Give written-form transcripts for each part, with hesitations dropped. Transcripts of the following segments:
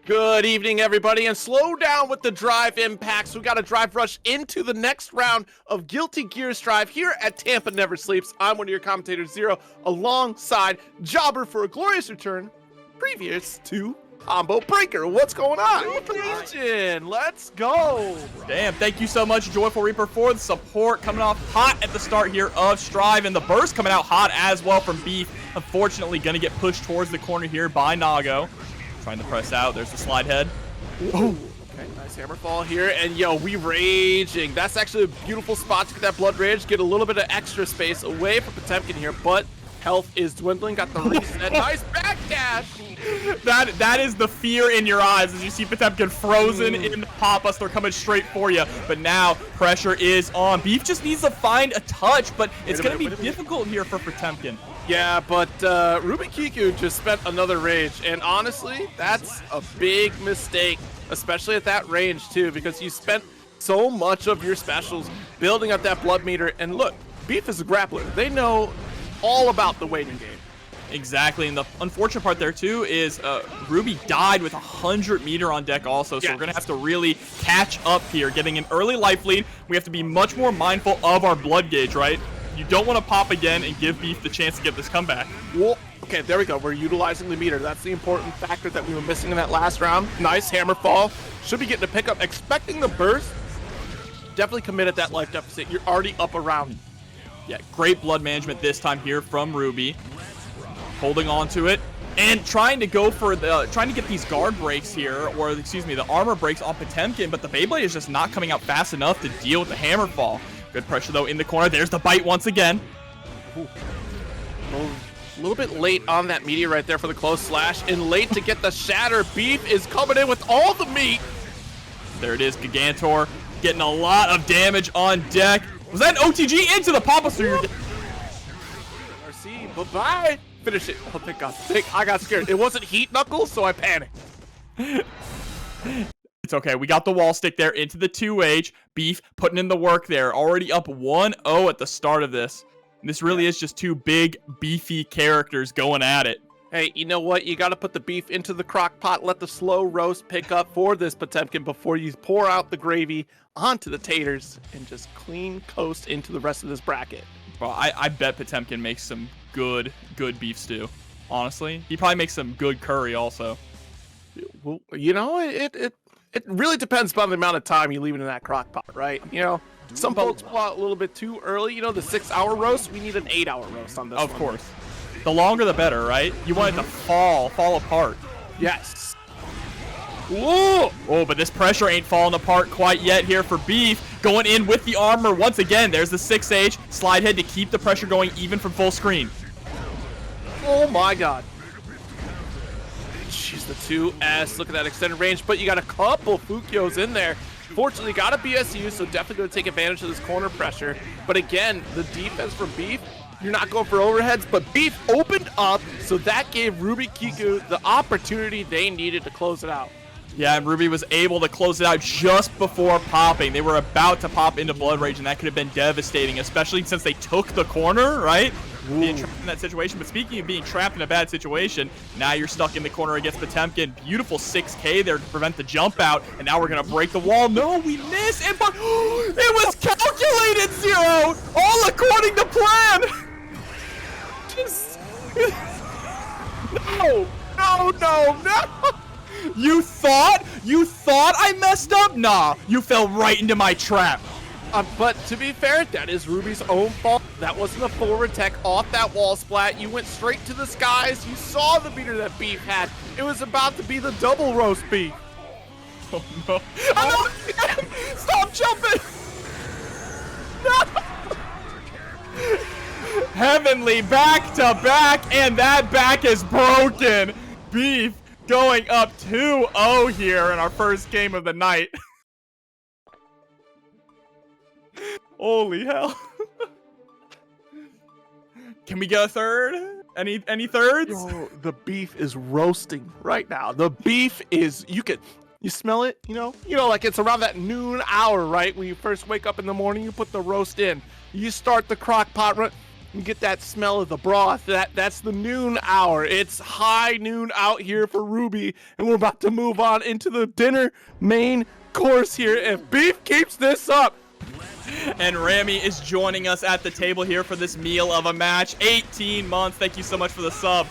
Good evening, everybody, and slow down with the drive impacts. We got a drive rush into the next round of Guilty Gears Drive here at Tampa Never Sleeps. I'm one of your commentators, Zero, alongside Jobber for a glorious return, previous to Combo Breaker. What's going on? Legion, let's go. Damn, thank you so much, Joyful Reaper, for the support. Coming off hot at the start here of Strive, and the burst coming out hot as well from Beef. Unfortunately, going to get pushed towards the corner here by Nago. Trying to press out. There's the slide head. Ooh. Okay, nice hammer fall here. And yo, we raging. That's actually a beautiful spot to get that blood rage. Get a little bit of extra space away from Potemkin here, but health is dwindling. Got the reset. Nice backdash. That is the fear in your eyes as you see Potemkin frozen in the pop-ups. They're coming straight for you. But now pressure is on. Beef just needs to find a touch, but it's going to be difficult here for Potemkin. Yeah, but RubyKiku just spent another rage, and honestly, that's a big mistake, especially at that range too, because you spent so much of your specials building up that blood meter. And look, Beef is a grappler. They know all about the waiting game. Exactly, and the unfortunate part there too is Ruby died with 100 meter on deck also, so we're gonna have to really catch up here, getting an early life lead. We have to be much more mindful of our blood gauge, right? You don't want to pop again and give Beef the chance to get this comeback. Well, okay, there we go. We're utilizing the meter. That's the important factor that we were missing in that last round. Nice hammer fall. Should be getting a pickup. Expecting the burst. Definitely committed that life deficit. You're already up around. Yeah, great blood management this time here from Ruby. Holding on to it and trying to go for trying to get these guard breaks here, or excuse me, the armor breaks on Potemkin, but the Beyblade is just not coming out fast enough to deal with the hammer fall. Good pressure, though, in the corner. There's the bite once again. Ooh. A little bit late on that meteor right there for the close slash, and late to get the shatter. Beef is coming in with all the meat. There it is, Gigantor getting a lot of damage on deck. Was that an OTG into the Papa? RC, bye-bye. Finish it. Oh, thank God. I got scared. It wasn't Heat Knuckles, so I panicked. It's okay. We got the wall stick there into the 2H. Beef putting in the work there. Already up 1-0 at the start of this. And this really is just two big, beefy characters going at it. Hey, you know what? You got to put the beef into the crock pot. Let the slow roast pick up for this Potemkin before you pour out the gravy onto the taters and just clean coast into the rest of this bracket. Well, I bet Potemkin makes some good beef stew. Honestly, he probably makes some good curry also. Well, you know, it really depends upon the amount of time you leave it in that crock pot, right? You know, some folks pull out a little bit too early. You know, the 6-hour roast, we need an 8-hour roast on this Of course. The longer the better, right? You want it to fall apart. Yes. Whoa! Oh, but this pressure ain't falling apart quite yet here for Beef. Going in with the armor once again. There's the 6H. Slide head to keep the pressure going even from full screen. Oh my God. Jeez, the 2S. Look at that extended range, but you got a couple Fukios in there. Fortunately, got a BSU, so definitely going to take advantage of this corner pressure. But again, the defense from Beef, you're not going for overheads, but Beef opened up, so that gave RubyKiku the opportunity they needed to close it out. Yeah, and Ruby was able to close it out just before popping. They were about to pop into Blood Rage, and that could have been devastating, especially since they took the corner, right? Ooh. Being trapped in that situation. But speaking of being trapped in a bad situation, now you're stuck in the corner against Potemkin. Beautiful 6K there to prevent the jump out, and now we're going to break the wall. No, we missed, and it was calculated, Zero! All according to plan! No! You thought I messed up? Nah, you fell right into my trap. But to be fair, that is Ruby's own fault. That wasn't a forward tech off that wall splat. You went straight to the skies. You saw the meter that Beef had. It was about to be the double roast Beef. Oh no. Oh, no. Stop jumping. No. Heavenly back to back, and that back is broken. Beef going up 2-0 here in our first game of the night. Holy hell. Can we get a third? Any thirds? Yo, the beef is roasting right now. The beef is, you smell it, you know, like it's around that noon hour, right? When you first wake up in the morning, you put the roast in. You start the crock pot run. You get that smell of the broth. That's the noon hour. It's high noon out here for Ruby, and we're about to move on into the dinner main course here. If Beef keeps this up. And Rami is joining us at the table here for this meal of a match. 18 months. Thank you so much for the sub.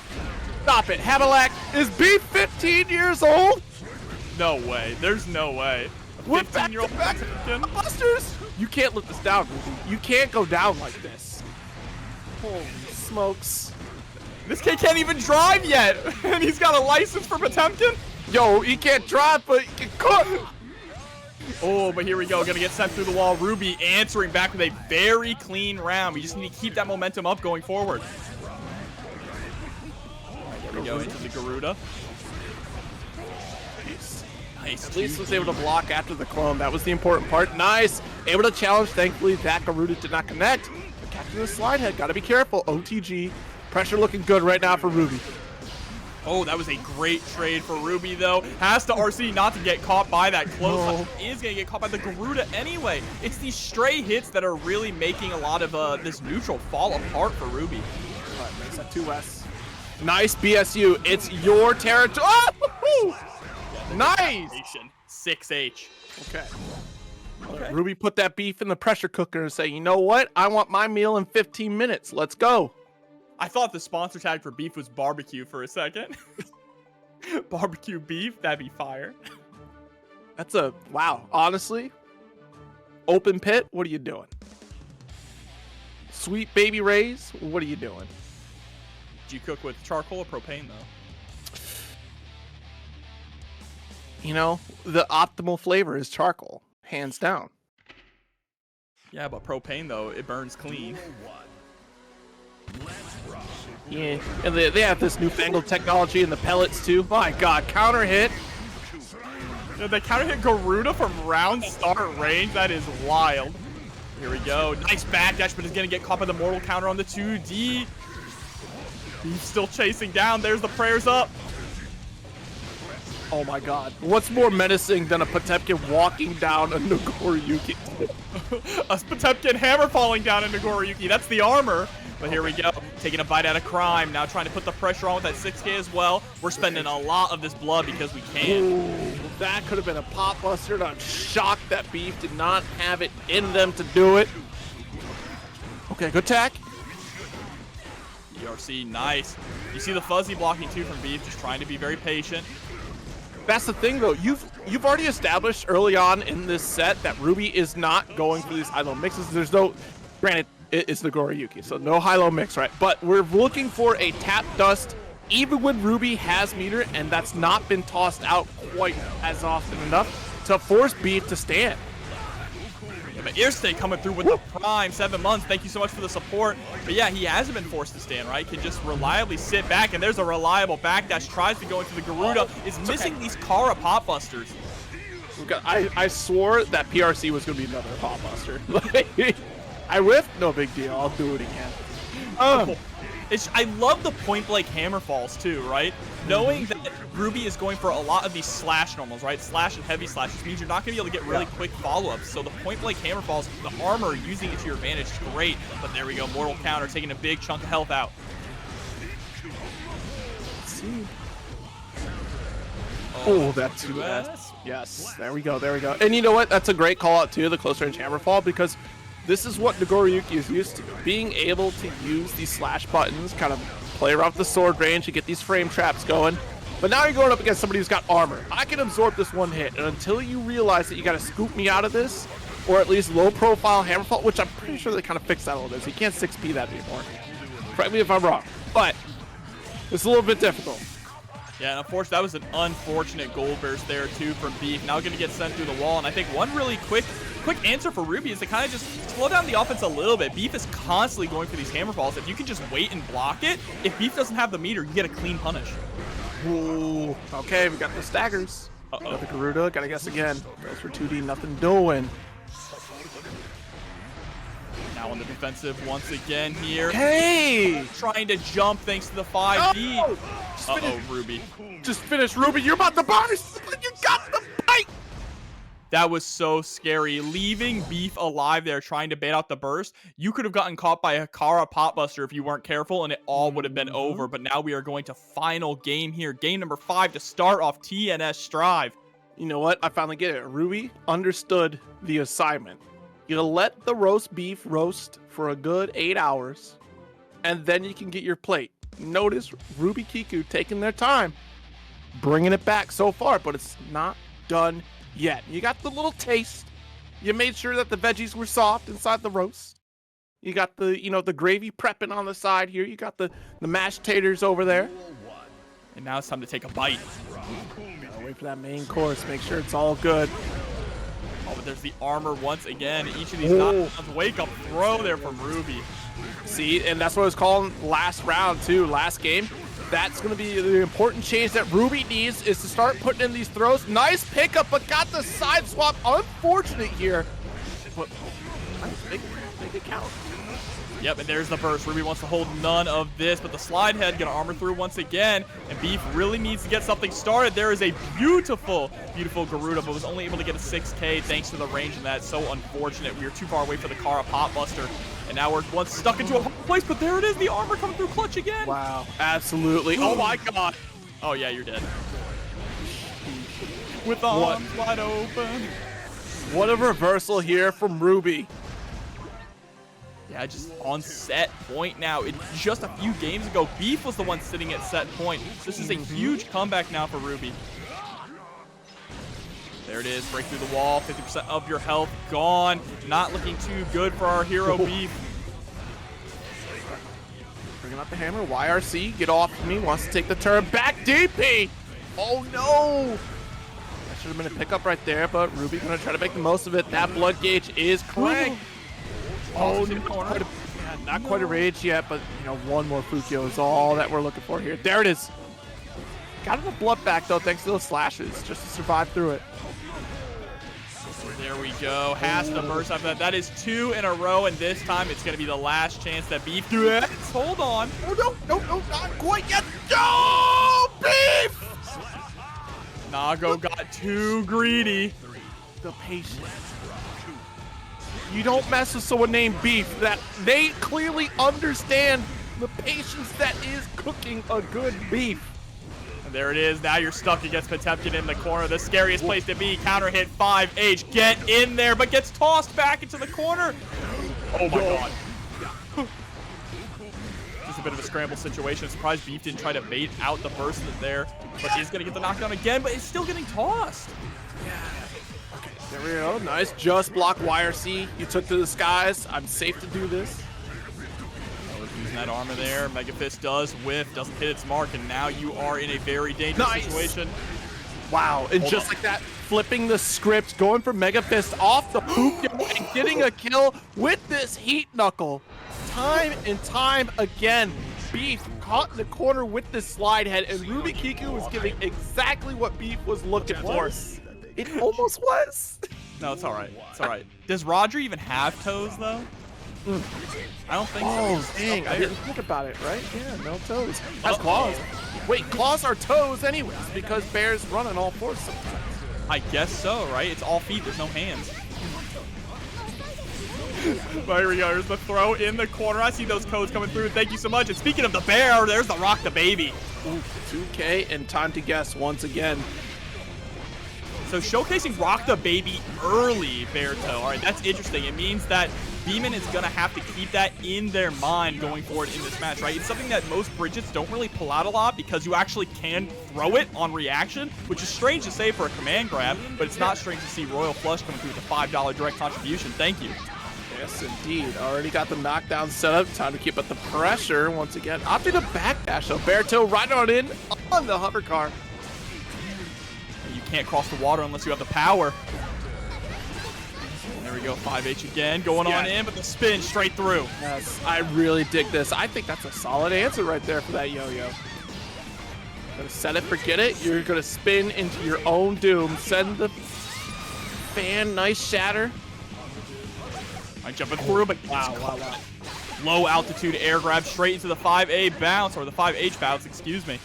Stop it. Habalak, is Beef 15 years old? No way. There's no way. A 15-year-old Potemkin? Busters! You can't let this down, Ruby. You can't go down like this. Holy smokes. This kid can't even drive yet. And he's got a license for Potemkin? Yo, he can't drive, but he can cook. Oh, but here we go. Gonna get sent through the wall. Ruby answering back with a very clean round. We just need to keep that momentum up going forward. Here we go into the Garuda. Nice. At least was able to block after the clone. That was the important part. Nice. Able to challenge. Thankfully, that Garuda did not connect. But catching the slide head. Got to be careful. OTG. Pressure looking good right now for Ruby. Oh, that was a great trade for Ruby, though. Has to RC not to get caught by that close. No. Is going to get caught by the Garuda anyway. It's these stray hits that are really making a lot of this neutral fall apart for Ruby. All right, makes that 2S. Nice BSU. It's your territory. Oh! Nice. 6H. Okay. Ruby put that beef in the pressure cooker and say, you know what? I want my meal in 15 minutes. Let's go. I thought the sponsor tag for beef was barbecue for a second. Barbecue beef, that'd be fire. That's a, wow. Honestly, open pit, what are you doing? Sweet baby rays, what are you doing? Do you cook with charcoal or propane, though? You know, the optimal flavor is charcoal, hands down. Yeah, but propane, though, it burns clean. Yeah, and they have this newfangled technology in the pellets, too. My God, counter hit. Yeah, they counter hit Garuda from round start range. That is wild. Here we go. Nice backdash, but is going to get caught by the mortal counter on the 2D. He's still chasing down. There's the prayers up. Oh my God. What's more menacing than a Potemkin walking down a Nagoriyuki? A Potemkin hammer falling down a Nagoriyuki. That's the armor. But here we go. Taking a bite out of crime. Now trying to put the pressure on with that 6K as well. We're spending a lot of this blood because we can. Ooh, that could have been a pop buster. And I'm shocked that Beef did not have it in them to do it. Okay, good tack. ERC, nice. You see the fuzzy blocking too from Beef, just trying to be very patient. That's the thing, though. You've already established early on in this set that Ruby is not going for these high-low mixes. There's no, granted, it's the Nagoriyuki, so no high-low mix, right? But we're looking for a tap dust, even when Ruby has meter, and that's not been tossed out quite as often enough to force Beef to stand. Yeah, but Earstay coming through with the prime 7 months. Thank you so much for the support. But yeah, he hasn't been forced to stand, right? Can just reliably sit back, and there's a reliable backdash. Tries to go into the Garuda. Is missing these Kara pop busters. I swore that PRC was going to be another pop buster. I whiffed? No big deal. I'll do it again. I love the point blank hammer falls too, right? Knowing that Ruby is going for a lot of these slash normals, right? Slash and heavy slash, which means you're not going to be able to get really quick follow-ups. So the point blank hammer falls, the armor, using it to your advantage is great. But there we go, mortal counter, taking a big chunk of health out. Let's see. Oh, that's 2S. Yes, there we go, there we go. And you know what? That's a great call out too, the close range hammer fall, because this is what Nagoriyuki is used to. Being able to use these slash buttons, kind of play around with the sword range to get these frame traps going. But now you're going up against somebody who's got armor. I can absorb this one hit, and until you realize that you got to scoop me out of this, or at least low profile hammerfall, which I'm pretty sure they kind of fixed that a little bit, so you can't 6P that anymore. Correct me if I'm wrong, but it's a little bit difficult. Yeah, and unfortunately, that was an unfortunate gold burst there too from Beef. Now going to get sent through the wall, and I think one really quick answer for Ruby is to kind of just slow down the offense a little bit. Beef is constantly going for these hammer falls. If you can just wait and block it, if Beef doesn't have the meter, you get a clean punish. Ooh, okay, we got the staggers. Got the Garuda, gotta guess again. Goes for 2D, nothing doing. Now on the defensive once again here. Hey! Trying to jump thanks to the 5D. Oh, Ruby. Just finish, Ruby. You're about to burst. You got the bite. That was so scary. Leaving Beef alive there, trying to bait out the burst. You could have gotten caught by a Kara Potbuster if you weren't careful, and it all would have been over. But now we are going to final game here. Game number 5 to start off TNS Strive. You know what? I finally get it. Ruby understood the assignment. You let the roast beef roast for a good 8 hours, and then you can get your plate. Notice RubyKiku taking their time, bringing it back so far, but it's not done yet. You got the little taste. You made sure that the veggies were soft inside the roast. You got the, you know, the gravy prepping on the side here. You got the mashed taters over there. And now it's time to take a bite. Gotta wait for that main course. Make sure it's all good. Oh, but there's the armor once again. Each of these knockdowns. Wake up throw there from Ruby. See, and that's what I was calling last round too, last game. That's going to be the important change that Ruby needs, is to start putting in these throws. Nice pickup, but got the side swap. Unfortunate here. But make it count. Yep, and there's the burst. Ruby wants to hold none of this, but the slide head gonna armor through once again, and Beef really needs to get something started. There is a beautiful, beautiful Garuda, but was only able to get a 6K thanks to the range in that. So unfortunate. We are too far away for the Kara Potbuster. And now we're once stuck into a hard place, but there it is, the armor coming through clutch again. Wow, absolutely. Oh my god. Oh yeah, you're dead. With the arms wide open. What a reversal here from Ruby. Yeah, just on set point now. Just a few games ago, Beef was the one sitting at set point. This is a huge comeback now for Ruby. There it is, break through the wall, 50% of your health gone. Not looking too good for our hero, Beef. Bringing out the hammer, YRC, get off me, wants to take the turn, back DP! Oh no! That should have been a pickup right there, but Ruby gonna try to make the most of it. That blood gauge is cranked. Oh, not quite a rage yet, but you know, one more Fukyo is all that we're looking for here. There it is. Got the blood back though, thanks to those slashes, just to survive through it. There we go. Has to burst after that. That is 2 in a row, and this time it's going to be the last chance that Beef gets. Hold on. Oh, no, not quite yet. No, Beef! Nago got too greedy. The patience. You don't mess with someone named Beef. That they clearly understand the patience that is cooking a good beef. And there it is. Now you're stuck against Potemkin in the corner. The scariest place to be. Counter hit 5H. Get in there, but gets tossed back into the corner. Oh my god. Just a bit of a scramble situation. Surprised Beef didn't try to bait out the burst there. But he's going to get the knockdown again, but it's still getting tossed. Okay, there we go. Nice. Just block YRC. You took to the skies. I'm safe to do this. Using that armor there. Mega Fist does whiff, doesn't hit its mark, and now you are in a very dangerous situation. Wow, and just like that, flipping the script, going for Mega Fist off the poop and getting a kill with this Heat Knuckle. Time and time again, Beef caught in the corner with this slide head, and RubyKiku was giving exactly what Beef was looking for. It almost was. No, it's all right. It's all right. Does Roger even have toes, though? I don't think so. Oh, dang. I didn't think about it, right? Yeah, no toes. Has claws. Wait, claws are toes anyways, because bears run on all fours sometimes. I guess so, right? It's all feet, there's no hands. Well, here we go. Here's the throw in the corner. I see those codes coming through. Thank you so much. And speaking of the bear, there's the Rock the Baby. Ooh, 2K and time to guess once again. So showcasing Rock the Baby early, BearToe. All right, that's interesting. It means that Beamin is going to have to keep that in their mind going forward in this match, right? It's something that most Bridgets don't really pull out a lot because you actually can throw it on reaction, which is strange to say for a command grab, but it's not strange to see Royal Flush coming through with a $5 direct contribution. Thank you. Yes, indeed. Already got the knockdown set up. Time to keep up the pressure once again. Opting to backdash, so BearToe right on in on the hover car. You can't cross the water unless you have the power. There we go, 5H again, going on in, but the spin straight through. Yes, I really dig this. I think that's a solid answer right there for that yo-yo. Gonna set it, forget it. You're gonna spin into your own doom. Send the fan, nice shatter. I'm jumping through, but Wow. low altitude air grab straight into the 5A bounce, or the 5H bounce, excuse me.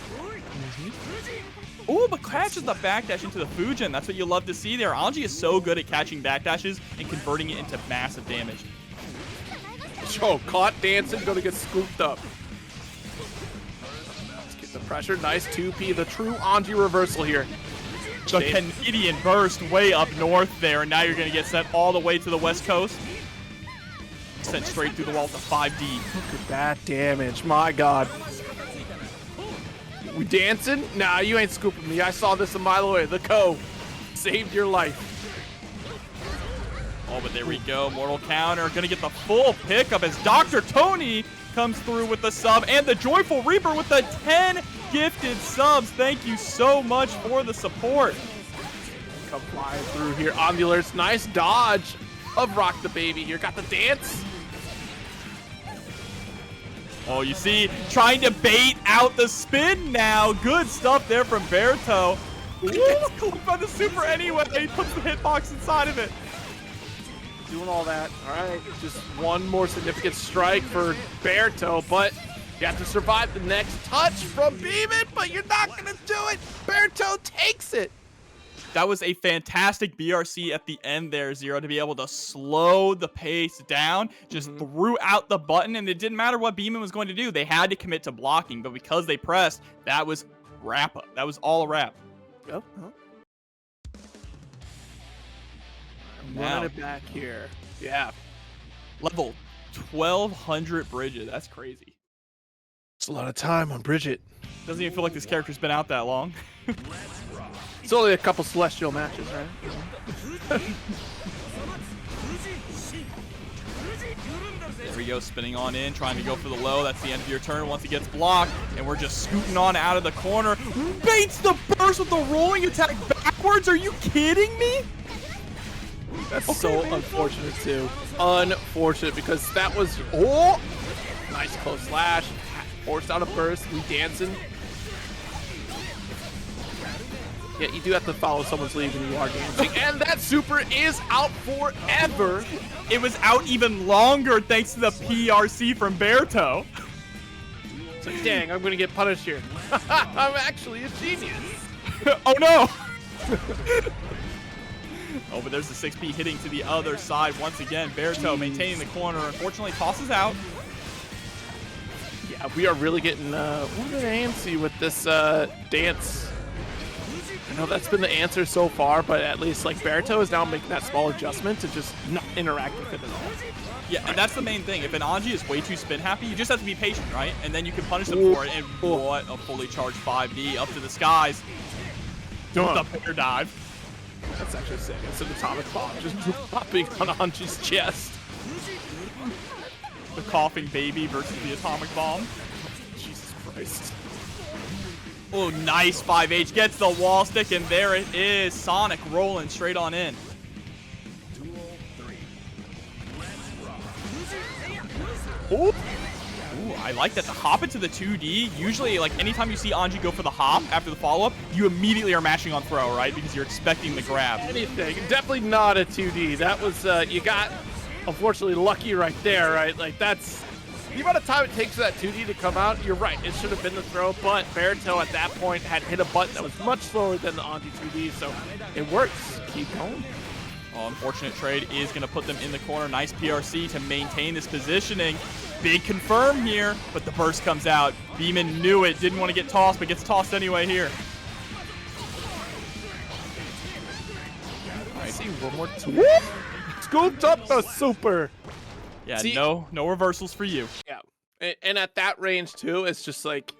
Ooh, but catches the backdash into the Fujin. That's what you love to see there. Anji is so good at catching backdashes and converting it into massive damage. Oh, caught dancing, gonna get scooped up. Let's get the pressure. Nice 2P, the true Anji reversal here. The Canadian burst way up north there, and now you're going to get sent all the way to the west coast. Sent straight through the wall to 5D. Look at that damage, my god. We dancing? Nah, you ain't scooping me. I saw this a mile away. The Co saved your life. Oh, but there we go. Mortal counter. Going to get the full pickup as Dr. Tony comes through with the sub, and the Joyful Reaper with the 10 gifted subs. Thank you so much for the support. Come flying through here. Omulars, nice dodge of Rock the Baby here. Got the dance. Oh, you see, trying to bait out the spin now. Good stuff there from BearToe. He gets clipped by the super anyway. He puts the hitbox inside of it. Doing all that. All right, just one more significant strike for BearToe, but you have to survive the next touch from Beamin, but you're not going to do it. BearToe takes it. That was a fantastic BRC at the end there, Zero, to be able to slow the pace down. Just threw out the button, and it didn't matter what Beamin was going to do. They had to commit to blocking, but because they pressed, that was wrap up. That was all a wrap. Oh, I'm running it back here. Yeah. Level 1200 Bridget. That's crazy. It's a lot of time on Bridget. Doesn't even feel like this character's been out that long. It's only a couple Celestial matches, right? There we go, spinning on in, trying to go for the low. That's the end of your turn once he gets blocked. And we're just scooting on out of the corner. Baits the burst with the rolling attack backwards. Are you kidding me? That's so unfortunate, too. Unfortunate, because that was... Oh! Nice close slash. Forced out a burst. We dancing. Yeah, you do have to follow someone's lead when you are dancing. And that super is out forever. It was out even longer thanks to the PRC from BearToe. It's like, dang, I'm going to get punished here. I'm actually a genius. Oh, no. Oh, but there's the 6P hitting to the other side once again. BearToe maintaining the corner. Unfortunately, tosses out. Yeah, we are really getting a little bit antsy with this dance. I know that's been the answer so far, but at least like BearToe is now making that small adjustment to just not interact with it at all. Yeah, and that's the main thing. If an Anji is way too spin happy, you just have to be patient, right? And then you can punish them for it. And what a fully charged 5D up to the skies. With the picker dive. That's actually sick. It's an atomic bomb just dropping on Anji's chest. The coughing baby versus the atomic bomb. Jesus Christ. Oh, nice 5H. Gets the wall stick, and there it is. Sonic rolling straight on in. Ooh, I like that. The hop into the 2D. Usually, like, anytime you see Anji go for the hop after the follow-up, you immediately are mashing on throw, right? Because you're expecting the grab. Anything. Definitely not a 2D. That was, you got, unfortunately, lucky right there, right? Like, that's... The amount of time it takes for that 2D to come out, you're right. It should have been the throw, but BearToe at that point had hit a button that was much slower than the Anji 2D, so it works. Keep going. Oh, unfortunate trade is going to put them in the corner. Nice PRC to maintain this positioning. Big confirm here, but the burst comes out. Beamin knew it, didn't want to get tossed, but gets tossed anyway here. I see one more. Scooped up the super. Yeah, see, no reversals for you. Yeah, and at that range too, it's just like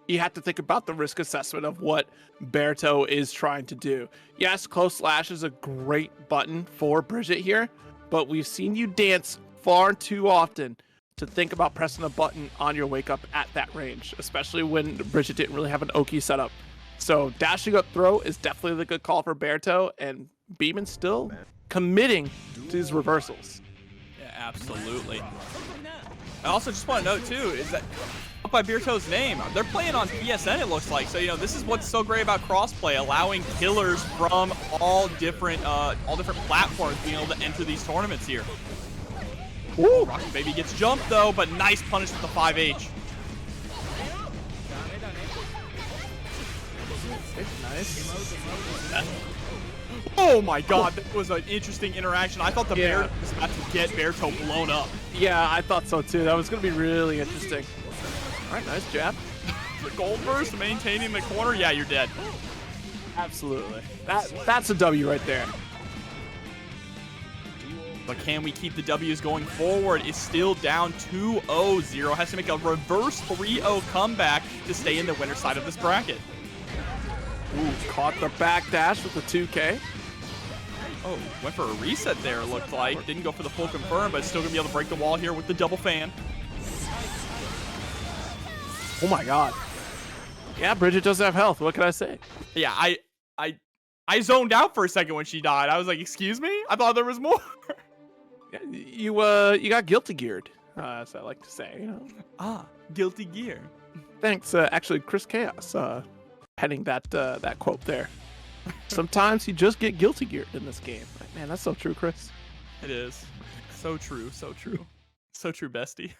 you have to think about the risk assessment of what BearToe is trying to do. Yes, close slash is a great button for Bridget here, but we've seen you dance far too often to think about pressing a button on your wake up at that range, especially when Bridget didn't really have an Oki setup. So dashing up throw is definitely the good call for BearToe, and Beamin still committing to his reversals. Absolutely. I also just want to note too is that up by BearToe's name, they're playing on PSN, it looks like. So you know this is what's so great about crossplay, allowing killers from all different platforms being able to enter these tournaments here. Ooh, Rocket Baby gets jumped though, but nice punish with the 5H. Nice. Oh my god, that was an interesting interaction. I thought the bear was about to get BearToe blown up. Yeah, I thought so too. That was going to be really interesting. All right, nice jab. The gold burst maintaining the corner. Yeah, you're dead. Absolutely. That's a W right there. But can we keep the W's going forward? It's still down 2-0. Zero has to make a reverse 3-0 comeback to stay in the winner side of this bracket. Ooh, caught the back dash with the 2K. Oh, went for a reset there, it looked like. Didn't go for the full confirm, but still going to be able to break the wall here with the double fan. Oh my god. Yeah, Bridget doesn't have health. What can I say? Yeah, I zoned out for a second when she died. I was like, excuse me? I thought there was more. You got guilty geared, as I like to say. You know? Ah, guilty gear. Thanks, actually, Chris Chaos, penning that quote there. Sometimes you just get guilty geared in this game. Man, that's so true, Chris. It is. So true, so true. So true, bestie.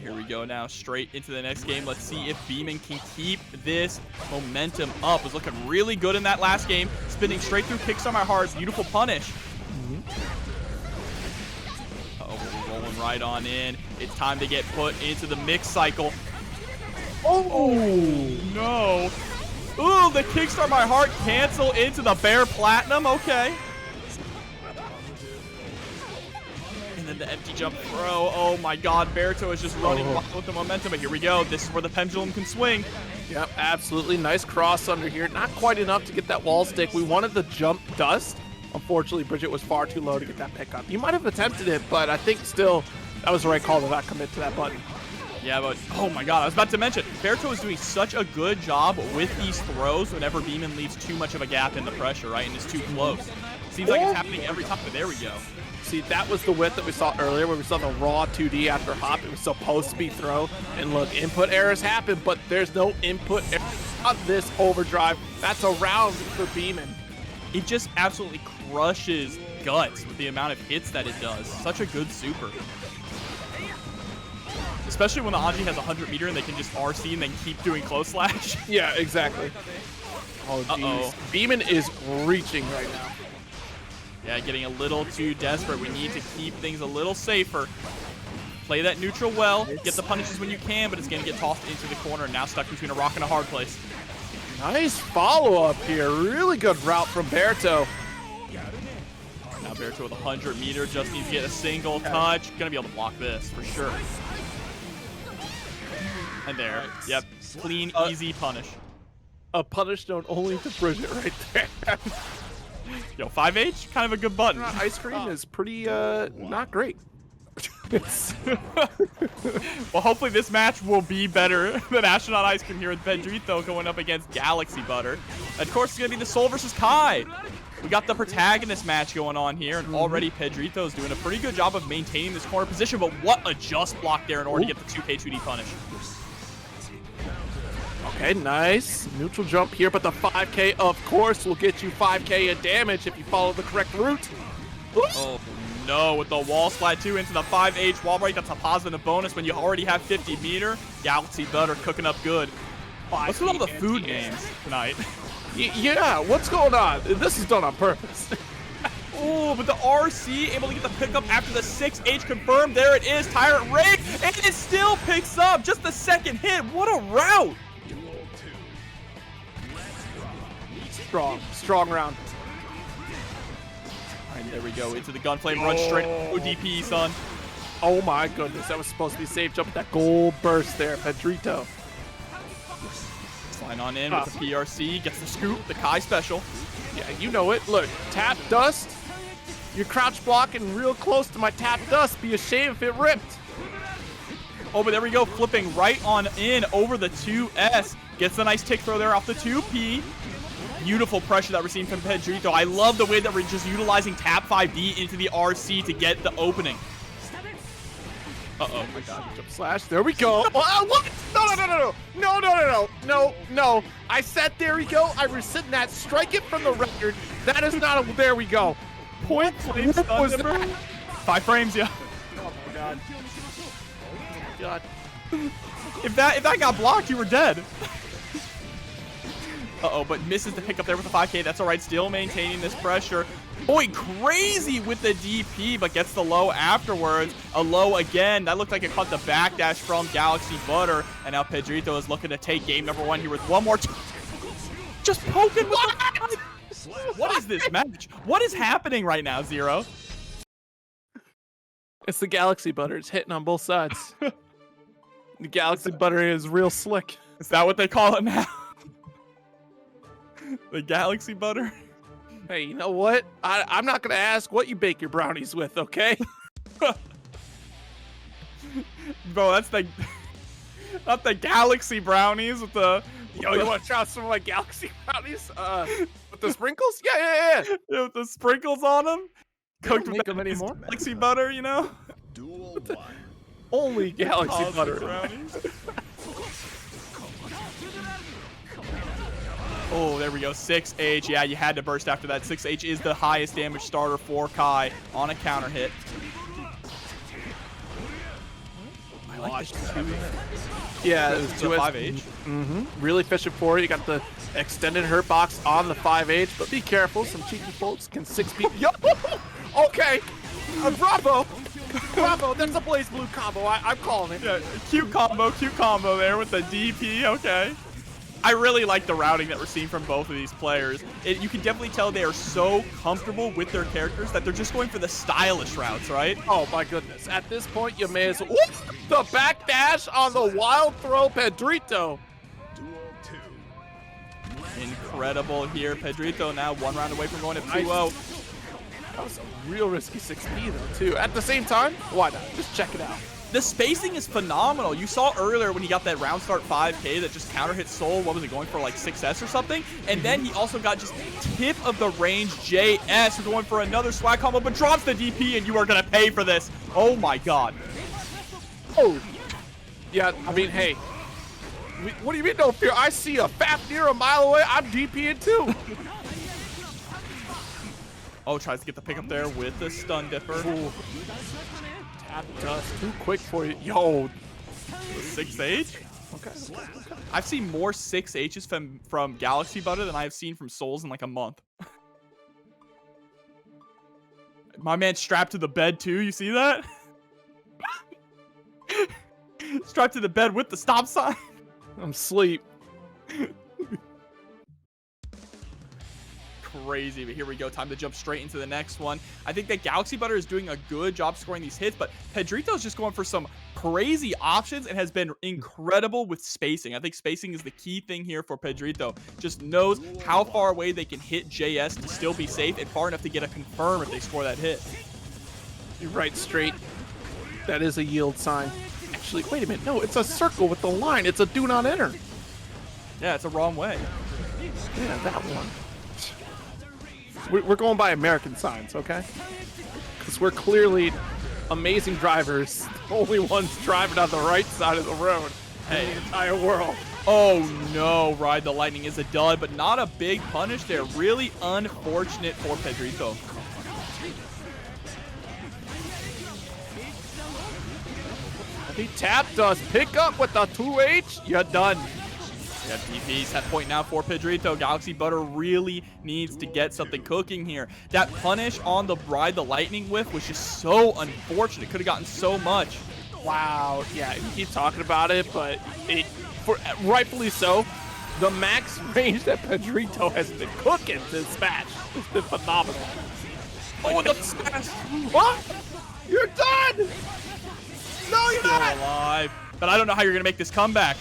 Here we go now, straight into the next game. Let's see if Beamin can keep this momentum up. Was looking really good in that last game. Spinning straight through kicks on my heart. Beautiful punish. Uh-oh, we're rolling right on in. It's time to get put into the mix cycle. Oh, no. Ooh, the kickstart my heart cancel into the bear platinum. Okay. And then the empty jump throw. Oh my god, BearToe is just running wild with the momentum. But here we go. This is where the pendulum can swing. Yep, absolutely. Nice cross under here. Not quite enough to get that wall stick. We wanted the jump dust. Unfortunately, Bridget was far too low to get that pickup. You might have attempted it, but I think still that was the right call to not commit to that button. Yeah, but oh my god, I was about to mention, BearToe is doing such a good job with these throws whenever Beamin leaves too much of a gap in the pressure, right? And is too close. Seems like it's happening every time, but there we go. See, that was the width that we saw earlier where we saw the raw 2D after hop. It was supposed to be throw. And look, input errors happen, but there's no input error on this overdrive. That's a round for Beamin. It just absolutely crushes guts with the amount of hits that it does. Such a good super. Especially when the Anji has 100 meter and they can just RC and then keep doing close slash. Yeah, exactly. Oh, jeez. Beamin is reaching right now. Yeah, getting a little too desperate. We need to keep things a little safer. Play that neutral well. Get the punishes when you can, but it's going to get tossed into the corner and now stuck between a rock and a hard place. Nice follow-up here. Really good route from BearToe. Now BearToe with 100 meter just needs to get a single touch. Going to be able to block this for sure. And there. Yep. Clean, easy punish. A punish known only to Bridget right there. Yo, 5H? Kind of a good button. Ice cream is pretty, not great. Well, hopefully this match will be better than Astronaut Ice Cream here with Pedrito going up against Galaxybutter. Of course, it's going to be the Soul versus Kai. We got the protagonist match going on here, and already Pedrito is doing a pretty good job of maintaining this corner position, but what a just block there in order to get the 2K 2D punish. Okay, nice. Neutral jump here, but the 5K, of course, will get you 5K in damage if you follow the correct route. Oh, no. With the wall slide 2 into the 5H wall break, that's a positive bonus when you already have 50 meter. Galaxybutter cooking up good. What's with all the food names tonight? Yeah, what's going on? This is done on purpose. Oh, but the RC able to get the pickup after the 6H confirmed. There it is, Tyrant Rig, and it still picks up. Just the second hit. What a route. Strong round. All right, there we go. Into the gunflame, run straight ODP, son. Oh my goodness, that was supposed to be safe jump with that gold burst there, Pedrito. Slide on in with the PRC, gets the scoop, the Kai special. Yeah, you know it. Look, tap dust. You're crouch blocking real close to my tap dust. Be a shame if it ripped. Oh, but there we go, flipping right on in over the 2S. Gets the nice tick throw there off the 2P. Beautiful pressure that we're seeing from Pedrito. I love the way that we're just utilizing tap 5D into the RC to get the opening. Uh-oh. Oh my god, jump slash. There we go. Oh, look. No. I said there we go. I rescind that. Strike it from the record. That is not a there we go. Point flame was that? 5 frames, yeah. Oh my god. Oh my god. If that got blocked, you were dead. Uh-oh, but misses the pick up there with the 5K. That's all right. Still maintaining this pressure. Going crazy with the DP, but gets the low afterwards. A low again. That looked like it caught the backdash from galaxybutter. And now Pedrito is looking to take game number 1 here with one more. Just poking with the... What is this match? What is happening right now, Zero? It's the galaxybutter. It's hitting on both sides. The galaxybutter is real slick. Is that what they call it now? The galaxybutter? Hey, you know what? I'm not going to ask what you bake your brownies with, okay? Bro, that's the... Not the galaxy brownies with the... Yo, you want to try out some of my galaxy brownies? With the sprinkles? Yeah. Yeah, with the sprinkles on them? Cooked with them anymore? galaxy butter, you know? Only galaxy butter. Brownies. Oh, there we go. 6H. Yeah, you had to burst after that. 6H is the highest damage starter for Kai on a counter hit. I like this 2. Yeah, it was 5H. Really efficient for it. You got the extended hurt box on the 5H, but be careful. Some cheeky folks can 6P. Yo! Okay. Bravo. Bravo. That's a Blaze Blue combo. I'm calling it. Yeah, cute combo there with the DP. Okay. I really like the routing that we're seeing from both of these players. You can definitely tell they are so comfortable with their characters that they're just going for the stylish routes, right? Oh my goodness. At this point, you may as well... Whoop! The backdash on the wild throw, Pedrito. Incredible here. Pedrito now 1 round away from going to 2-0. That was a real risky 6P though, too. At the same time, why not? Just check it out. The spacing is phenomenal. You saw earlier when he got that round start 5K that just counter hit Soul. What was it, going for like 6S or something? And then he also got just tip of the range JS going for another swag combo, but drops the DP, and you are going to pay for this. Oh my god. Oh. Yeah, I mean, hey. What do you mean no fear? I see a Fafnir a mile away. I'm DPing too. Oh, tries to get the pickup there with the stun dipper. Ooh. Tap dust too quick for you. Yo. 6H? Okay. I've seen more 6Hs from galaxybutter than I have seen from Souls in like a month. My man strapped to the bed too. You see that? Strapped to the bed with the stop sign. I'm asleep. Crazy, but here we go. Time to jump straight into the next one. I think that galaxybutter is doing a good job scoring these hits, but Pedrito's just going for some crazy options and has been incredible with spacing. I think spacing is the key thing here for Pedrito. Just knows how far away they can hit JS to still be safe and far enough to get a confirm if they score that hit. You're right straight. That is a yield sign. Actually, wait a minute. No, it's a circle with the line. It's a do not enter. Yeah, it's a wrong way. Yeah, that one. We're going by American signs, okay? Because we're clearly amazing drivers. The only ones driving on the right side of the road in the entire world. Oh no, Ride the Lightning is a dud, but not a big punish there. Really unfortunate for Pedrito. He tapped us. Pick up with the 2H. You're done. Yeah, DP's at point now for Pedrito. galaxybutter really needs to get something cooking here. That punish on the Ride the Lightning whiff was just so unfortunate. Could have gotten so much. Wow. Yeah, you keep talking about it, but rightfully so. The max range that Pedrito has been cooking this match has been phenomenal. Oh, the smash. What? You're done. No, you're Still not. alive. But I don't know how you're going to make this comeback.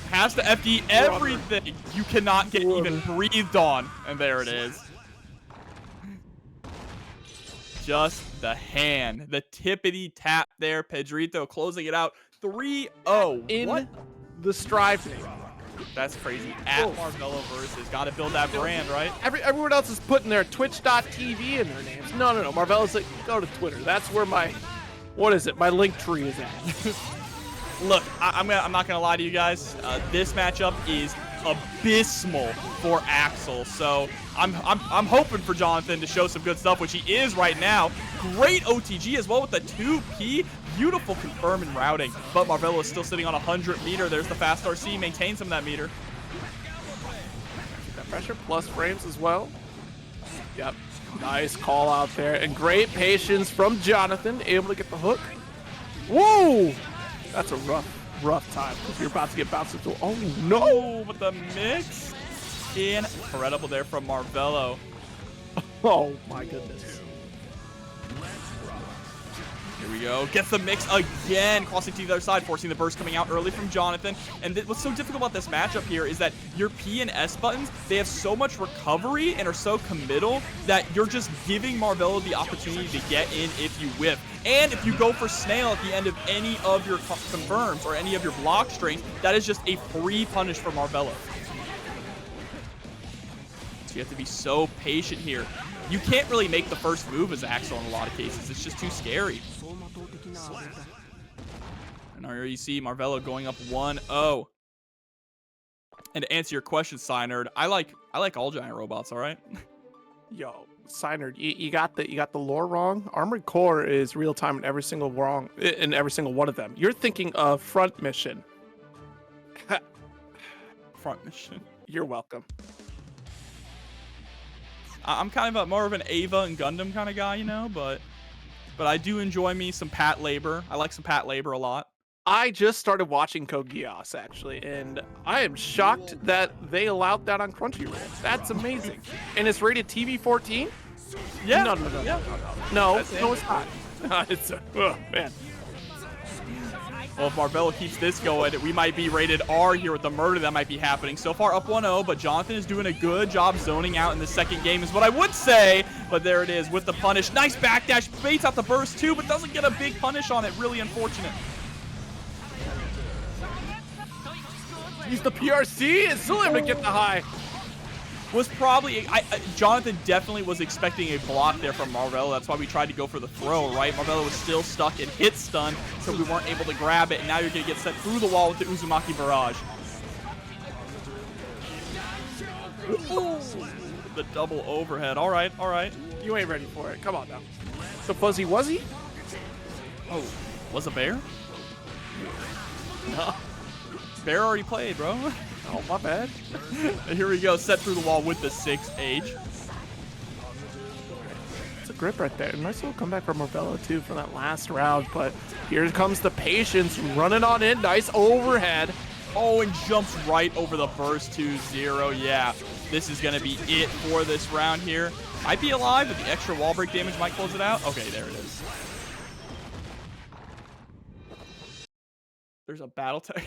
Has to FD everything. You cannot get even breathed on. And there it is. Just the hand. The tippity tap there. Pedrito closing it out. 3-0. In the strive name. That's crazy. At Marvelo versus. Got to build that brand, right? Everyone else is putting their Twitch.tv in their names. No. Marvelo's like, go to Twitter. That's where my, what is it? My link tree is at. Look, I'm not gonna lie to you guys. This matchup is abysmal for Axel. So I'm hoping for Johnathon to show some good stuff, which he is right now. Great OTG as well with the 2P. Beautiful confirm and routing. But Marvelo is still sitting on 100 meter. There's the fast RC. Maintain some of that meter. pressure, plus frames as well. Yep, nice call out there, and great patience from Johnathon, able to get the hook. Whoa! That's a rough time, because you're about to get bounced into. Oh no! But the mix, incredible there from Marvelo. Oh my goodness. Here we go. Gets the mix again, crossing to the other side, forcing the burst coming out early from Johnathon. And what's so difficult about this matchup here is that your P and S buttons, they have so much recovery and are so committal that you're just giving Marvelo the opportunity to get in if you whiff. And if you go for snail at the end of any of your confirms or any of your block strings, that is just a free punish for Marvelo. So you have to be so patient here. You can't really make the first move as Axel in a lot of cases. It's just too scary. And here you see Marvelo going up 1-0. And to answer your question, Synerd, I like all giant robots, all right? Yo, Synerd, you got the lore wrong. Armored Core is real time in every single one of them. You're thinking of front mission. Front mission. You're welcome. I'm kind of more of an Ava and Gundam kind of guy, you know, but I do enjoy me some Pat Labor. I like some Pat Labor a lot. I just started watching Code Geass, actually, and I am shocked that they allowed that on Crunchyroll. That's amazing. And it's rated TV-14? Yeah. No, No, it's not. Oh, man. Well, if Marvelo keeps this going, we might be rated R here with the murder that might be happening. So far, up 1-0, but Johnathon is doing a good job zoning out in the second game is what I would say. But there it is with the punish. Nice backdash. Baits out the burst, too, but doesn't get a big punish on it. Really unfortunate. He's the PRC and still able to get the high. Was probably, Johnathon definitely was expecting a block there from Marvelo. That's why we tried to go for the throw, right? Marvelo was still stuck in hit stun, so we weren't able to grab it. And now you're going to get sent through the wall with the Uzumaki barrage. Ooh, the double overhead. All right, all right. You ain't ready for it. Come on now. So Fuzzy Wuzzy? Oh, was a bear? No. Bear already played, bro. Oh, my bad. Here we go, set through the wall with the 6H. It's a grip right there. Nice little comeback from Marvelo, too, from that last round. But here comes the patience running on in. Nice overhead. Oh, and jumps right over the burst 2-0. Yeah, this is going to be it for this round here. Might be alive, but the extra wall break damage might close it out. Okay, there it is. There's a battle tech.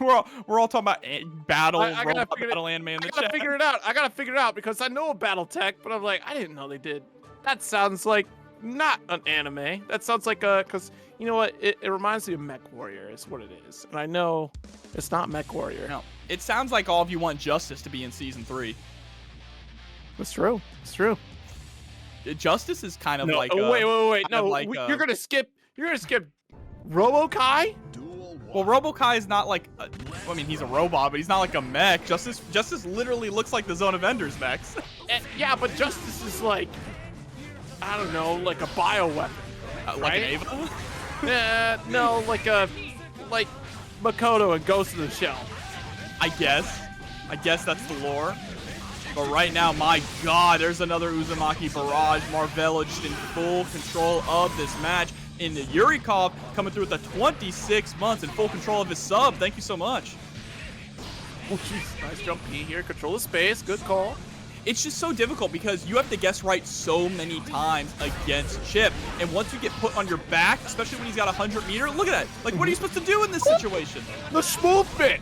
we're all talking about battle anime in the chat. I gotta figure it out because I know a battle tech, but I'm like, I didn't know they did. That sounds like not an anime. That sounds like because you know what? It reminds me of Mech Warrior is what it is, and I know it's not Mech Warrior. No, it sounds like all of you want Justice to be in season 3. That's true. It's true. Justice is kind of like. Wait. No, like, you're gonna skip. You're gonna skip RoboKai. Well, RoboKai is not like, I mean, he's a robot, but he's not like a mech. Justice literally looks like the Zone of Enders mechs. Yeah, but Justice is like, I don't know, like a bioweapon. Like right? an Ava? No, like Makoto and Ghost in the Shell. I guess that's the lore. But right now, my God, there's another Uzumaki barrage. Marvelo just in full control of this match. In the Yurikov coming through with the 26 months in full control of his sub. Thank you so much. Oh, jeez. Nice jump P here. Control the space. Good call. It's just so difficult because you have to guess right so many times against Chipp. And once you get put on your back, especially when he's got a 100-meter, look at that. Like, what are you supposed to do in this situation? The smooth bit.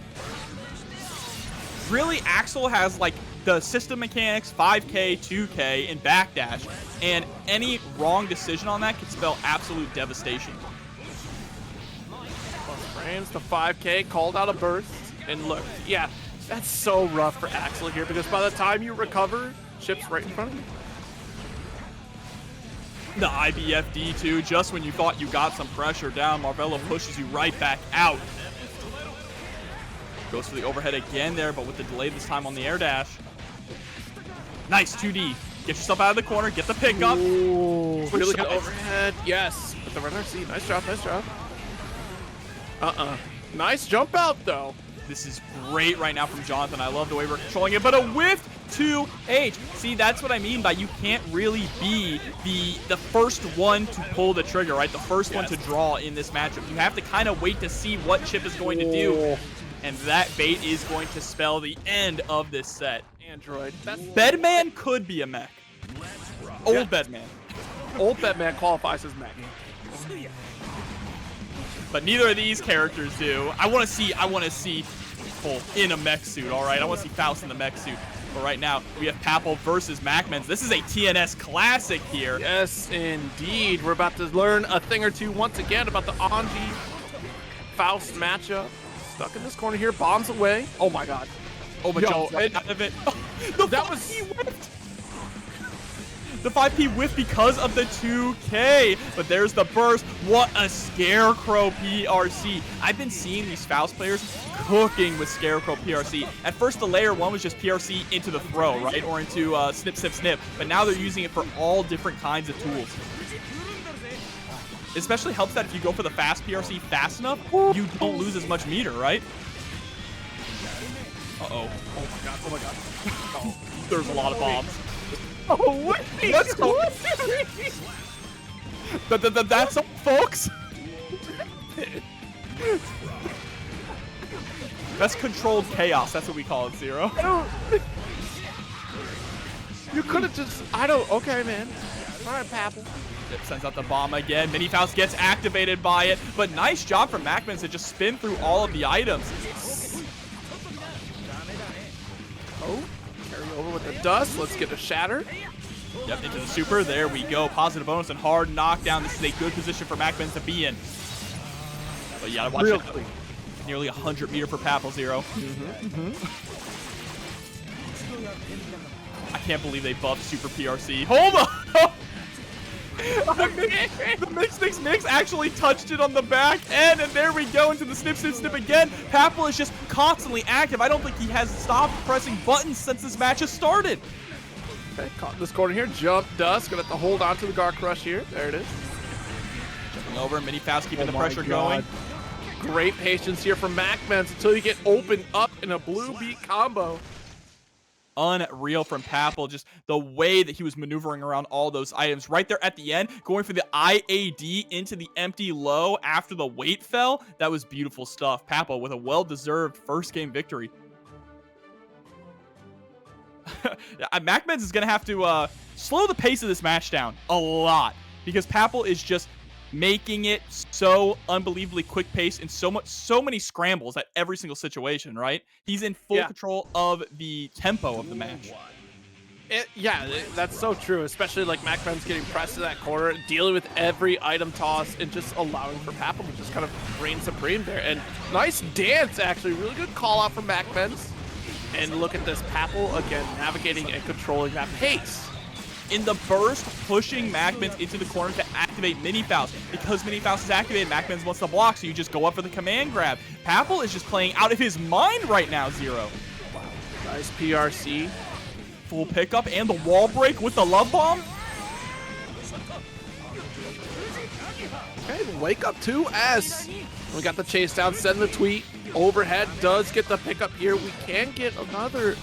Really, Axel has, like, the system mechanics, 5K, 2K, and backdash, and any wrong decision on that could spell absolute devastation. Plus frames to 5K, called out a burst, and look, yeah, that's so rough for Axel here because by the time you recover, Chipp's right in front of you. The IBFD too, just when you thought you got some pressure down, Marvelo pushes you right back out. Goes for the overhead again there, but with the delay this time on the air dash. Nice 2D. Get yourself out of the corner. Get the pickup. Ooh, really good overhead. Yes. With the runner C. Nice job. Nice job. Nice jump out, though. This is great right now from Johnathon. I love the way we're controlling it, but a whiff to H. See, that's what I mean by you can't really be the first one to pull the trigger, right? The first one to draw in this matchup. You have to kind of wait to see what Chipp is going to do, and that bait is going to spell the end of this set. Android. Bedman could be a mech. Old Bedman. Old Bedman qualifies as mech. But neither of these characters do. I want to see Full in a mech suit, all right? I want to see Faust in the mech suit. But right now, we have Papple versus MacMens. This is a TNS classic here. Yes, indeed. We're about to learn a thing or two once again about the Anji Faust matchup. Stuck in this corner here, bombs away. Oh my god. Oh my god, out of it. That was... The 5P whiff because of the 2K, but there's the burst. What a Scarecrow PRC. I've been seeing these Faust players cooking with Scarecrow PRC. At first, the layer 1 was just PRC into the throw, right? Or into snip, snip, snip. But now they're using it for all different kinds of tools. It especially helps that if you go for the fast PRC fast enough, you don't lose as much meter, right? Uh-oh. Oh my god, oh my god. Oh, there's a lot of bombs. Oh, what? Let's go. That's all, folks. That's controlled chaos. That's what we call it, Zero. You could have just... Okay, man. All right, Papple. It sends out the bomb again. Mini Faust gets activated by it, but nice job from MacMens to just spin through all of the items. Oh. Over with the dust. Let's get a shatter. Yep, into the super. There we go. Positive bonus and hard knockdown. This is a good position for MacMens to be in. But you gotta watch it. Nearly 100 meter for Papple, Zero. I can't believe they buffed Super PRC. Hold on! The mix actually touched it on the back end, and there we go into the snip, snip, snip again. Papple is just constantly active. I don't think he has stopped pressing buttons since this match has started. Okay, caught this corner here. Jump, dust. Gonna have to hold on to the guard crush here. There it is. Jumping over, Mini Faust keeping the pressure going. Great patience here from MacMens until you get opened up in a blue beat combo. Unreal from Papple, just the way that he was maneuvering around all those items right there at the end, going for the IAD into the empty low after the weight fell. That was beautiful stuff. Papple with a well-deserved first game victory. MacMens is going to have to slow the pace of this match down a lot because Papple is just making it so unbelievably quick pace and so many scrambles at every single situation, right? He's in full control of the tempo of the match. That's so true, especially like MacMens getting pressed to that corner, dealing with every item toss, and just allowing for Papple to just kind of reign supreme there. And nice dance, actually. Really good call out from MacMens. And look at this, Papple, again, navigating and controlling that pace. In the burst, pushing MacMens into the corner to activate Mini Faust. Because Mini Faust is activated, MacMens wants to block, so you just go up for the command grab. Papple is just playing out of his mind right now, Zero. Wow. Nice PRC. Full pickup and the wall break with the love bomb. Okay, wake up 2S. We got the chase down, send the tweet. Overhead does get the pickup here. We can get another...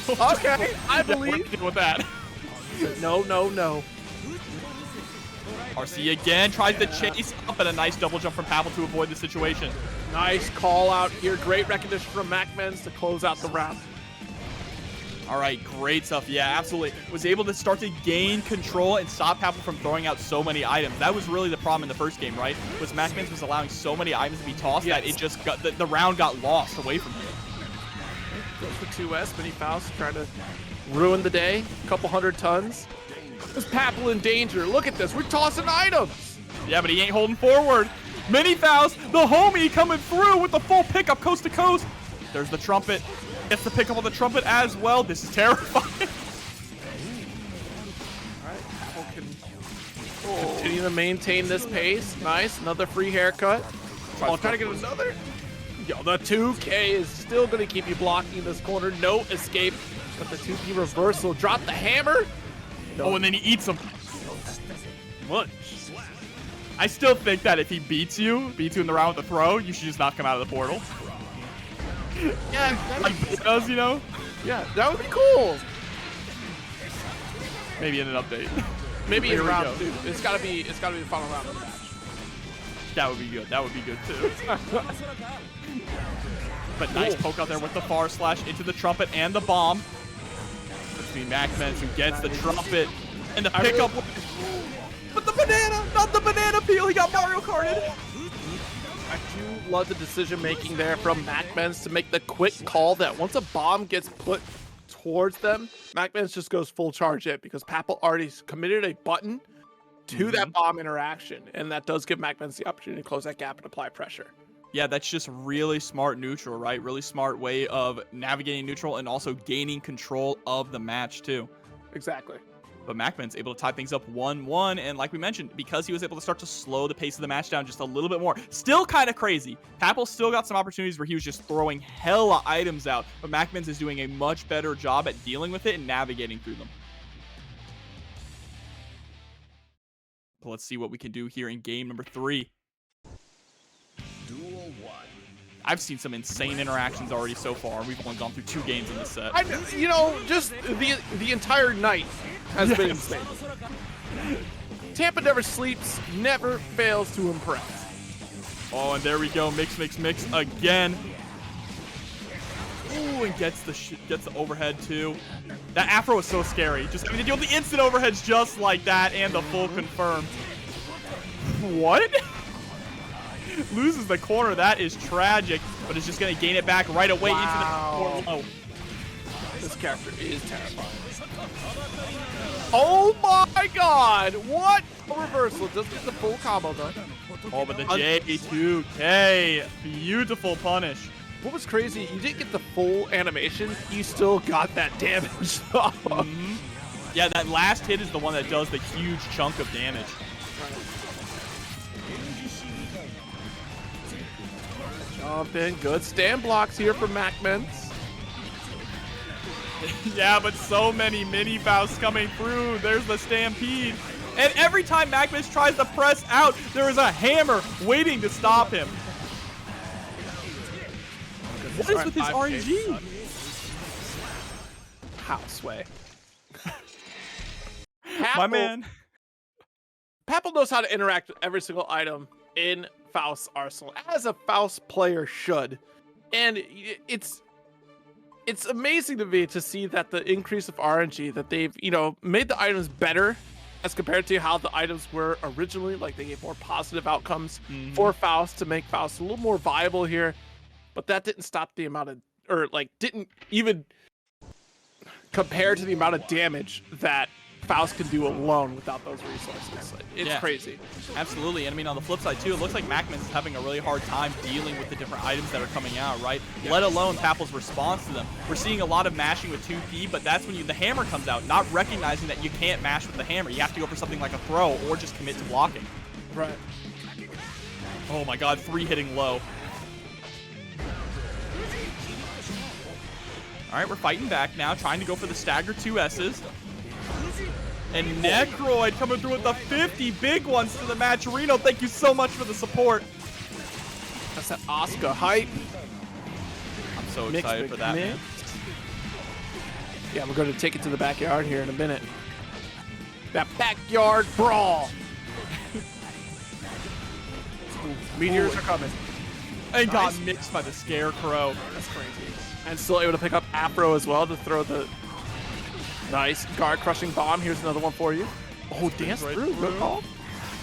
Okay, I believe. With that. No. RC again tries to chase up, and a nice double jump from Papple to avoid the situation. Nice call out here. Great recognition from MacMens to close out the round. All right, great stuff. Yeah, absolutely. Was able to start to gain control and stop Papple from throwing out so many items. That was really the problem in the first game, right? Was MacMens was allowing so many items to be tossed that it just got the round got lost away from him. Goes for 2S, Mini Faust trying to ruin the day. A couple 100 tons. There's Papple in danger. Look at this. We're tossing items. Yeah, but he ain't holding forward. Mini Faust, the homie, coming through with the full pickup coast to coast. There's the trumpet. Gets the pickup on the trumpet as well. This is terrifying. All right, Papple can continue to maintain this pace. Nice. Another free haircut. Oh, trying to get another. Yo, the 2K is still going to keep you blocking in this corner. No escape. But the 2P reversal. Drop the hammer. No. Oh, and then he eats him. Munch. I still think that if he beats you in the round with the throw, you should just knock him out of the portal. Yeah, Like he does, you know? yeah, that would be cool. Maybe in an update. Maybe Here in we round go. 2. It's gotta be the final round of the match. That would be good. That would be good too. But nice poke out there with the far slash into the trumpet and the bomb. Between MacMens who gets the trumpet and the pickup. But the banana, not the banana peel. He got Mario Karted. I do love the decision making there from MacMens to make the quick call that once a bomb gets put towards them, MacMens just goes full charge it because Papple already committed a button to that bomb interaction, and that does give MacMens the opportunity to close that gap and apply pressure. Yeah, that's just really smart neutral, right? Really smart way of navigating neutral and also gaining control of the match too. Exactly. But MacMen's able to tie things up 1-1, and like we mentioned, because he was able to start to slow the pace of the match down just a little bit more. Still kind of crazy. Papple still got some opportunities where he was just throwing hella items out, but MacMens is doing a much better job at dealing with it and navigating through them. But let's see what we can do here in game number 3. Duel 1. I've seen some insane interactions already so far. We've only gone through 2 games in this set. You know, just the entire night has been insane. Tampa never sleeps, never fails to impress. Oh, and there we go. Mix again. Ooh, and gets the overhead too. That afro is so scary. Just having to deal with the instant overheads just like that and the full confirm. What? Loses the corner. That is tragic, but it's just going to gain it back right away into the low. This character is terrifying. Oh my god! What a reversal. Doesn't get the full combo though. Oh, but the J2K. Beautiful punish. What was crazy, you didn't get the full animation, you still got that damage. Yeah, that last hit is the one that does the huge chunk of damage. Jump in, good stand blocks here for MacMens. Yeah, but so many mini Fausts coming through. There's the Stampede. And every time MacMens tries to press out, there is a hammer waiting to stop him. What is with his RNG? Houseway. My man. Papple knows how to interact with every single item in Faust's arsenal, as a Faust player should. And it's amazing to me to see that the increase of RNG, that they've, made the items better as compared to how the items were originally. Like, they gave more positive outcomes for Faust to make Faust a little more viable here. But that didn't stop the amount of, didn't even compare to the amount of damage that Faust can do alone without those resources. It's crazy. Absolutely. And I mean, on the flip side, too, it looks like MacMens is having a really hard time dealing with the different items that are coming out, right? Yeah. Let alone Papple's response to them. We're seeing a lot of mashing with 2P, but that's when the hammer comes out, not recognizing that you can't mash with the hammer. You have to go for something like a throw or just commit to blocking. Right. Oh my god, 3 hitting low. All right, we're fighting back now, trying to go for the stagger 2S's. And Necroid coming through with the 50 big ones to the match. Reno, thank you so much for the support. That's that Oscar hype. I'm so excited for that, man. Yeah, we're going to take it to the backyard here in a minute. That backyard brawl. Meteors are coming. And got mixed by the Scarecrow. That's crazy. And still able to pick up Afro as well to throw the nice guard crushing bomb. Here's another one for you. Oh, dance through. Good call.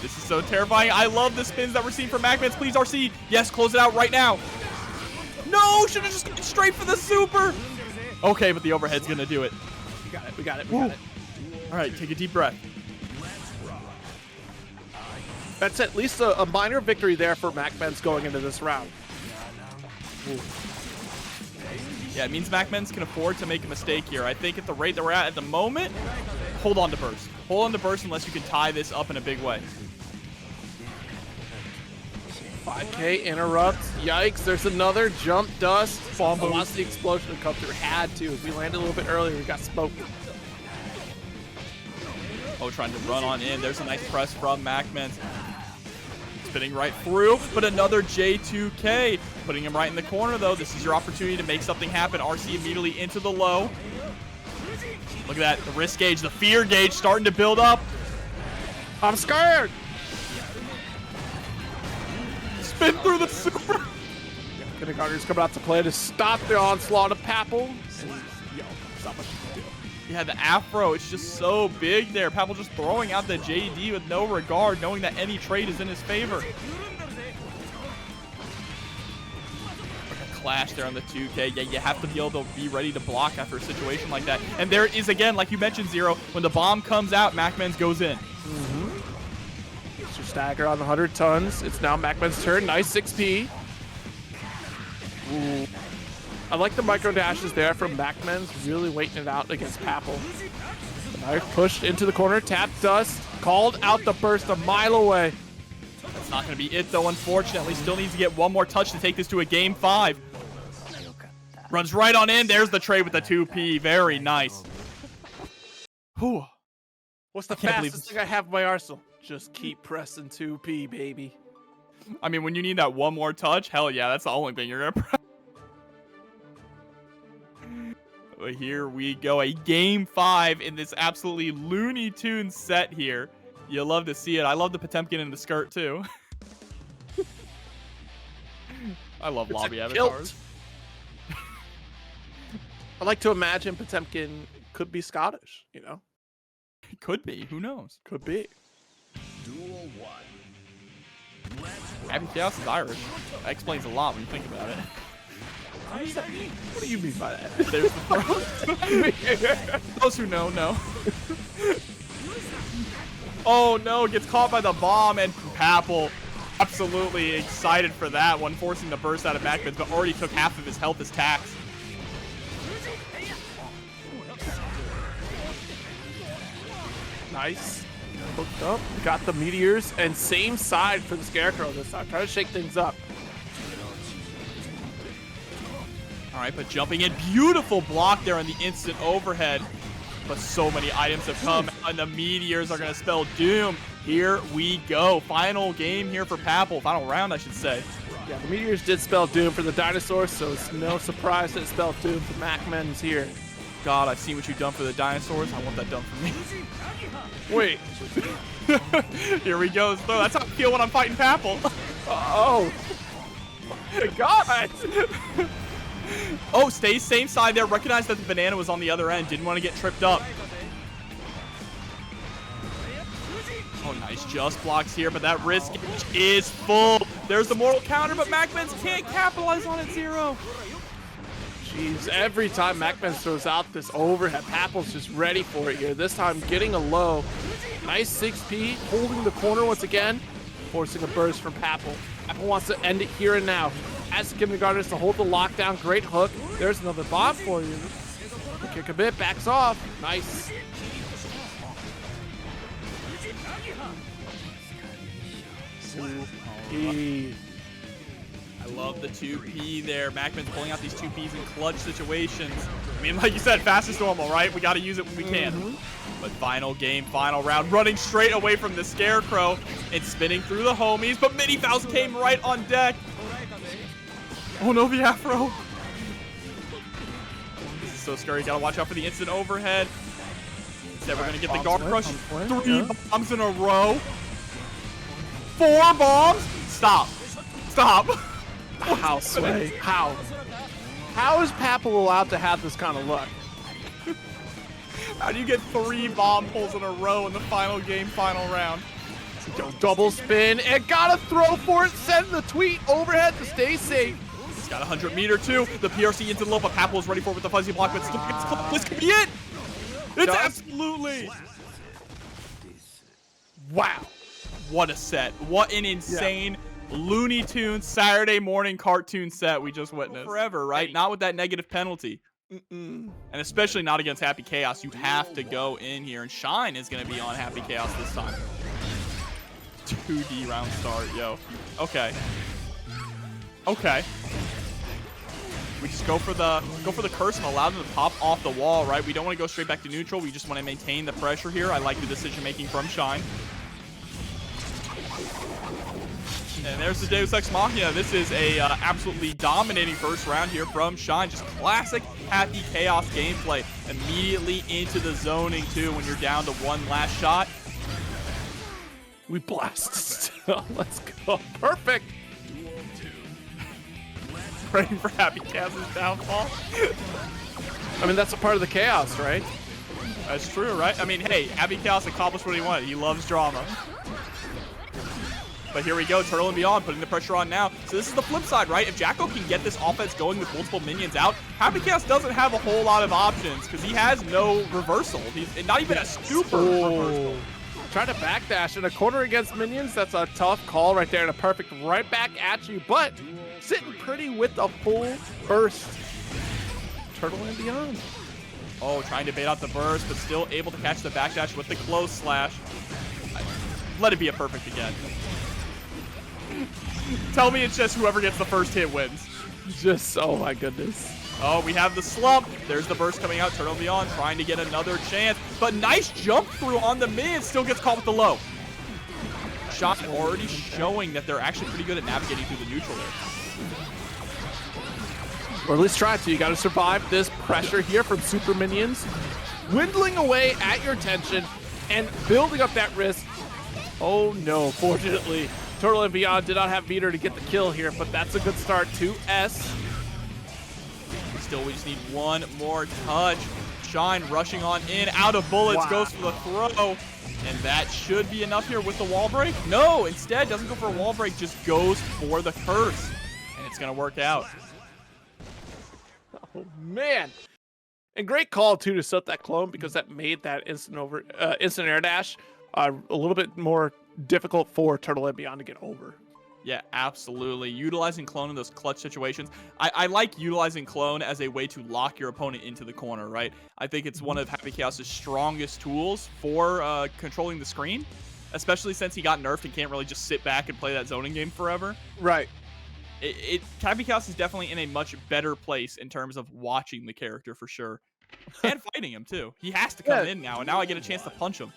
This is so terrifying. I love the spins that we're seeing from MacMens. Please, RC. Yes, close it out right now. No, should have just gone straight for the super. Okay, but the overhead's going to do it. We got it. We got it. We got it. All right, take a deep breath. That's at least a minor victory there for MacMens going into this round. Ooh. Yeah, it means MacMens can afford to make a mistake here. I think at the rate that we're at the moment, hold on to burst. Hold on to burst unless you can tie this up in a big way. 5K interrupts. Yikes, there's another jump dust. Velocity explosion to come through. Had to. If we landed a little bit earlier, we got smoked. Oh, trying to run on in. There's a nice press from MacMens. spinning right through, but another J2K. Putting him right in the corner, though. This is your opportunity to make something happen. RC immediately into the low. Look at that. The risk gauge, the fear gauge starting to build up. I'm scared. Spin through the super. Kindergartner's coming out to play to stop the onslaught of Papple. Yo, stop it. Yeah, the afro, it's just so big there. Papple just throwing out the JD with no regard, knowing that any trade is in his favor. Like a clash there on the 2K. Yeah, you have to be able to be ready to block after a situation like that. And there it is again, like you mentioned, Zero. When the bomb comes out, MacMens goes in. Gets your stagger on the 100 tons. It's now MacMen's turn. Nice 6P. Ooh. I like the micro dashes there from MacMens, really waiting it out against Papple. Knife pushed into the corner, tap dust, called out the burst a mile away. That's not going to be it, though, unfortunately. Still needs to get one more touch to take this to a game 5. Runs right on in. There's the trade with the 2P. Very nice. Whew. What's the fastest thing I have in my arsenal? Just keep pressing 2P, baby. I mean, when you need that one more touch, hell yeah, that's the only thing you're going to press. But here we go, a game 5 in this absolutely Looney Tunes set here. You love to see it. I love the Potemkin in the skirt too. I love lobby avatars. I like to imagine Potemkin could be Scottish, you know? Could be. Who knows? Could be. Duel 1. Happy Chaos is Irish. That explains a lot when you think about it. What does that mean? What do you mean by that? There's the throw. Those who know, know. Oh no, gets caught by the bomb, and Papple absolutely excited for that one, forcing the burst out of MacMens, but already took half of his health as tax. Nice. Hooked up. Got the meteors, and same side for the Scarecrow this time. Trying to shake things up. All right, but jumping in, beautiful block there on the instant overhead. But so many items have come, and the meteors are going to spell doom. Here we go. Final game here for Papple. Final round, I should say. Yeah, the meteors did spell doom for the dinosaurs, so it's no surprise that it spelled doom for MacMens here. God, I've seen what you've done for the dinosaurs. I want that done for me. Wait. Here we go. So that's how I feel when I'm fighting Papple. Oh. God. Oh, stays same side there. Recognized that the banana was on the other end. Didn't want to get tripped up. Oh, nice. Just blocks here, but that risk is full. There's the mortal counter, but MacMens can't capitalize on it. Zero. Jeez, every time MacMens throws out this overhead, Papple's just ready for it here. This time getting a low. Nice 6P, holding the corner once again, forcing a burst from Papple. Papple wants to end it here and now. As the Kindergartners to hold the lockdown. Great hook. There's another bomb for you. Kick a bit, backs off. Nice. I love the 2P there. MacMens pulling out these 2Ps in clutch situations. I mean, like you said, fast is normal, right? We got to use it when we can. But final game, final round, running straight away from the Scarecrow and spinning through the homies. But Mini Faust came right on deck. Oh no, the afro. This is so scary. Gotta watch out for the instant overhead. Instead, we're gonna get the guard crush. 3 bombs in a row. 4 bombs. Stop. Stop. How, Sway? How? How is Papple allowed to have this kind of luck? How do you get 3 bomb pulls in a row in the final game, final round? Double spin and gotta throw for it. Send the tweet overhead to stay safe. He's got 100 meter too. The PRC into the low, but Papple is ready for it with the fuzzy block. But this could be it. It's absolutely. Wow. What a set. What an insane Looney Tunes Saturday morning cartoon set we just witnessed. Forever, right? Not with that negative penalty. And especially not against Happy Chaos. You have to go in here, and Shine is going to be on Happy Chaos this time. 2D round start, yo. Okay. Okay. We just go for the curse and allow them to pop off the wall, right? We don't want to go straight back to neutral. We just want to maintain the pressure here. I like the decision making from Shine. And there's the Deus Ex Machina. This is a absolutely dominating first round here from Shine. Just classic Happy Chaos gameplay. Immediately into the zoning, too, when you're down to one last shot. We blast still. Let's go. Perfect. Praying for Happy Chaos's downfall. I mean, that's a part of the chaos, right? That's true, right? I mean, hey, Happy Chaos accomplished what he wanted. He loves drama. But here we go, TurtleAndBeyond putting the pressure on now. So this is the flip side, right? If Jacko can get this offense going with multiple minions out, Happy Chaos doesn't have a whole lot of options because he has no reversal. He's not even a super reversal. Trying to backdash in a corner against minions. That's a tough call right there and a perfect right back at you, but sitting pretty with a full burst. TurtleAndBeyond. Oh, trying to bait out the burst, but still able to catch the backdash with the close slash. Let it be a perfect again. Tell me it's just whoever gets the first hit wins. Just, oh my goodness. Oh, we have the slump. There's the burst coming out. TurtleAndBeyond trying to get another chance. But nice jump through on the mid. Still gets caught with the low. Shot already showing that they're actually pretty good at navigating through the neutral there. Or at least try to. You got to survive this pressure here from super minions. Dwindling away at your tension and building up that risk. Oh no, fortunately, TurtleAndBeyond did not have meter to get the kill here, but that's a good start to S. Still, we just need one more touch. Shine rushing on in, out of bullets, wow. Goes for the throw. And that should be enough here with the wall break. No, instead, doesn't go for a wall break, just goes for the curse. And it's going to work out. Oh, man. And great call, too, to set that clone because that made that instant air dash a little bit more difficult for TurtleAndBeyond to get over. Yeah, absolutely. Utilizing clone in those clutch situations. I like utilizing clone as a way to lock your opponent into the corner, right? I think it's one of Happy Chaos's strongest tools for controlling the screen, especially since he got nerfed and can't really just sit back and play that zoning game forever. Right. Happy Chaos is definitely in a much better place in terms of watching the character for sure. And fighting him, too. He has to come in now, and now I get a chance to punch him.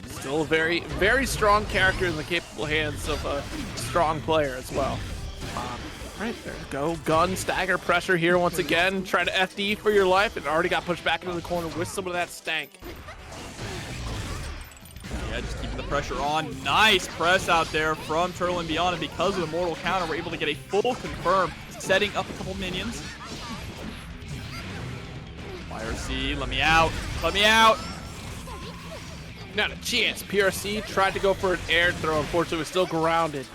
Still a very, very strong character in the capable hands of a strong player as well. Right, there you go. Gun, stagger pressure here once again. Try to FD for your life and already got pushed back into the corner with some of that stank. Yeah, just keeping the pressure on. Nice press out there from TurtleAndBeyond, and because of the mortal counter, we're able to get a full confirm, setting up a couple minions. YRC, let me out. Let me out. Not a chance. PRC tried to go for an air throw. Unfortunately, was still grounded.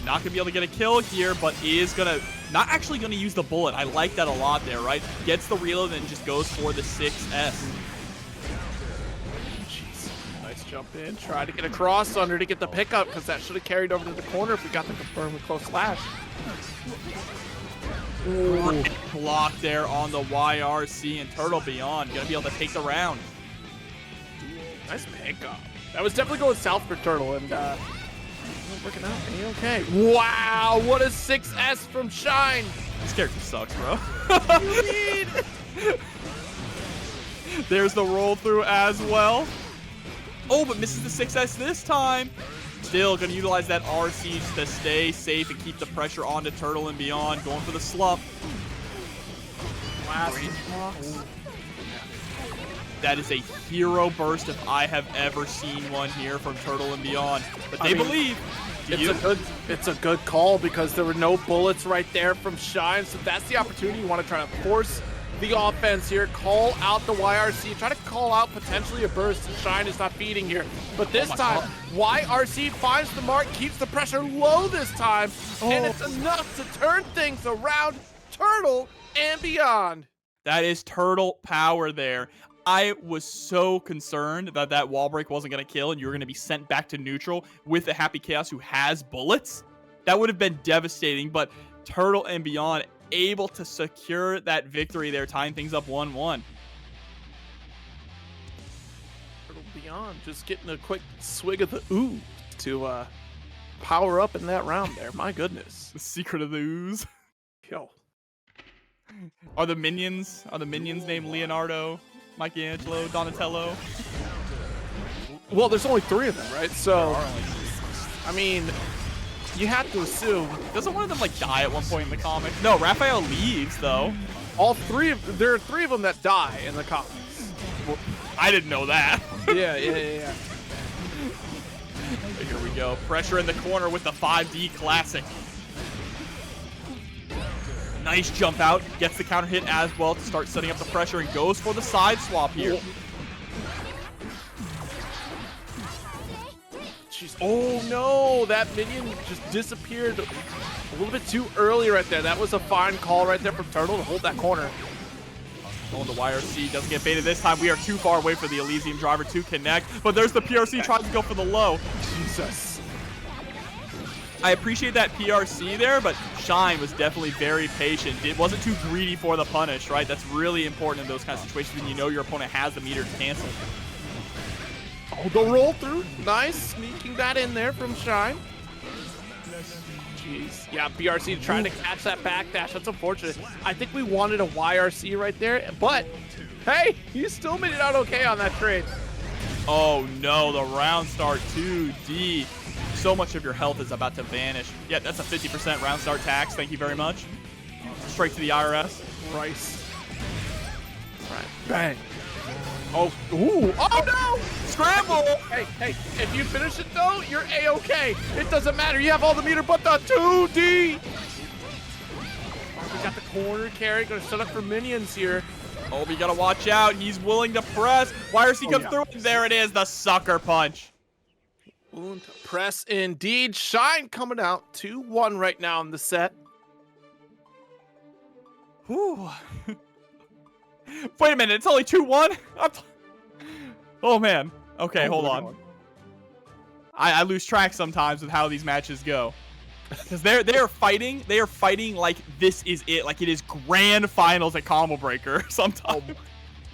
Not going to be able to get a kill here, but is going to... Not actually going to use the bullet. I like that a lot there, right? Gets the reload and just goes for the 6S. Jeez. Nice jump in. Tried to get across under to get the pickup because that should have carried over to the corner if we got the confirm with close slash. Great block there on the YRC, and TurtleAndBeyond going to be able to take the round. Nice pickup. That was definitely going south for Turtle, and working out. Okay. Wow, what a 6S from Shine. This character sucks, bro. You mean? There's the roll through as well. Oh, but misses the 6S this time. Still going to utilize that RC to stay safe and keep the pressure onto TurtleAndBeyond. Going for the slump. Wow. That is a hero burst if I have ever seen one here from TurtleAndBeyond. But they believe. It's a good call because there were no bullets right there from Shine. So that's the opportunity. You want to try to force the offense here. Call out the YRC. Try to call out potentially a burst. Shine is not feeding here. But this time, YRC finds the mark, keeps the pressure low this time. And it's enough to turn things around. TurtleAndBeyond. That is turtle power there. I was so concerned that that wall break wasn't going to kill and you were going to be sent back to neutral with a Happy Chaos who has bullets. That would have been devastating, but TurtleAndBeyond able to secure that victory there, tying things up 1-1. TurtleAndBeyond just getting a quick swig of the ooze to power up in that round there. My goodness. The secret of the ooze. Yo. Are the minions named Leonardo, Michelangelo, Donatello? Well, there's only 3 of them, right? So I mean, you have to assume. Doesn't one of them like die at one point in the comics? No, Raphael leaves though. There are 3 of them that die in the comics. Well, I didn't know that. Yeah. Here we go. Pressure in the corner with the 5D classic. Nice jump out. Gets the counter hit as well to start setting up the pressure and goes for the side swap here. Jeez. Oh no, that minion just disappeared a little bit too early right there. That was a fine call right there from Turtle to hold that corner. Oh, the YRC doesn't get baited this time. We are too far away for the Elysium driver to connect, but there's the PRC trying to go for the low. Jesus. I appreciate that PRC there, but Shine was definitely very patient. It wasn't too greedy for the punish, right? That's really important in those kind of situations when you know your opponent has the meter to cancel. Oh, the roll through. Nice. Sneaking that in there from Shine. Jeez. Yeah, BRC trying to catch that backdash. That's unfortunate. I think we wanted a YRC right there, but hey, he still made it out okay on that trade. Oh no, the round start 2D. So much of your health is about to vanish. Yeah, that's a 50% round start tax. Thank you very much. Straight to the IRS. Rice. Right. Bang. Oh, ooh. Oh no! Scramble! Hey, if you finish it though, you're A-okay. It doesn't matter. You have all the meter but the 2D. We got the corner carry. Gonna set up for minions here. Oh, we gotta watch out. He's willing to press. YRC comes through, and there it is, the sucker punch. Und press indeed. Shine coming out 2-1 right now in the set. Whew. Wait a minute, it's only 2-1? Oh man. Okay, hold on. I lose track sometimes with how these matches go. Because they are fighting like this is it. Like it is grand finals at Combo Breaker sometimes.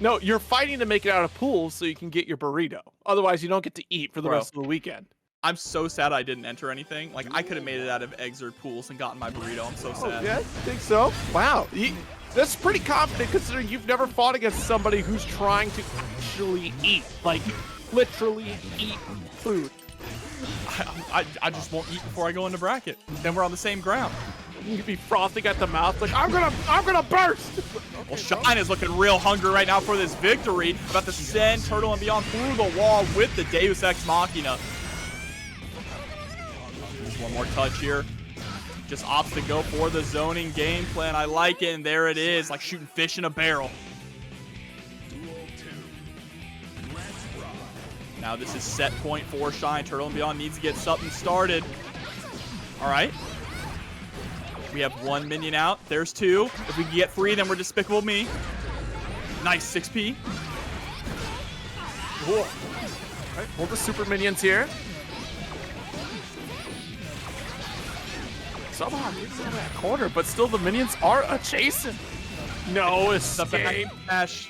No, you're fighting to make it out of pools so you can get your burrito. Otherwise, you don't get to eat for the rest of the weekend. I'm so sad I didn't enter anything. Like, I could have made it out of eggs or pools and gotten my burrito. I'm so sad. Oh, yeah, I think so. Wow. That's pretty confident considering you've never fought against somebody who's trying to actually eat. Like, literally eat food. I just won't eat before I go into bracket. Then we're on the same ground. You'd be frothing at the mouth like, I'm gonna burst! Well, Shine is looking real hungry right now for this victory. About to send TurtleAndBeyond through the wall with the Deus Ex Machina. Just one more touch here. Just opts to go for the zoning game plan. I like it, and there it is, like shooting fish in a barrel. Now this is set point for Shine. TurtleAndBeyond needs to get something started. All right. We have 1 minion out. There's 2. If we can get 3, then we're Despicable Me. Nice 6P. Cool. All right, hold the super minions here. Somehow gets out of that corner, but still the minions are a-chasing. No, it's the backdash.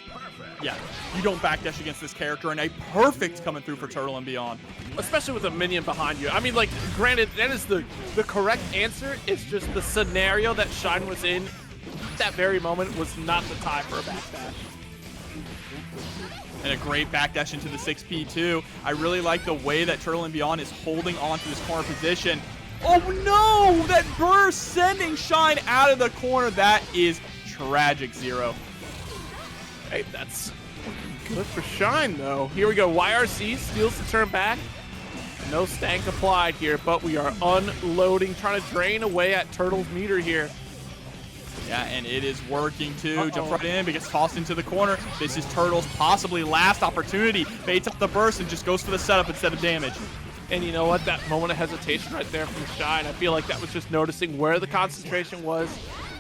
Yeah, you don't backdash against this character, and a perfect coming through for TurtleAndBeyond. Especially with a minion behind you. I mean, like, granted, that is the correct answer. It's just the scenario that Shine was in at that very moment was not the time for a backdash. And a great backdash into the 6P, too. I really like the way that TurtleAndBeyond is holding on to this corner position. Oh, no! That burst sending Shine out of the corner. That is tragic, Zero. Hey, that's good for Shine, though. Here we go. YRC steals the turn back. No stank applied here, but we are unloading, trying to drain away at Turtle's meter here. Yeah, and it is working, too. Jump right in, but gets tossed into the corner. This is Turtle's possibly last opportunity. Baits up the burst and just goes for the setup instead of damage. And you know what? That moment of hesitation right there from Shine, I feel like that was just noticing where the concentration was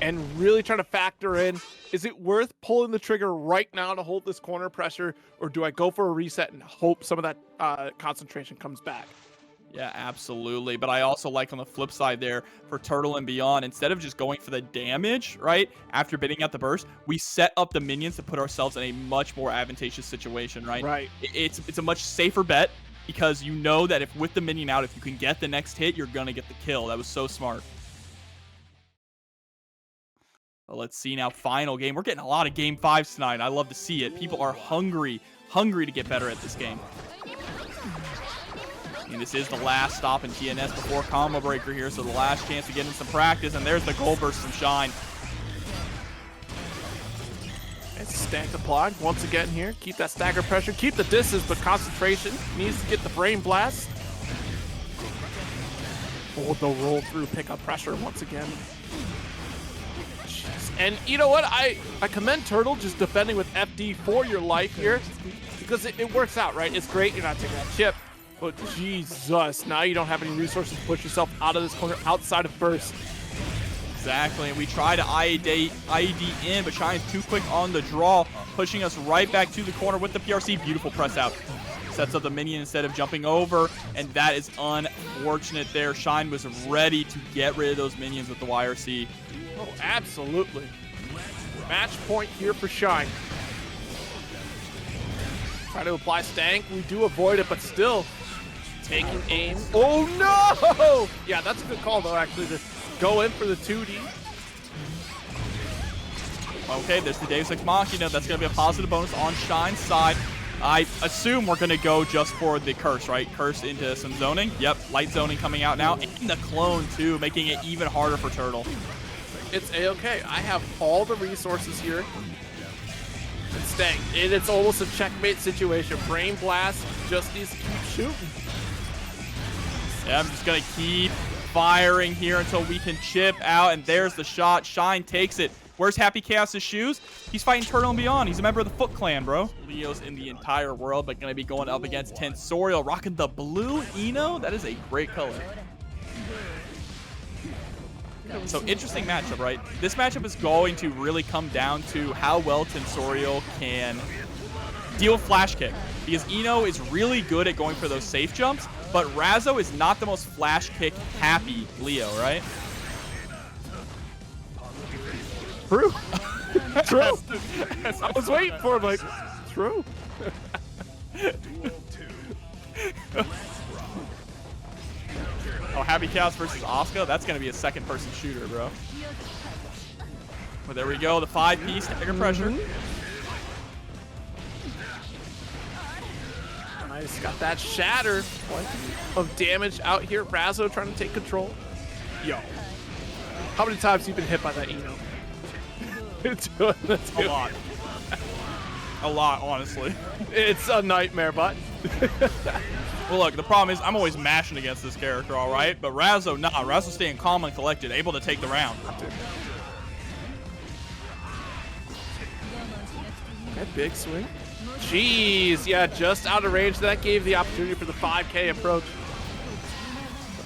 and really trying to factor in, is it worth pulling the trigger right now to hold this corner pressure, or do I go for a reset and hope some of that concentration comes back? Yeah, absolutely. But I also like on the flip side there for TurtleAndBeyond, instead of just going for the damage, right, after bidding out the burst, we set up the minions to put ourselves in a much more advantageous situation, right? Right. It's a much safer bet because you know that if with the minion out, if you can get the next hit, you're going to get the kill. That was so smart. Well, let's see now, final game. We're getting a lot of game 5s tonight. I love to see it. People are hungry to get better at this game. And this is the last stop in TNS before Combo Breaker here, so the last chance to get in some practice, and there's the gold burst from Shine. It's Stank applied once again here. Keep that stagger pressure, keep the distance, but concentration. Needs to get the brain blast. Oh, they'll roll through, pick up pressure once again. Jeez. And you know what? I commend Turtle just defending with FD for your life here, because it works out, right? It's great, you're not taking that chip, but Jesus, now you don't have any resources to push yourself out of this corner outside of burst. Exactly, and we try to IED in, but Shine's too quick on the draw, pushing us right back to the corner with the PRC. Beautiful press out. Sets up the minion instead of jumping over, and that is unfortunate there. Shine was ready to get rid of those minions with the YRC. Oh, absolutely. Match point here for Shine. Try to apply Stank. We do avoid it, but still taking aim. Oh, no! Yeah, that's a good call, though, actually, to go in for the 2D. Okay, there's the Deus Ex Machina. That's going to be a positive bonus on Shine's side. I assume we're going to go just for the curse, right? Curse into some zoning. Yep, light zoning coming out now. And the clone, too, making it even harder for Turtle. It's A-okay. I have all the resources here. It's Stank. It's almost a checkmate situation. Brain Blast just needs to keep shooting. Yeah, I'm just going to keep firing here until we can chip out. And there's the shot. Shine takes it. Where's Happy Chaos's shoes? He's fighting TurtleAndBeyond. He's a member of the Foot Clan, bro. Leo's in the entire world, but going to be going up against Tensorial, rocking the blue Eno. That is a great color. So interesting matchup, right? This matchup is going to really come down to how well Tensorial can deal with Flash Kick. Because Eno is really good at going for those safe jumps, but Razzo is not the most Flash Kick happy Leo, right? True. True. I was waiting for him, like, true. Oh, Happy Chaos versus Oscar? That's going to be a second-person shooter, bro. But there we go, the 5-piece stagger pressure. Nice, got that shatter. Plenty of damage out here. Razzo trying to take control. Yo. How many times have you been hit by that Eno? A lot. A lot, honestly. It's a nightmare, but. Well, look, the problem is I'm always mashing against this character, all right? But Razzo, nah. Razzo's staying calm and collected, able to take the round. That big swing. Jeez, yeah, just out of range. That gave the opportunity for the 5K approach.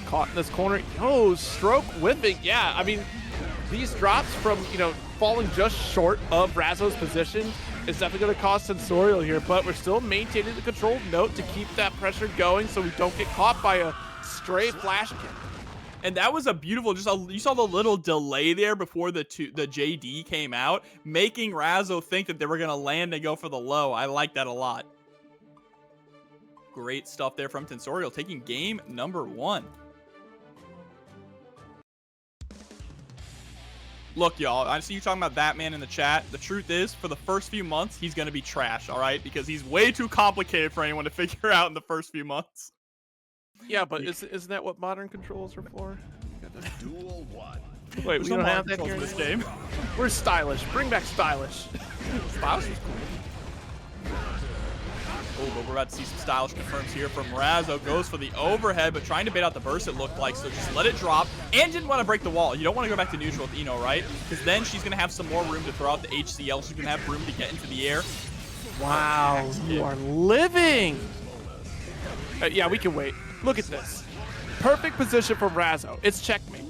Caught in this corner. Oh, stroke whipping. Yeah, I mean, these drops from, you know, falling just short of Razzo's position is definitely going to cost Tensorial here, but we're still maintaining the controlled note to keep that pressure going so we don't get caught by a stray flash kick. And that was a beautiful, you saw the little delay there before the JD came out, making Razzo think that they were going to land and go for the low. I like that a lot. Great stuff there from Tensorial, taking game number 1. Look, y'all, I see you talking about that man in the chat. The truth is, for the first few months, he's going to be trash, all right? Because he's way too complicated for anyone to figure out in the first few months. Yeah, but isn't that what modern controls are for? Duel 1. Wait, we don't have that here in this game. We're stylish. Bring back stylish. Stylish is cool. Oh, but we're about to see some stylish confirms here from Razzo. Goes for the overhead, but trying to bait out the burst, it looked like. So just let it drop. And didn't want to break the wall. You don't want to go back to neutral with Eno, right? Because then she's going to have some more room to throw out the HCL. She's going to have room to get into the air. Wow, you are living. Yeah, we can wait. Look at this. Perfect position from Razzo. It's checkmate.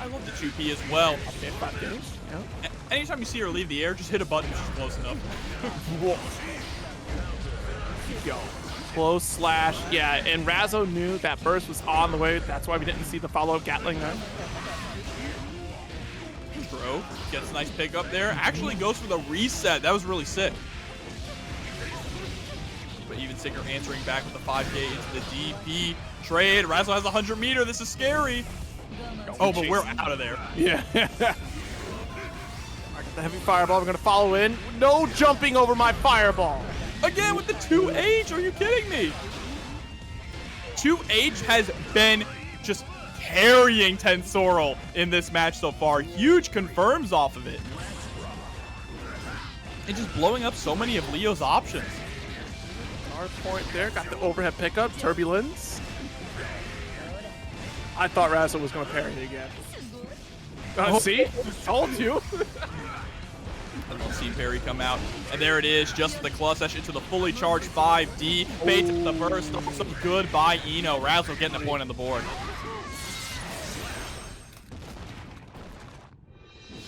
I love the 2P as well. Okay, 5 games. Yeah. Anytime you see her leave the air, just hit a button which is close enough. Whoa. Go. Close slash. Yeah, and Razzo knew that burst was on the way. That's why we didn't see the follow-up Gatling there. Bro gets a nice pick up there. Actually goes for the reset. That was really sick. But even sicker answering back with the 5K into the DP trade. Razzo has a 100-meter. This is scary. Oh, but we're out of there. Yeah. The heavy fireball. We're going to follow in. No jumping over my fireball. Again with the 2H. Are you kidding me? 2H has been just carrying Tensorial in this match so far. Huge confirms off of it. And just blowing up so many of Leo's options. Our point there. Got the overhead pickup. Turbulence. I thought Razzo was going to parry it again. See? Told you. And we'll see parry come out. And there it is, just with the clutch session into the fully charged 5D. Baits the burst. Also good by Eno. Razzo getting a point on the board.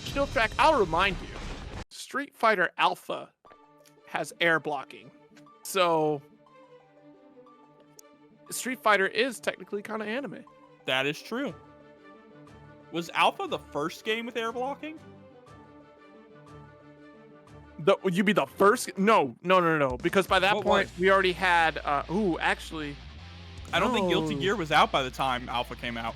Skill track, I'll remind you. Street Fighter Alpha has air blocking. So Street Fighter is technically kind of anime. That is true. Was Alpha the first game with air blocking? Would you be the first? No. Because by that point, we already had, actually. I don't think Guilty Gear was out by the time Alpha came out.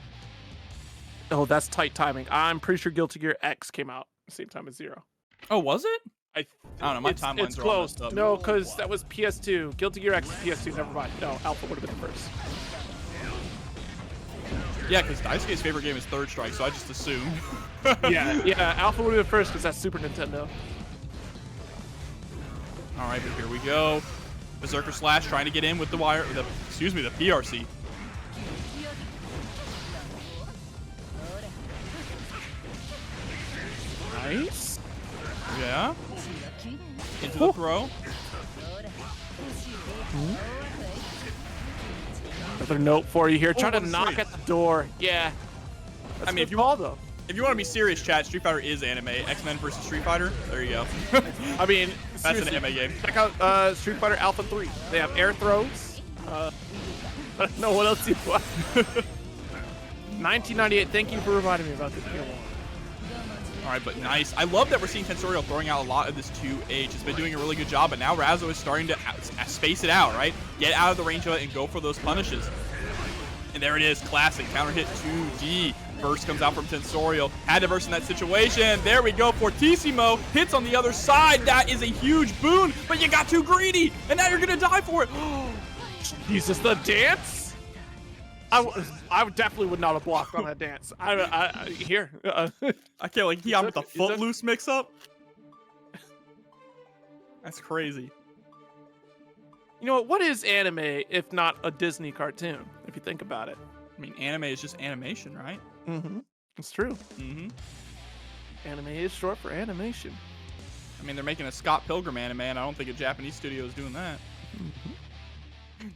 Oh, that's tight timing. I'm pretty sure Guilty Gear X came out at the same time as Zero. Oh, was it? I don't know. My timeline's it's close. No, because that was PS2. Guilty Gear X is PS2. Never mind. No, Alpha would have been the first. Yeah, because Daisuke's favorite game is Third Strike, so I just assumed. yeah. Alpha would have been first because that's Super Nintendo. All right, but here we go. Berserker Slash trying to get in with the wire. The PRC. Nice. Yeah. Into the throw. Another note for you here. Trying to knock at the door. Yeah. That's I mean, if you want to be serious, chat, Street Fighter is anime. X-Men versus Street Fighter. There you go. I mean, that's an anime game. Check out Street Fighter Alpha 3. They have air throws. I don't know what else you want. 1998. Thank you for reminding me about this. All right, but nice. I love that we're seeing Tensorial throwing out a lot of this 2H. It's been doing a really good job, but now Razzo is starting to space it out, right? Get out of the range of it and go for those punishes. And there it is, classic counter hit 2D. Burst comes out from Tensorial. Had to burst in that situation. There we go. Fortissimo hits on the other side. That is a huge boon, but you got too greedy, and now you're gonna die for it. Jesus, the dance? I definitely would not have blocked on that dance. I can't like he with the footloose mix-up. That's crazy. You know what is anime if not a Disney cartoon? If you think about it. I mean, anime is just animation, right? Mm-hmm. It's true. Mm-hmm. Anime is short for animation. I mean, they're making a Scott Pilgrim anime, and I don't think a Japanese studio is doing that. Mm-hmm.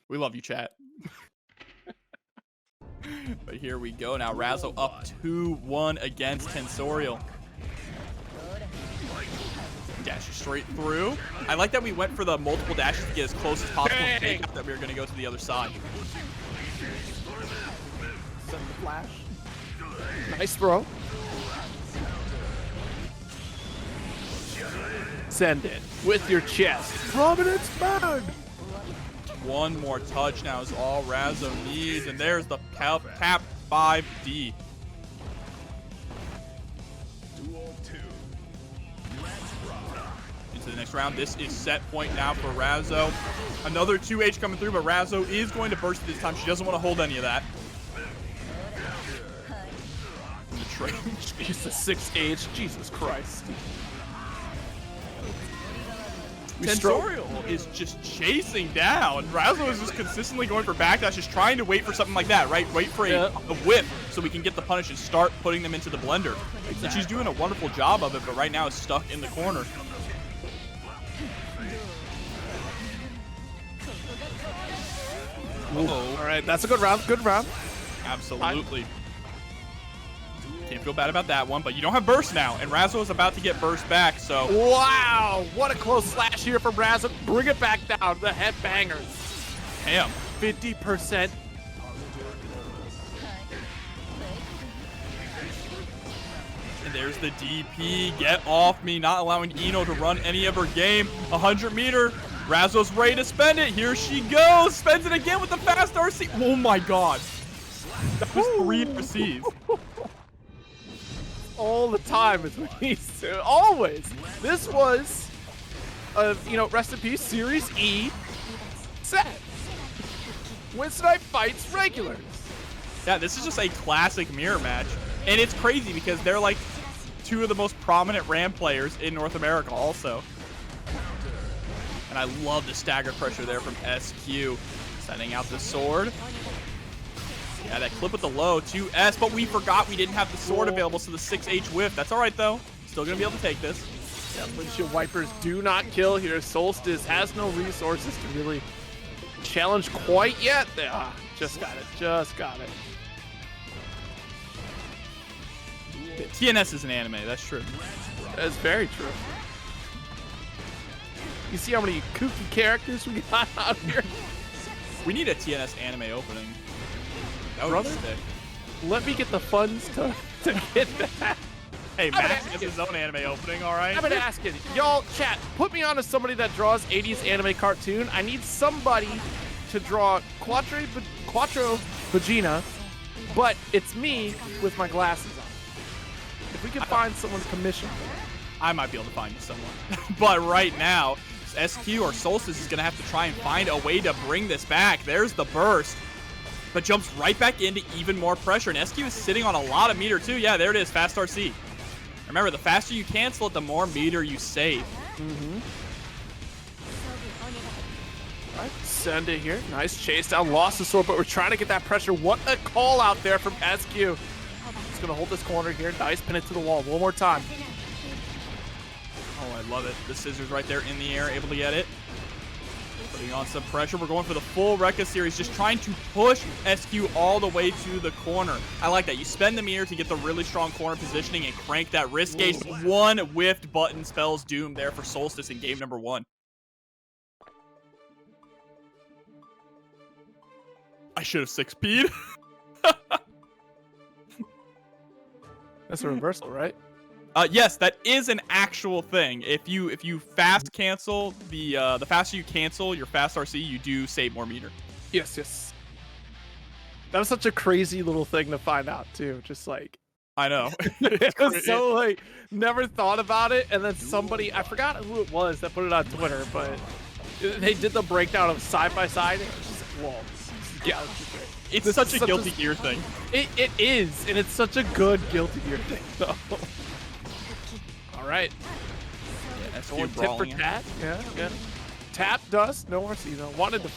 We love you, chat. But here we go now. Razzo up 2-1 against Tensorial. Dashes straight through. I like that we went for the multiple dashes to get as close as possible to take out that we were going to go to the other side. Send the flash. Nice throw. Send it with your chest. Providence bag. One more touch now is all Razzo needs, and there's the tap 5D. Into the next round. This is set point now for Razzo. Another 2H coming through, but Razzo is going to burst this time. She doesn't want to hold any of that. The train. Jesus, 6H. Jesus Christ. Tensorial is just chasing down. Razzo is just consistently going for backdashes, trying to wait for something like that, right? Wait for a whip so we can get the punish and start putting them into the blender. Exactly. And she's doing a wonderful job of it, but right now is stuck in the corner. Uh-oh. All right, that's a good round. Good round. Absolutely. Can't feel bad about that one, but you don't have burst now, and Razzo is about to get burst back, so... Wow! What a close slash here from Razzo. Bring it back down. The headbanger. Damn. 50%. And there's the DP. Get off me, not allowing Eno to run any of her game. 100 meter. Razzo's ready to spend it. Here she goes. Spends it again with the fast RC. Oh my god. That was 3 receives. all the time between these two. Always. This was, rest in peace, Series E set. Wednesday night fights regulars. Yeah, this is just a classic mirror match. And it's crazy because they're like two of the most prominent Ram players in North America also. And I love the stagger pressure there from SQ. Sending out the sword. Yeah, that clip with the low, 2S, but we forgot we didn't have the sword available, so the 6H whiff. That's all right, though. Still going to be able to take this. Yeah, windshield wipers do not kill here. Solstice has no resources to really challenge quite yet. Just got it. Just got it. TNS is an anime. That's true. That's very true. You see how many kooky characters we got out here? We need a TNS anime opening. That would be sick. Let me get the funds to get that. Hey, Max has his own anime opening, all right? I've been asking. Y'all, chat, put me on to somebody that draws 80s anime cartoon. I need somebody to draw Quattro Vagina, but it's me with my glasses on. If we can find someone to commission. I might be able to find you someone. But right now, SQ or Solstice is going to have to try and find a way to bring this back. There's the burst, but jumps right back into even more pressure. And SQ is sitting on a lot of meter too. Yeah, there it is, fast RC. Remember, the faster you cancel it, the more meter you save. All right, send it here. Nice chase down, lost the sword, but we're trying to get that pressure. What a call out there from SQ. He's going to hold this corner here. Nice, pin it to the wall one more time. Oh, I love it. The scissors right there in the air, able to get it. Putting on some pressure. We're going for the full Rekka series, just trying to push SQ all the way to the corner. I like that. You spend the meter to get the really strong corner positioning and crank that wrist gauge. One whiffed button spells doom there for Solstice in game number 1. I should have 6P'd. That's a reversal, right? Yes, that is an actual thing. If you fast cancel, the faster you cancel your fast RC, you do save more meter. Yes. That was such a crazy little thing to find out too. Just like I know. it was so like never thought about it, and then somebody, I forgot who it was that put it on Twitter, but they did the breakdown of side by side. And it's just like, whoa, this is Galaxy great. It's such a Guilty Gear thing. It is, and it's such a good Guilty Gear thing though. All right. Yeah, SQ Going tip for tat. Yeah. Tap dust. No RC though. Wanted to.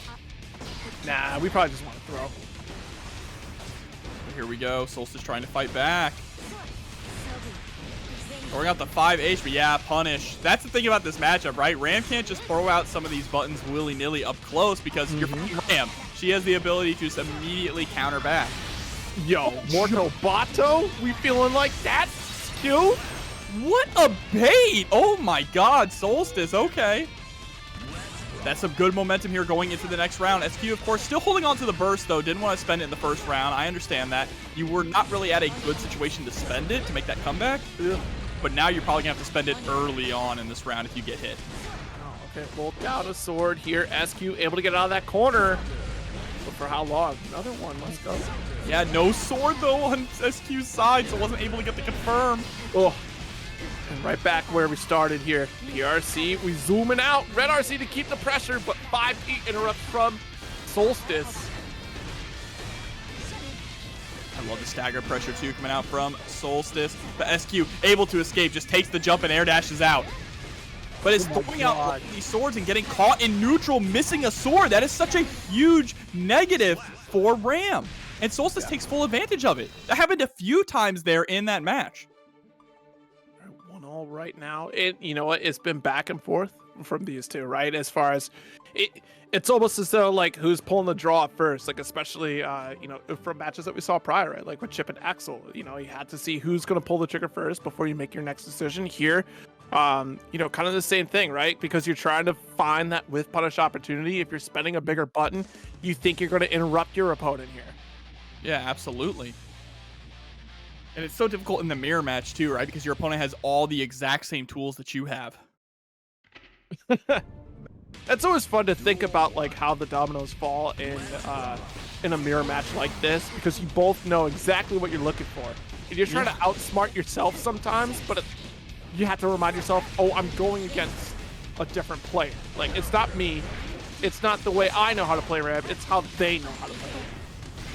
Nah, we probably just want to throw. Here we go. Solstice trying to fight back. Throwing out the 5H, but yeah, punish. That's the thing about this matchup, right? Ram can't just throw out some of these buttons willy-nilly up close because you're Ram. She has the ability to just immediately counter back. Yo, Mortal Bato? We feeling like that? Skill? What a bait! Oh my god, Solstice, okay. That's some good momentum here going into the next round. SQ, of course, still holding on to the burst, though. Didn't want to spend it in the first round. I understand that. You were not really at a good situation to spend it to make that comeback. Yeah. But now you're probably going to have to spend it early on in this round if you get hit. Oh, okay, pulled out a sword here. SQ able to get out of that corner. But for how long? Another one, let's go. Yeah, no sword, though, on SQ's side, so wasn't able to get the confirm. Oh. And right back where we started here. PRC, we zooming out. Red RC to keep the pressure, but 5P interrupt from Solstice. I love the stagger pressure, too, coming out from Solstice. But SQ, able to escape, just takes the jump and air dashes out. But it's throwing out these swords and getting caught in neutral, missing a sword. That is such a huge negative for Ram. And Solstice takes full advantage of it. That happened a few times there in that match. 1-1 right now. You know what? It's been back and forth from these two, right? As far as it's almost as though like who's pulling the draw first, like especially from matches that we saw prior, right? Like with Chipp and Axel, you had to see who's going to pull the trigger first before you make your next decision. Here, kind of the same thing, right? Because you're trying to find that with punish opportunity. If you're spending a bigger button, you think you're going to interrupt your opponent here. Yeah, absolutely. And it's so difficult in the mirror match too, right? Because your opponent has all the exact same tools that you have. It's always fun to think about like how the dominoes fall in a mirror match like this, because you both know exactly what you're looking for. and you're trying to outsmart yourself sometimes, but you have to remind yourself, oh, I'm going against a different player. Like, it's not me. It's not the way I know how to play Ram. It's how they know how to play Ram.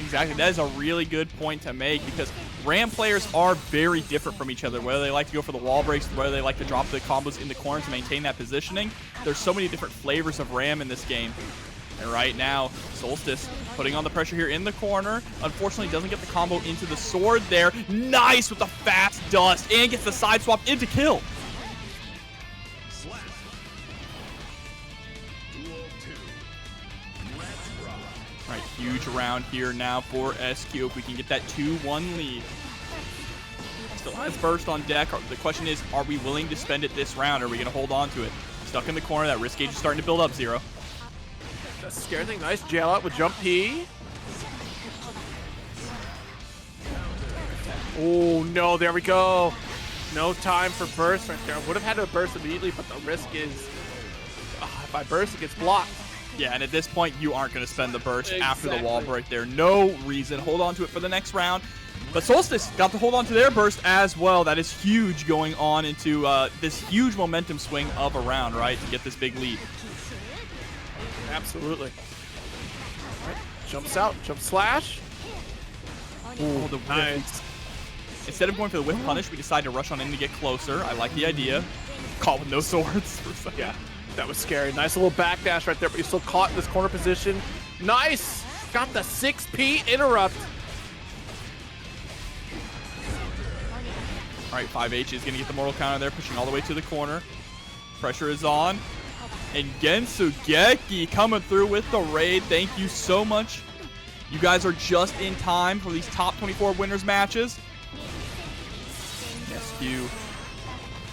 Exactly. That is a really good point to make because Ram players are very different from each other, whether they like to go for the wall breaks, whether they like to drop the combos in the corner to maintain that positioning. There's so many different flavors of Ram in this game. And right now, Solstice putting on the pressure here in the corner. Unfortunately, doesn't get the combo into the sword there. Nice with the fast dust and gets the side swap into kill. Slap. Duel 2. Let's rock. All right, huge round here now for SQ if we can get that 2-1 lead. Still has burst on deck. The question is, are we willing to spend it this round? Or are we going to hold on to it? Stuck in the corner. That risk gauge is starting to build up, Zero. That's a scary thing. Nice jail out with jump P. Oh, no. There we go. No time for burst right there. I would have had to burst immediately, but the risk is if I burst, it gets blocked. Yeah, and at this point, you aren't going to spend the burst after the wall break there. No reason. Hold on to it for the next round. But Solstice got to hold on to their burst as well. That is huge going on into this huge momentum swing of a round, right, to get this big lead. Absolutely. Right. Jumps out, jump slash. Ooh, the nice. Instead of going for the whip punish, we decide to rush on in to get closer. I like the idea. Caught with no swords for a second. Yeah, that was scary. Nice little backdash right there, but you're still caught in this corner position. Nice. Got the 6P interrupt. All right, 5H is going to get the mortal counter there, pushing all the way to the corner. Pressure is on. And Gensugeki coming through with the raid. Thank you so much. You guys are just in time for these top 24 winners matches. SQ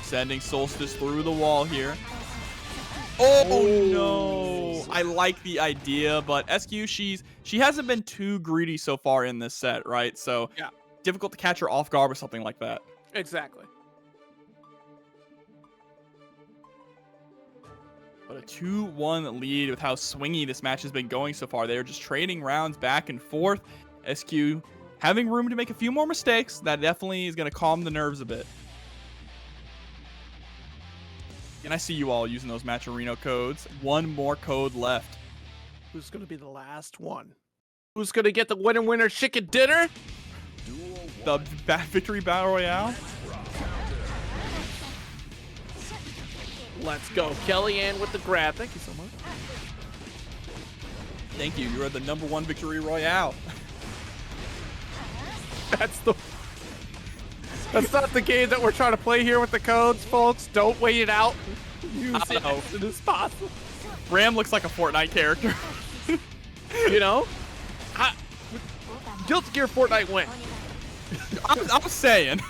sending Solstice through the wall here. Oh no! I like the idea, but SQ, she hasn't been too greedy so far in this set, right? So yeah, difficult to catch her off guard with something like that. Exactly. But a 2-1 lead with how swingy this match has been going so far. They're just trading rounds back and forth. SQ having room to make a few more mistakes. That definitely is going to calm the nerves a bit. And I see you all using those Matcherino codes. One more code left. Who's going to be the last one? Who's going to get the winner chicken dinner? The victory battle royale. Let's go. Kellyanne with the grab. Thank you so much. Thank you. You are the #1 victory royale. That's not the game that we're trying to play here with the codes, folks. Don't wait it out. Use it as soon as possible. Ram looks like a Fortnite character. You know? Guilty Gear Fortnite win. I'm saying.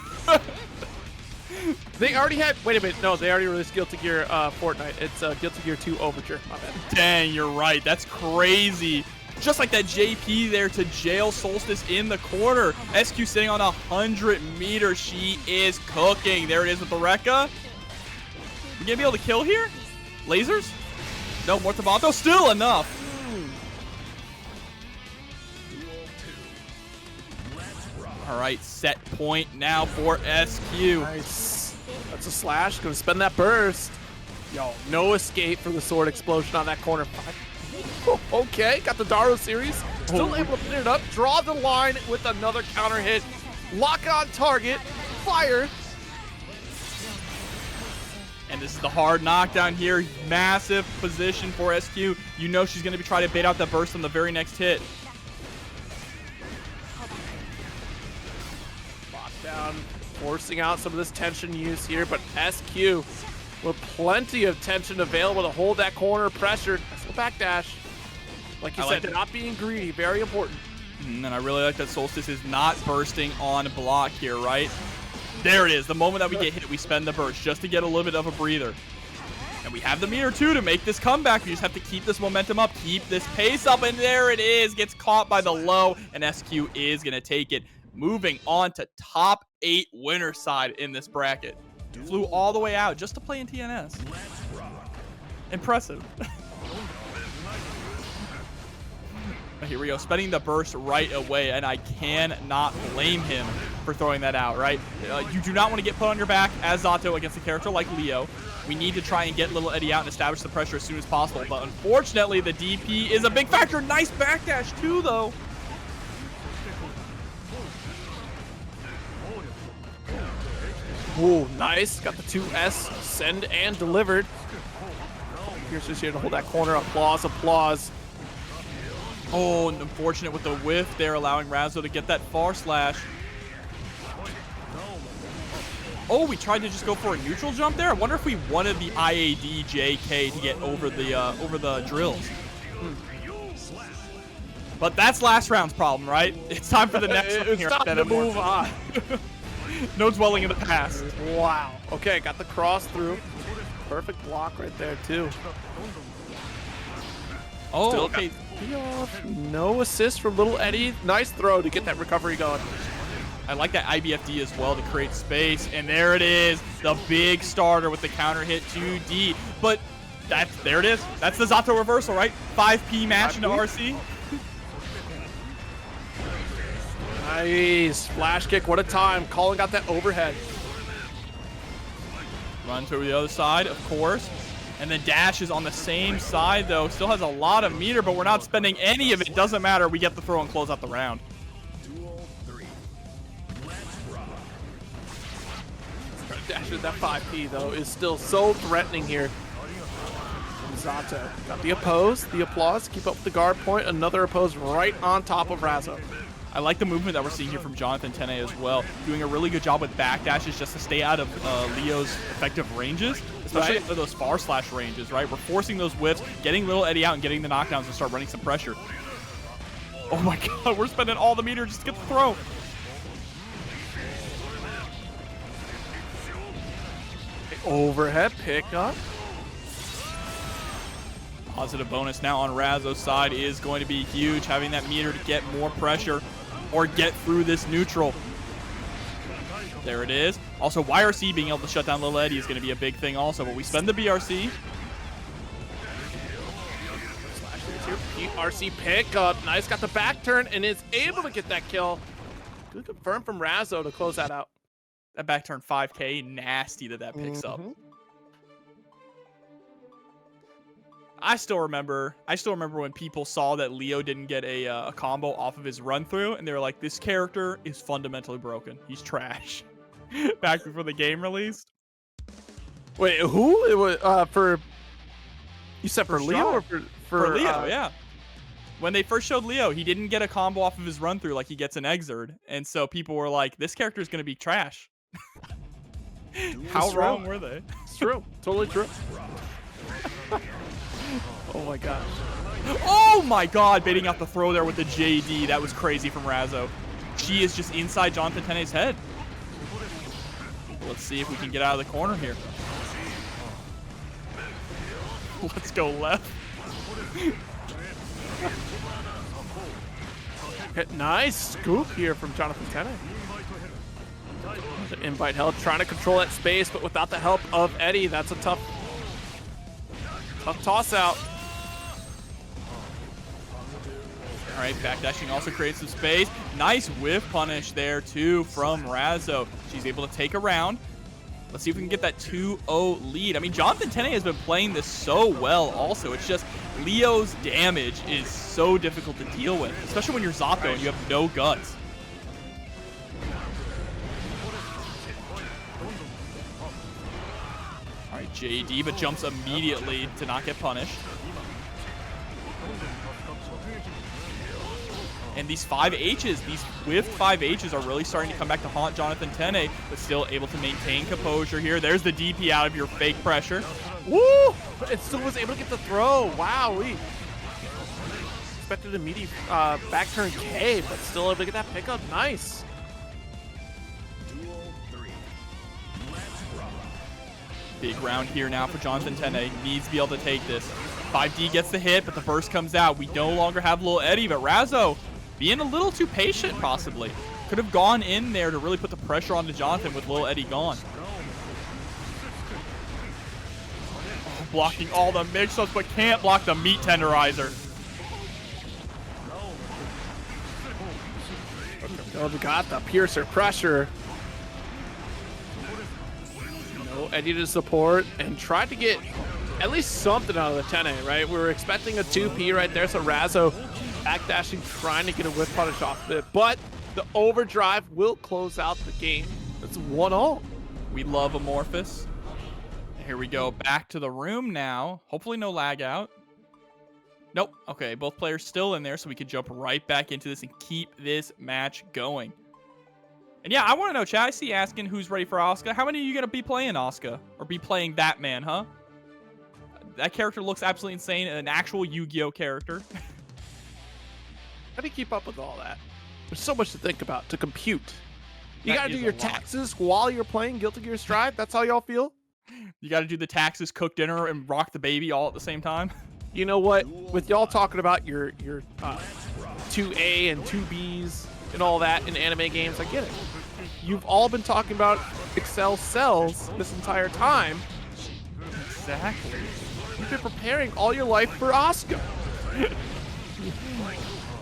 They already had. Wait a minute. No, they already released Guilty Gear Fortnite. It's Guilty Gear 2 Overture. My bad. Dang, you're right. That's crazy. Just like that JP there to jail Solstice in the corner. SQ sitting on 100 meters. She is cooking. There it is with the Rekka. You gonna be able to kill here? Lasers? No, Mortabato. Still enough. All right, set point now for SQ. Nice. That's a slash. Gonna spend that burst. Yo, no escape for the sword explosion on that corner. Okay, got the Daro series. Still able to pin it up. Draw the line with another counter hit. Lock on target. Fire. And this is the hard knockdown here. Massive position for SQ. You know she's going to be trying to bait out that burst on the very next hit. Lockdown, forcing out some of this tension use here, but SQ with plenty of tension available to hold that corner pressure. Nice little backdash. Like you said, not being greedy, very important. And I really like that Solstice is not bursting on block here, right? There it is. The moment that we get hit, we spend the burst just to get a little bit of a breather. And we have the meter, too, to make this comeback. We just have to keep this momentum up, keep this pace up, and there it is. Gets caught by the low, and SQ is going to take it. Moving on to top 8 winner side in this bracket. Flew all the way out just to play in TNS. Impressive. Here we go, spending the burst right away, and I cannot blame him for throwing that out, right? You do not want to get put on your back as Zato against a character like Leo. We need to try and get little Eddie out and establish the pressure as soon as possible, but unfortunately, the DP is a big factor. Nice backdash too, though. Ooh, nice. Got the 2S send and delivered. Here's just here to hold that corner. Applause, applause. Oh, and unfortunate with the whiff there, allowing Razzo to get that far slash. Oh, we tried to just go for a neutral jump there. I wonder if we wanted the IAD JK to get over the drills. But that's last round's problem, right? It's time for the next one here. It's time to move on. No dwelling in the past. Wow. Okay, got the cross through. Perfect block right there, too. Oh, Still okay. No assist from little Eddie. Nice throw to get that recovery going. I like that IBFD as well to create space. And there it is. The big starter with the counter hit 2D. But there it is. That's the Zato reversal, right? 5P match into RC. Nice. Flash kick. What a time. Colin got that overhead. Run to the other side, of course. And then dash is on the same side, though. Still has a lot of meter, but we're not spending any of it. Doesn't matter. We get the throw and close out the round. Duel 3. Let's rock. Dash with that 5P, though, is still so threatening here. Zato got the oppose, the applause, keep up the guard point. Another oppose right on top of Razzo. I like the movement that we're seeing here from Johnathon Tene as well. Doing a really good job with backdashes just to stay out of Leo's effective ranges, especially out of those far slash ranges, right? We're forcing those whips, getting little Eddie out and getting the knockdowns and start running some pressure. Oh my god, we're spending all the meter just to get the throw. Overhead pickup. Positive bonus now on Razzo's side is going to be huge, having that meter to get more pressure or get through this neutral. There it is. Also, YRC being able to shut down Lil Eddie is going to be a big thing also, but we spend the BRC. RC pickup. Nice, got the back turn and is able to get that kill. Good confirm from Razzo to close that out. That back turn 5K, nasty that picks up. I still remember when people saw that Leo didn't get a combo off of his run through, and they were like, "This character is fundamentally broken. He's trash." Back before the game released. Wait, who? It was for. You said for Leo or for Leo? Yeah. When they first showed Leo, he didn't get a combo off of his run through like he gets an Exerd, and so people were like, "This character is going to be trash." How wrong were they? It's true. Totally true. Oh my gosh. Oh my god, baiting out the throw there with the JD. That was crazy from Razzo. She is just inside Johnathon Tene's head. Let's see if we can get out of the corner here. Let's go left. Nice scoop here from Johnathon Tene. Invite held, trying to control that space, but without the help of Eddie, that's a tough toss out. All right, backdashing also creates some space. Nice whiff punish there, too, from Razzo. She's able to take a round. Let's see if we can get that 2-0 lead. I mean, Johnathon Tene has been playing this so well also. It's just Leo's damage is so difficult to deal with, especially when you're Zato and you have no guts. All right, JD, but jumps immediately to not get punished. And these 5Hs, these whiffed 5Hs are really starting to come back to haunt Johnathon Tene, but still able to maintain composure here. There's the DP out of your fake pressure. Woo! It still was able to get the throw. Wow, we expected a meaty back turn K, but still able to get that pickup. Nice. Duel 3. Let's rock. Big round here now for Johnathon Tene. Needs to be able to take this. 5D gets the hit, but the burst comes out. We no longer have Lil Eddie, but Razzo being a little too patient, possibly. Could have gone in there to really put the pressure onto Johnathon with Lil Eddie gone. Oh, blocking all the mix-ups, but can't block the meat tenderizer. Oh, we got the piercer pressure. No Eddie to support and tried to get at least something out of the Tene, right? We were expecting a 2P right there, so Razzo backdashing, trying to get a whip punish off of it, but the overdrive will close out the game. It's 1-all. We love Amorphous. Here we go, back to the room now. Hopefully no lag out. Nope. Okay, both players still in there, so we can jump right back into this and keep this match going. And yeah, I want to know, chat. I see asking who's ready for Asuka. How many are you going to be playing Asuka? Or be playing that man, huh? That character looks absolutely insane. An actual Yu-Gi-Oh character. How do you keep up with all that? There's so much to think about, to compute. You That got to do is a your lot. taxes while you're playing Guilty Gear Strive? That's how y'all feel? You got to do the taxes, cook dinner, and rock the baby all at the same time. You know what? With y'all talking about your 2A and 2Bs and all that in anime games, I get it. You've all been talking about Excel cells this entire time. Exactly. You've been preparing all your life for Asuka.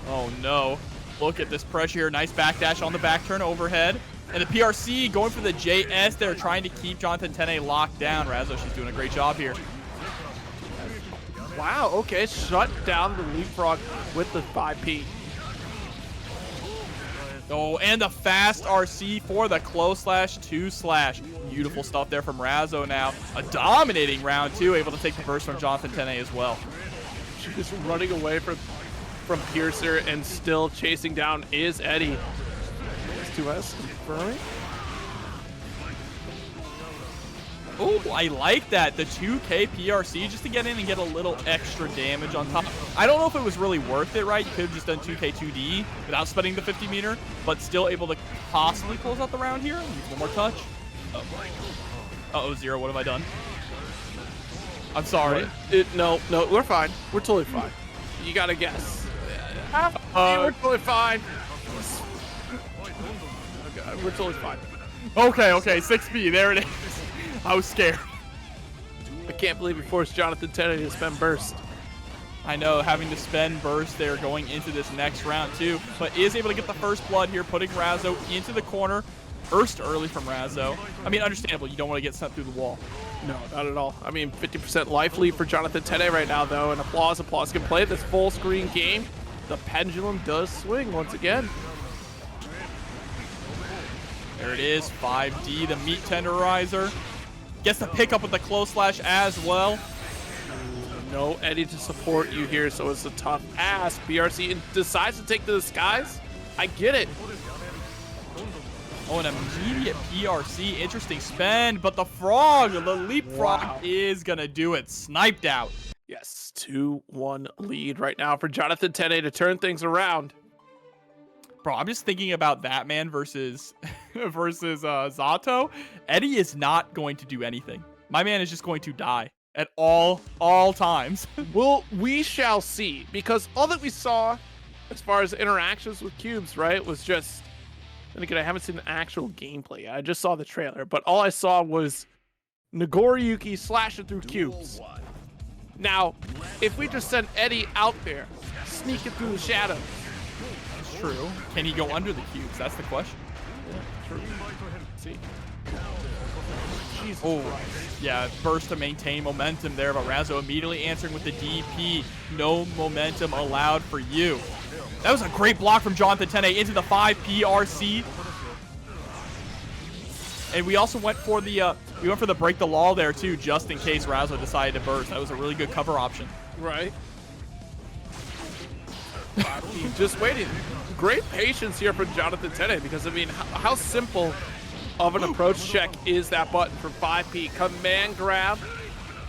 Oh no. Look at this pressure here. Nice backdash on the back turn overhead. And the PRC going for the JS. They're trying to keep Johnathon Tene locked down. Razzo, she's doing a great job here. Wow, okay, shut down the leapfrog with the 5P. Oh, and the fast RC for the close slash 2/. Beautiful stuff there from Razzo now. A dominating round two, able to take the burst from Johnathon Tene as well. She's running away from Piercer and still chasing down is Eddie. 2S confirming. Oh, I like that. The 2K PRC just to get in and get a little extra damage on top. I don't know if it was really worth it, right? You could have just done 2K 2D without spending the 50 meter, but still able to possibly close out the round here. Needs one more touch. Uh-oh, Zero, what have I done? I'm sorry. No, we're fine. We're totally fine. You gotta guess. We're totally fine. Okay, we're totally fine. Okay, 6B, there it is. I was scared. I can't believe you forced Johnathon Tene to spend burst. I know, having to spend burst there going into this next round too, but is able to get the first blood here, putting Razzo into the corner. Burst early from Razzo. I mean, understandable, you don't want to get sent through the wall. No, not at all. I mean, 50% life lead for Johnathon Tene right now, though, and applause can play this full screen game. The pendulum does swing once again. There it is, 5D, the meat tenderizer. Gets the pickup with the close slash as well. No Eddie to support you here, so it's a tough ass. BRC decides to take to the skies. I get it. Oh, an immediate PRC. Interesting spend, but the frog, the leapfrog is going to do it. Sniped out. Yes, 2-1 lead right now for Johnathon Tene to turn things around. Bro, I'm just thinking about that man versus Zato. Eddie is not going to do anything. My man is just going to die at all times. Well, we shall see, because all that we saw as far as interactions with cubes, right, was just, and again, I haven't seen the actual gameplay. I just saw the trailer, but all I saw was Nagoriyuki slashing through cubes. Now, if we just send Eddie out there, sneaking through the shadows. It's true. Can he go under the cubes? That's the question. Yeah, true. See. Jesus Oh, Christ. yeah, burst to maintain momentum there, but Razzo immediately answering with the DP. No momentum allowed for you. That was a great block from Johnathon Tene into the 5 PRC. And we also went for the break the law there too, just in case Razzo decided to burst. That was a really good cover option. Right. Just waiting. Great patience here from Johnathon Tene, because I mean, how simple of an approach check is that button from 5P? Command grab.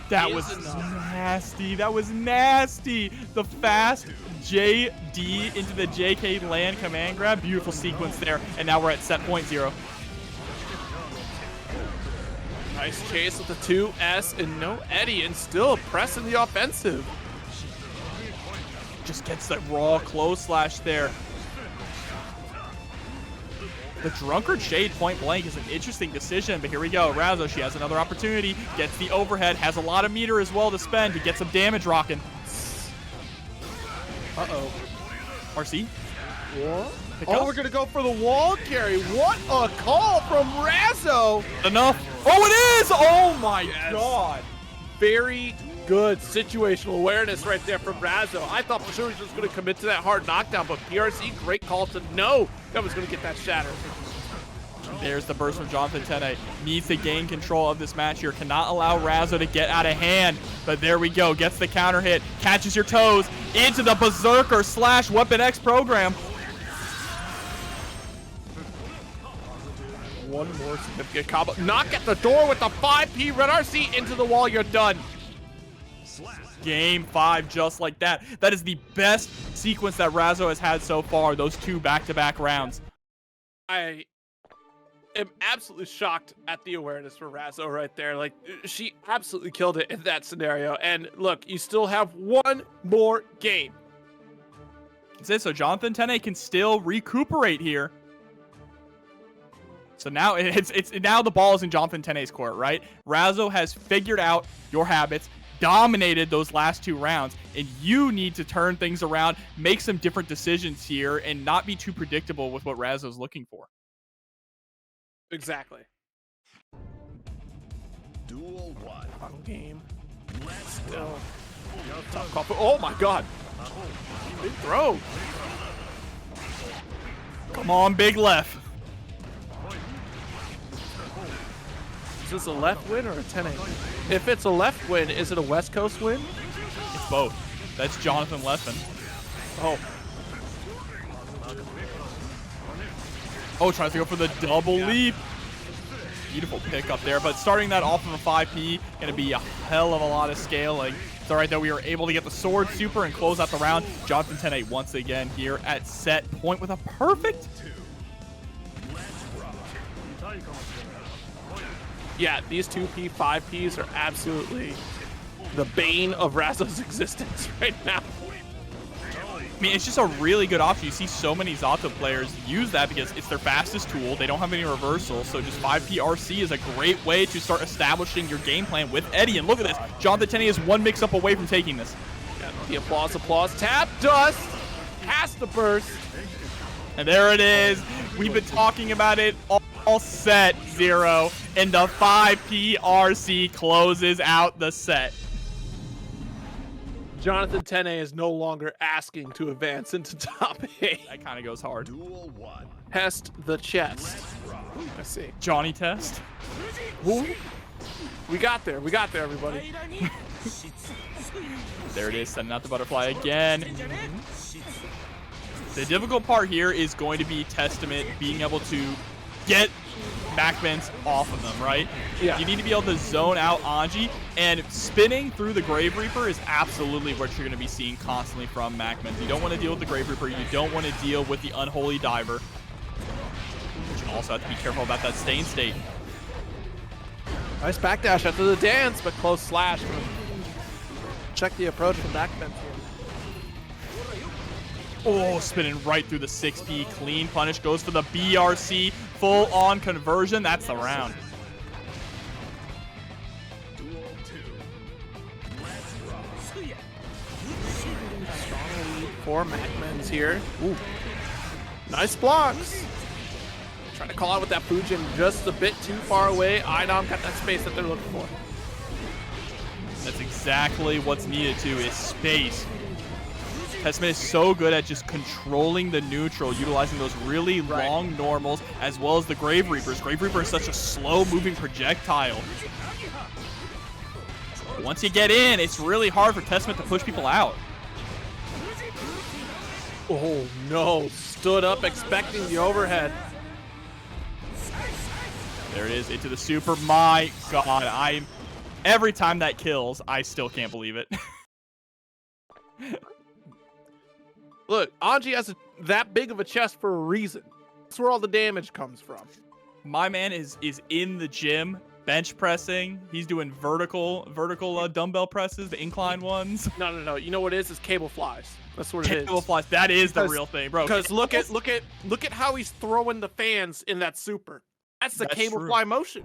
That was nasty. That was nasty. The fast JD into the JK land command grab. Beautiful sequence there. And now we're at set point 0. Nice chase with the 2S and no Eddie, and still pressing the offensive. Just gets that raw close slash there. The Drunkard Shade point blank is an interesting decision, but here we go. Razzo, she has another opportunity. Gets the overhead, has a lot of meter as well to spend to get some damage rocking. Uh-oh. RC? What? Pick Oh, up. we're gonna go for the wall carry. What a call from Razzo! Enough. Oh, it is! Oh my Yes. god. Very good situational awareness right there from Razzo. I thought for sure he was just gonna commit to that hard knockdown, but PRC, great call to know that was gonna get that shatter. There's the burst from Johnathon. Tene needs to gain control of this match here. Cannot allow Razzo to get out of hand. But there we go. Gets the counter hit. Catches your toes into the Berserker / Weapon X program. One more significant combo. Knock at the door with the 5P Red RC into the wall. You're done. Game 5 just like that. That is the best sequence that Razzo has had so far. Those 2 back-to-back rounds. I am absolutely shocked at the awareness for Razzo right there. Like, she absolutely killed it in that scenario. And look, you still have one more game. That's it. So Johnathon Tene can still recuperate here. So now now the ball is in Johnathon Tene's court, right? Razzo has figured out your habits, dominated those last 2 rounds, and you need to turn things around, make some different decisions here, and not be too predictable with what Razzo's looking for. Exactly. Duel 1. Final game. Let's Still. Tough call. Oh my god. Big throw. Come on, big left. Is this a left win or a 10-8? If it's a left win, is it a West Coast win? It's both. That's Johnathon Leffen. Oh. Oh, tries to go for the double leap. Beautiful pick up there, but starting that off of a 5P, gonna be a hell of a lot of scaling. It's all right though, we were able to get the sword super and close out the round. Johnathon Tene once again here at set point with a perfect. Yeah, these 2P, 5Ps are absolutely the bane of Razzo's existence right now. I mean, it's just a really good option. You see so many Zato players use that because it's their fastest tool. They don't have any reversals, so just 5P RC is a great way to start establishing your game plan with Eddie. And look at this. Johnathon Tene is 1 mix-up away from taking this. Yeah, the applause. Tap, dust, has to burst. And there it is. We've been talking about it all set, 0. And the 5P RC closes out the set. Johnathon Tene is no longer asking to advance into top 8. That kind of goes hard. Duel 1. Test the chest. Let's see. Johnny test. Woo. We got there, everybody. There it is, sending out the butterfly again. The difficult part here is going to be Testament being able to get MacMens off of them, right? Yeah. You need to be able to zone out Anji, and spinning through the Grave Reaper is absolutely what you're going to be seeing constantly from MacMens. You don't want to deal with the Grave Reaper. You don't want to deal with the Unholy Diver. But you also have to be careful about that Stain State. Nice backdash after the dance, but close slash. Check the approach from MacMens here. Oh, spinning right through the 6P. Clean punish. Goes for the BRC. Full-on conversion. That's the round. Duel 2. Let's rock. Strong lead for MacMens here. Ooh. Nice blocks. Trying to call out with that Fujin just a bit too far away. iDom got that space that they're looking for. That's exactly what's needed too, is space. Testament is so good at just controlling the neutral, utilizing those really long normals, as well as the Grave Reapers. Grave Reaper is such a slow-moving projectile. Once you get in, it's really hard for Testament to push people out. Oh no, stood up expecting the overhead. There it is, into the super. My God, every time that kills, I still can't believe it. Look, Anji has that big of a chest for a reason. That's where all the damage comes from. My man is in the gym, bench pressing. He's doing vertical dumbbell presses, the incline ones. No. You know what it is? It's cable flies. That's what it is. Cable flies. That is the real thing, bro. Because look at how he's throwing the fans in that super. That's the cable true. fly motion.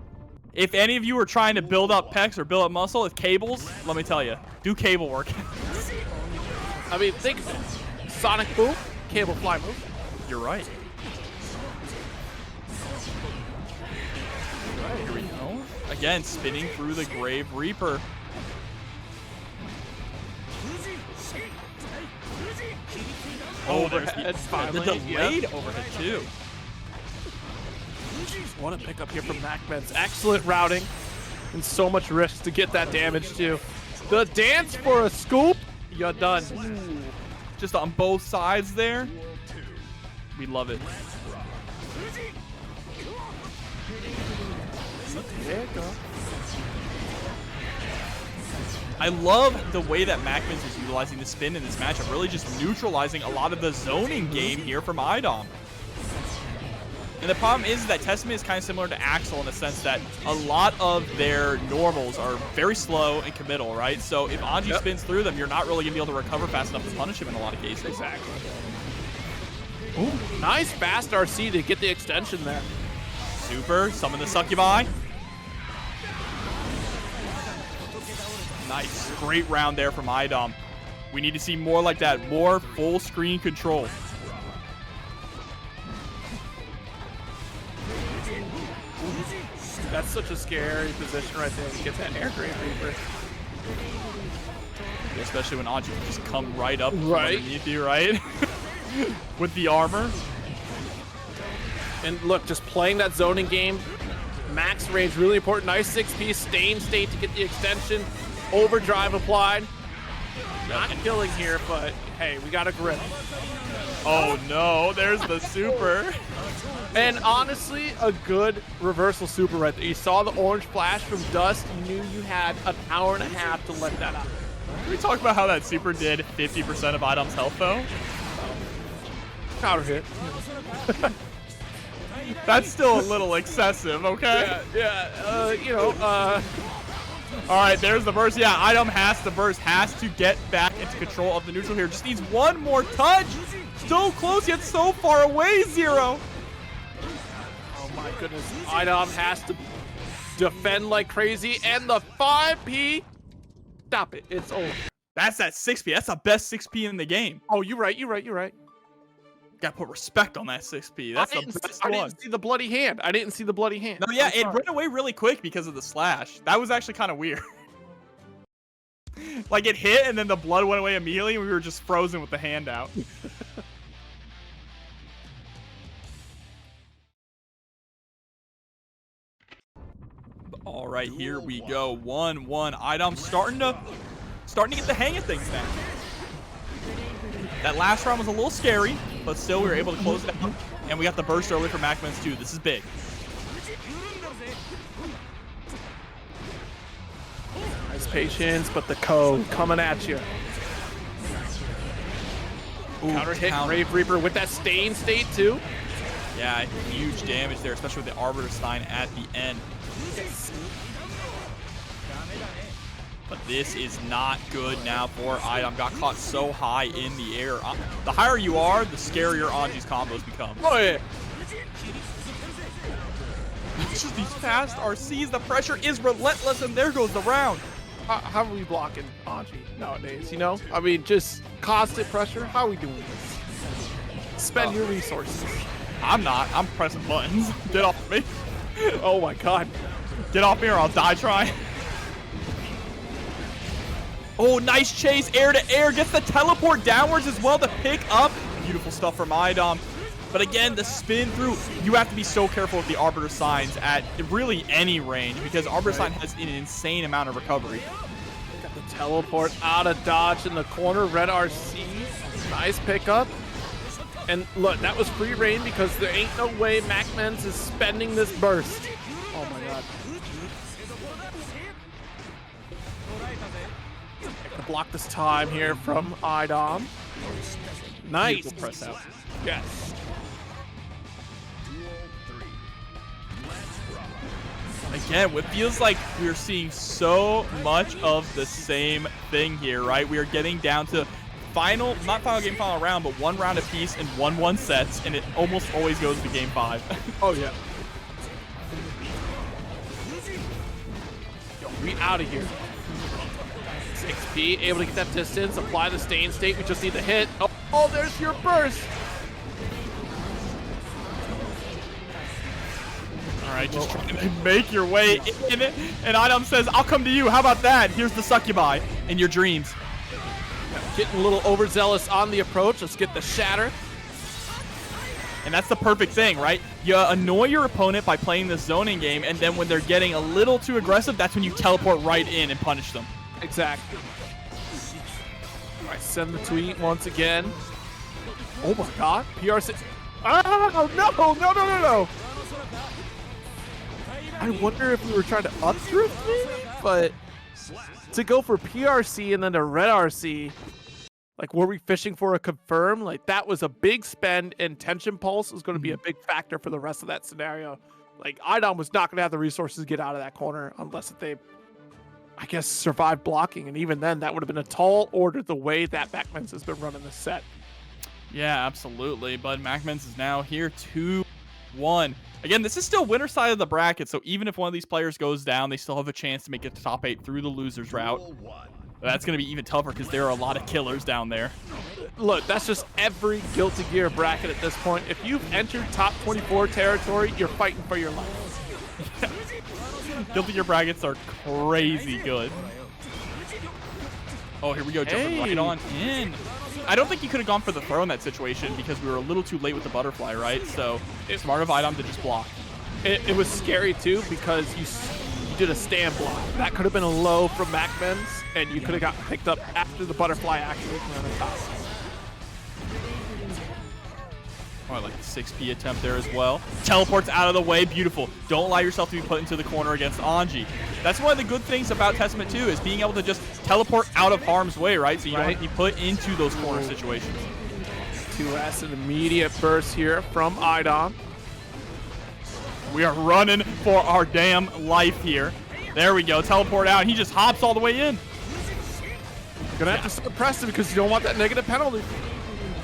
If any of you are trying to build up pecs or build up muscle with cables, let me tell you, do cable work. I mean, think of it. Sonic boom, cable fly motion. You're right. Here we go. Again, spinning through the Grave Reaper. Overhead, The finally. delayed Yep. overhead, too. What a pickup here from MacMens. Excellent routing. And so much risk to get that damage, too. The dance for a scoop. You're done. Just on both sides there. We love it. There you go. I love the way that MacMens is utilizing the spin in this matchup, really just neutralizing a lot of the zoning game here from iDom. And the problem is that Testament is kind of similar to Axel in the sense that a lot of their normals are very slow and committal, right? So if Anji spins through them, you're not really going to be able to recover fast enough to punish him in a lot of cases. Exactly. Ooh, nice fast RC to get the extension there. Super, summon the Succubi. Nice, great round there from iDom. We need to see more like that, more full screen control. That's such a scary position right there to get that air Grave Reaper. Especially when Anji can just come right up from Right. underneath you, right? With the armor. And look, just playing that zoning game, max range, really important. Nice 6-piece, staying state to get the extension. Overdrive applied. Not killing here, but hey, we got a grip. Oh no, there's the super. And honestly, a good reversal super right there. You saw the orange flash from Dust. You knew you had an hour and a half to let that out. Can we talk about how that super did 50% of iDom's health though? Counter hit. That's still a little excessive, okay? All right, there's the burst. Yeah, iDom has to burst, has to get back into control of the neutral here. Just needs one more touch. So close, yet so far away, Zero. Oh my goodness. iDom has to defend like crazy, and the 5P. Stop it. It's over. That's that 6P. That's the best 6P in the game. Oh, you're right. You're right. Gotta put respect on that 6P. That's the best I one. didn't see the bloody hand. No, yeah, it ran away really quick because of the slash. That was actually kind of weird. Like, it hit, and then the blood went away immediately, and we were just frozen with the hand out. All right, here we go. 1-1. iDom starting to get the hang of things now. That last round was a little scary, but still we were able to close it out. And we got the burst early from MacMens too. This is big. Nice patience, but the code coming at you. Ooh, Counter hit Grave Reaper with that staying state too. Yeah, huge damage there, especially with the Arbiter Stein at the end. But this is not good now for iDom. Got caught so high in the air. The higher you are, the scarier Anji's combos become. Oh yeah. It's just these fast RCs. The pressure is relentless, and there goes the round. How are we blocking Anji nowadays? You know, I mean, just constant pressure. How are we doing this? Spend your resources. I'm not. I'm pressing buttons. Get off me. Oh my god. Get off me or I'll die trying. Oh, nice chase, air to air. Gets the teleport downwards as well to pick up. Beautiful stuff from iDom. But again, the spin through, you have to be so careful with the Arbiter Signs at really any range because Arbiter Sign has an insane amount of recovery. Got the teleport out of dodge in the corner. Red RC. Nice pickup. And look, that was free reign because there ain't no way MacMens is spending this burst. Oh my god. Block this time here from iDom. Nice. Beautiful press out. Yes. Again, it feels like we're seeing so much of the same thing here, right? We are getting down to not final game, final round, but one round apiece in 1-1 sets, and it almost always goes to game 5. Oh yeah. Yo, we out of here. 6P, able to get that distance, apply the staying state. We just need the hit. Oh, there's your burst. right, just trying to make your way in it. And iDom says, I'll come to you. How about that? Here's the succubi in your dreams. Getting a little overzealous on the approach. Let's get the shatter. And that's the perfect thing, right? You annoy your opponent by playing this zoning game, and then when they're getting a little too aggressive, that's when you teleport right in and punish them. Exactly. I send the tweet once again. Oh my god. PRC. Oh, no. I wonder if we were trying to updrift maybe, but to go for PRC and then a red RC, like, were we fishing for a confirm? Like, that was a big spend, and tension pulse is going to be a big factor for the rest of that scenario. Like, iDom was not going to have the resources to get out of that corner unless if they, I guess, survived blocking. And even then, that would have been a tall order the way that MacMens has been running this set. Yeah, absolutely. But MacMens is now here 2-1. Again, this is still winner side of the bracket, so even if one of these players goes down, they still have a chance to make it to top 8 through the losers route. That's going to be even tougher because there are a lot of killers down there. Look, that's just every Guilty Gear bracket at this point. If you've entered top 24 territory, you're fighting for your life. Guilty Gear brackets are crazy good. Oh, here we go, jumping right on in. I don't think you could have gone for the throw in that situation because we were a little too late with the butterfly, right? So it's smart of iDom to just block. It was scary, too, because you did a stand block. That could have been a low from MacMens, and you could have got picked up after the butterfly activated on the top. Oh, I like the 6P attempt there as well. Teleports out of the way. Beautiful. Don't allow yourself to be put into the corner against Anji. That's one of the good things about Testament 2 is being able to just teleport out of harm's way, right? So you don't have to be put into those corner situations. 2S, an immediate burst here from iDom. We are running for our damn life here. There we go. Teleport out. And he just hops all the way in. You're going to have to suppress it because you don't want that negative penalty.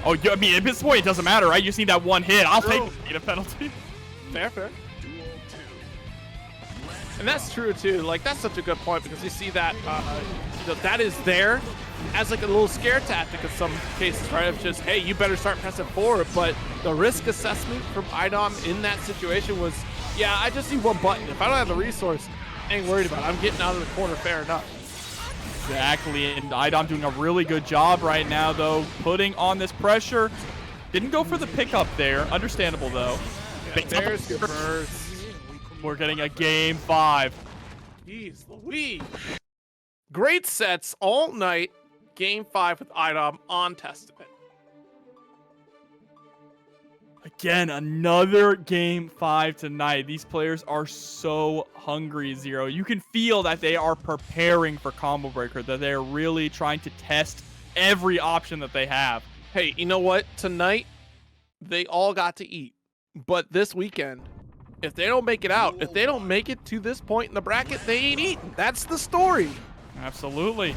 Oh, I mean, at this point, it doesn't matter, right? You just need that one hit. I'll take the negative penalty. Fair. And that's true, too. Like, that's such a good point because you see that that is there as, like, a little scare tactic in some cases, right? Of just, hey, you better start pressing forward. But the risk assessment from iDom in that situation was, yeah, I just need one button. If I don't have the resource, I ain't worried about it. I'm getting out of the corner fair enough. Exactly, and iDom doing a really good job right now, though, putting on this pressure. Didn't go for the pickup there. Understandable, though. Yeah, there's your burst. We're getting a game 5. Jeez Louise. Great sets all night. Game 5 with iDom on Testament. Again, another game 5 tonight. These players are so hungry, Zero. You can feel that they are preparing for Combo Breaker, that they're really trying to test every option that they have. Hey, you know what? Tonight, they all got to eat. But this weekend, if they don't make it out, if they don't make it to this point in the bracket, they ain't eating. That's the story. Absolutely.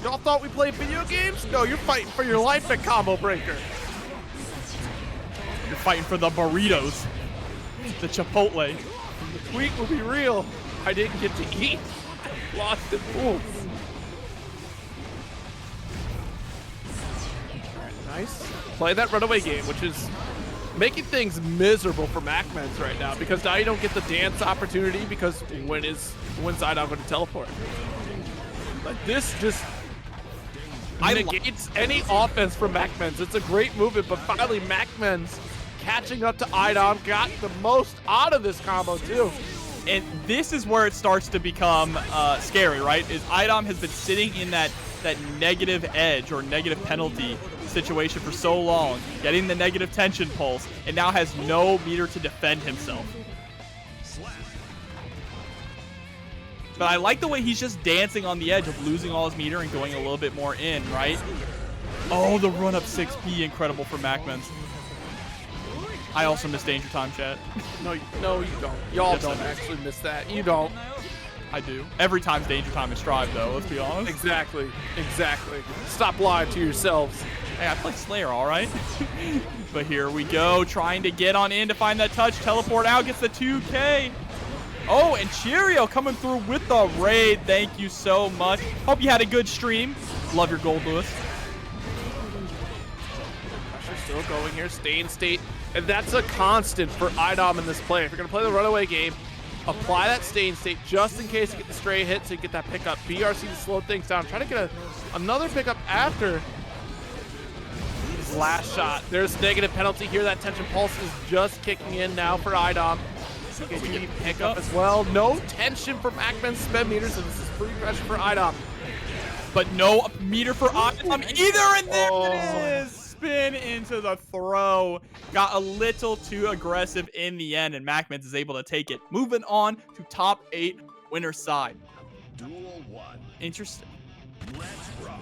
Y'all thought we played video games? No, you're fighting for your life at Combo Breaker. You're fighting for the burritos. The Chipotle. The tweet will be real. I didn't get to eat. Lost in pools. Nice. Play that runaway game, which is making things miserable for MacMens right now because now you don't get the dance opportunity because when's iDom going to teleport? But this just negates any offense from MacMens. It's a great movement, but finally MacMens catching up to iDom got the most out of this combo too. And this is where it starts to become scary, right? Is iDom has been sitting in that negative edge or negative penalty situation for so long, getting the negative tension pulse, and now has no meter to defend himself. But I like the way he's just dancing on the edge of losing all his meter and going a little bit more in, right? Oh, the run up 6P, incredible for MacMens. I also miss Danger Time, chat. No, you don't. Y'all don't actually miss that. You don't. I do. Every time's Danger Time in Strive, though, let's be honest. Exactly. Stop lying to yourselves. Hey, I play Slayer, all right? But here we go, trying to get on in to find that touch. Teleport out, gets the 2K. Oh, and Cheerio coming through with the raid. Thank you so much. Hope you had a good stream. Love your gold, Lewis. Pressure still going here. Stay in state. And that's a constant for iDom in this play. If you're going to play the runaway game, apply that staying state just in case you get the stray hit so you get that pickup. BRC to slow things down. Try to get another pickup after his last shot. There's negative penalty here. That tension pulse is just kicking in now for iDom. CK2D pickup as well. No tension for MacMens sped meters, and this is free pressure for iDom. But no meter for iDom either, and there it is! Spin into the throw. Got a little too aggressive in the end, and MacMens is able to take it. Moving on to top 8 winner side. Duel 1. Interesting. Let's rock.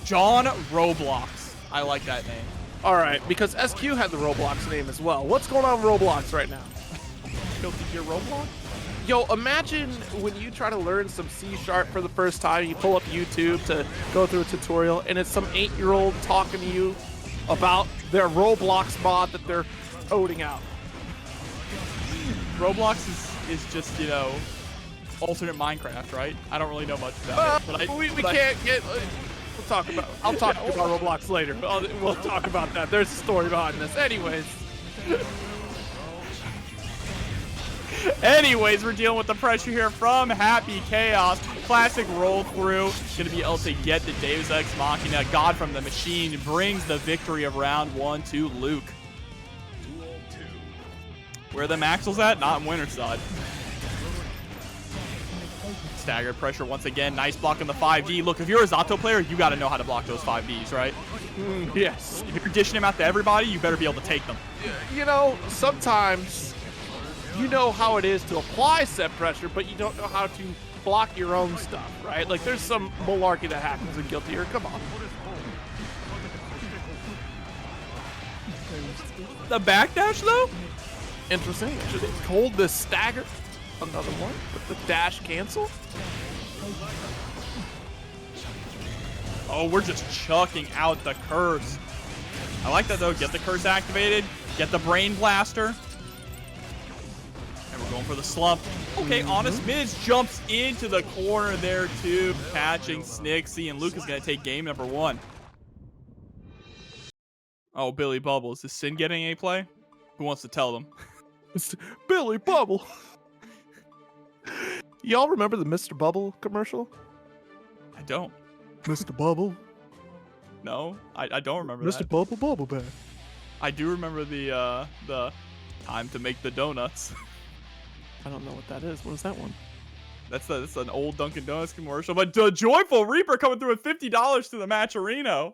John Roblox. I like that name. All right, because SQ had the Roblox name as well. What's going on with Roblox right now? Guilty Gear Roblox? Yo, imagine when you try to learn some C# for the first time, you pull up YouTube to go through a tutorial, and it's some 8-year-old talking to you about their Roblox mod that they're coding out. Roblox is just, you know, alternate Minecraft, right? I don't really know much about it. But We can't get... we'll talk about... I'll talk to you about Roblox later. We'll talk about that. There's a story behind this. Anyways, we're dealing with the pressure here from Happy Chaos. Classic roll through. Gonna be able to get the Deus Ex Machina. God from the Machine brings the victory of round 1 to Luke. Duel 2. Where are the Maxwell's at? Not in winner side. Staggered pressure once again. Nice block on the 5D. Look, if you're a Zato player, you got to know how to block those 5Ds, right? Yes. If you're dishing them out to everybody, you better be able to take them. You know, sometimes you know how it is to apply set pressure, but you don't know how to block your own stuff, right? Like, there's some malarkey that happens in Guilty Gear. Come on. The backdash, though? Interesting. Should they hold this stagger? Another one with the dash cancel. Oh, we're just chucking out the curse. I like that, though. Get the curse activated. Get the brain blaster. And we're going for the slump. Okay, Honest Miz jumps into the corner there, too. Catching Snixy, and Luke is going to take game number 1. Oh, Billy Bubble. Is this Sin getting a play? Who wants to tell them? It's Billy Bubble. Y'all remember the Mr. Bubble commercial? I don't. Mr. Bubble. No, I don't remember Mr. that. Bubble Bubble Bear. I do remember the time to make the donuts. I don't know what that is. What is that one? That's an old Dunkin' Donuts commercial. But the Joyful Reaper coming through with $50 to the Matcherino.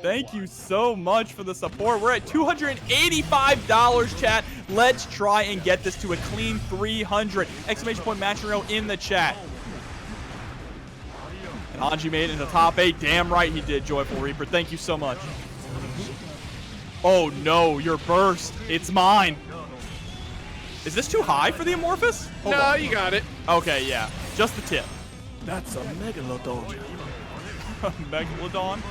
Thank you so much for the support. We're at $285, chat. Let's try and get this to a clean 300. Exclamation point Matcherino in the chat. And Anji made it into top 8. Damn right he did, Joyful Reaper. Thank you so much. Oh no, your burst. It's mine. Is this too high for the Amorphous? Hold on. You got it. Okay, yeah. Just the tip. That's a Megalodon. Megalodon?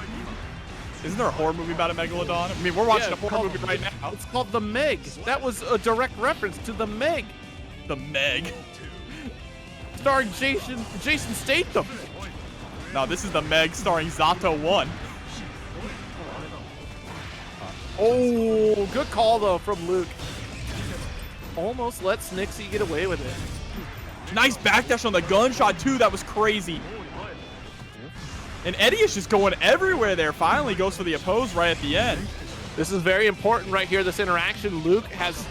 Isn't there a horror movie about a Megalodon? I mean, we're watching a horror movie right now. It's called The Meg. That was a direct reference to The Meg. The Meg. Starring Jason Statham. No, this is The Meg starring Zato 1. Oh, good call, though, from Luke. Almost let Snixy get away with it. Nice backdash on the gunshot, too. That was crazy. And Eddie is just going everywhere there. Finally goes for the oppose right at the end. This is very important right here, this interaction. Luke has...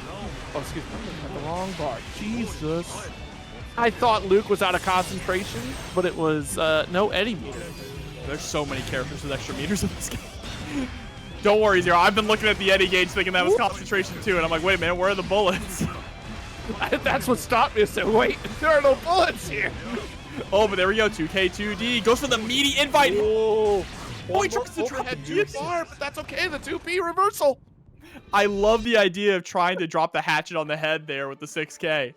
Oh, excuse me. Got the wrong bar. Jesus. I thought Luke was out of concentration, but it was no Eddie meter. There's so many characters with extra meters in this game. Don't worry, Zero. I've been looking at the Eddie gauge thinking that was concentration too, and I'm like, wait a minute, where are the bullets? That's what stopped me. I said, wait, there are no bullets here. Oh, but there we go. 2K2D goes for the meaty invite. Oh, he tries to drop the too far, but that's okay. The 2P reversal. I love the idea of trying to drop the hatchet on the head there with the 6K.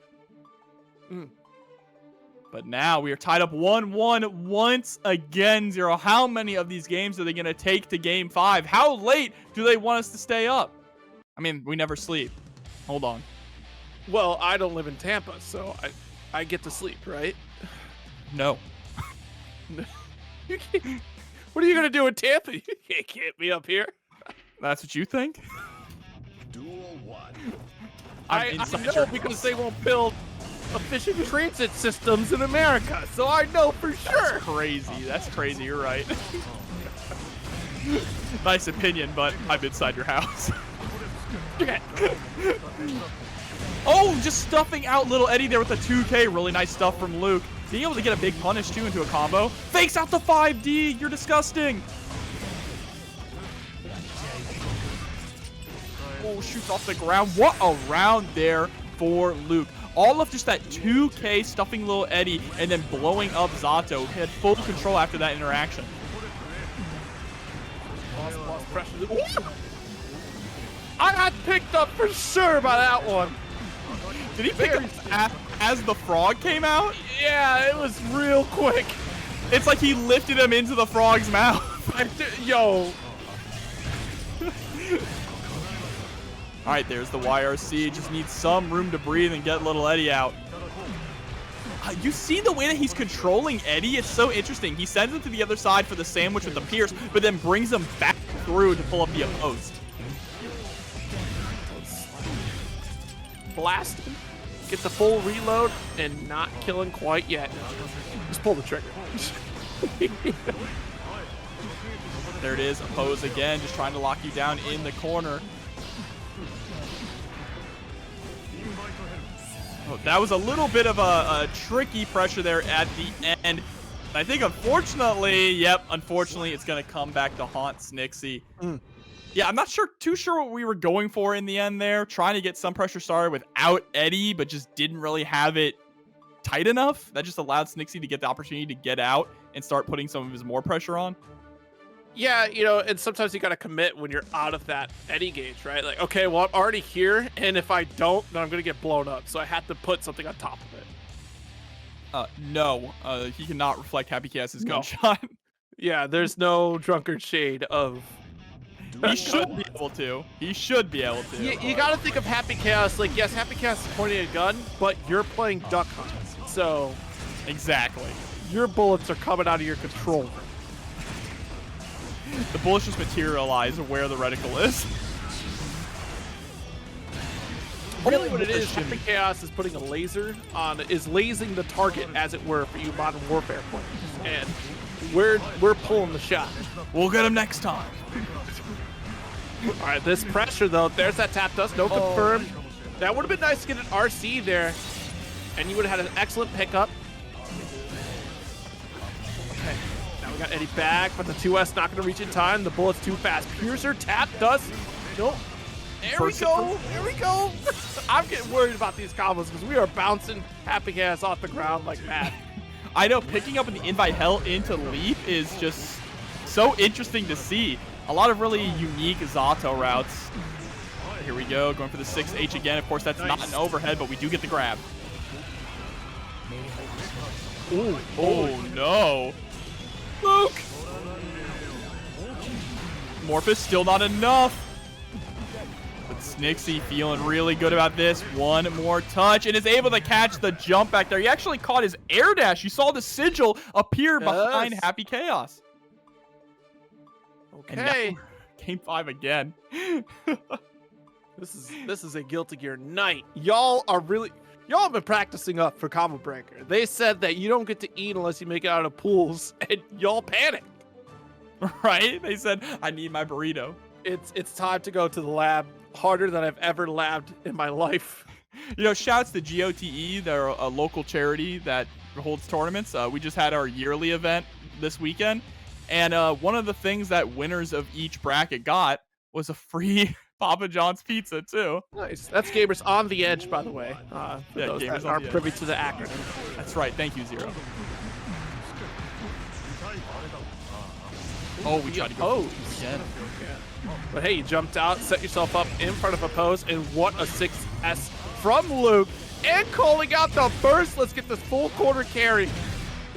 But now we are tied up 1-1 once again, Zero. How many of these games are they going to take to game 5? How late do they want us to stay up? I mean, we never sleep. Hold on. Well, I don't live in Tampa, so I get to sleep, right? No. What are you going to do in Tampa? You can't be up here. That's what you think? Duel 1. I know because they won't build efficient transit systems in America, so I know for sure. That's crazy. That's crazy. You're right. Nice opinion, but I'm inside your house. Okay. Oh, just stuffing out little Eddie there with a 2K. Really nice stuff from Luke. Being able to get a big punish, too, into a combo. Fakes out the 5D. You're disgusting. Oh, shoots off the ground. What a round there for Luke. All of just that 2K stuffing little Eddie and then blowing up Zato. He had full control after that interaction. Lost pressure. I got picked up for sure by that one. Did he pick up as the frog came out? Yeah, it was real quick. It's like he lifted him into the frog's mouth. Yo. All right, there's the YRC. Just needs some room to breathe and get little Eddie out. You see the way that he's controlling Eddie? It's so interesting. He sends him to the other side for the sandwich with the pierce, but then brings him back through to pull up the opposed. Blast him. Get the full reload and not killing quite yet. Just pull the trigger. There it is. Oppose again, just trying to lock you down in the corner. Oh, that was a little bit of a tricky pressure there at the end. I think, unfortunately, unfortunately, it's going to come back to haunt Snixy. Yeah, I'm not too sure what we were going for in the end there. Trying to get some pressure started without Eddie, but just didn't really have it tight enough. That just allowed Snixy to get the opportunity to get out and start putting some of his more pressure on. Yeah, you know, and sometimes you got to commit when you're out of that Eddie gauge, right? Like, okay, well, I'm already here, and if I don't, then I'm going to get blown up. So I have to put something on top of it. No, he cannot reflect Happy Chaos's gunshot. Yeah, there's no drunkard shade of... He should be able to. He should be able to. You got to think of Happy Chaos, like, yes, Happy Chaos is pointing a gun, but you're playing Duck Hunt. So... Exactly. Your bullets are coming out of your controller. The bullets just materialize where the reticle is. Really what it is, Happy Chaos is putting a laser on, is lasing the target, as it were, for you Modern Warfare players. And we're pulling the shot. We'll get him next time. All right, this pressure, though, there's that tap dust, no confirm. That would have been nice to get an RC there, and you would have had an excellent pickup. Okay, now we got Eddie back, but the 2S not going to reach in time. The bullet's too fast. Piercer, tap, dust. Nope. There we go. There we go. I'm getting worried about these combos because we are bouncing Happy Chaos off the ground like mad. I know, picking up in the invite hell into leap is just so interesting to see. A lot of really unique Zato routes. Here we go, going for the 6H again. Of course, that's not an overhead, but we do get the grab. Ooh. Oh, no. Luke! Morphus still not enough. But Snixy feeling really good about this. One more touch and is able to catch the jump back there. He actually caught his air dash. You saw the sigil appear behind Happy Chaos. Okay. Game 5 again. This is a Guilty Gear night. Y'all have been practicing up for Combo Breaker. They said that you don't get to eat unless you make it out of pools, and y'all panicked. Right? They said, I need my burrito. It's time to go to the lab. Harder than I've ever labbed in my life. You know, shouts to GOTE. They're a local charity that holds tournaments. We just had our yearly event this weekend. And one of the things that winners of each bracket got was a free Papa John's pizza, too. Nice. That's Gamers on the Edge, by the way. For those that aren't privy to the acronym. That's right. Thank you, Zero. Oh, we tried to go again. But hey, you jumped out, set yourself up in front of a pose, and what a 6S from Luke. And calling out the burst. Let's get this full quarter carry.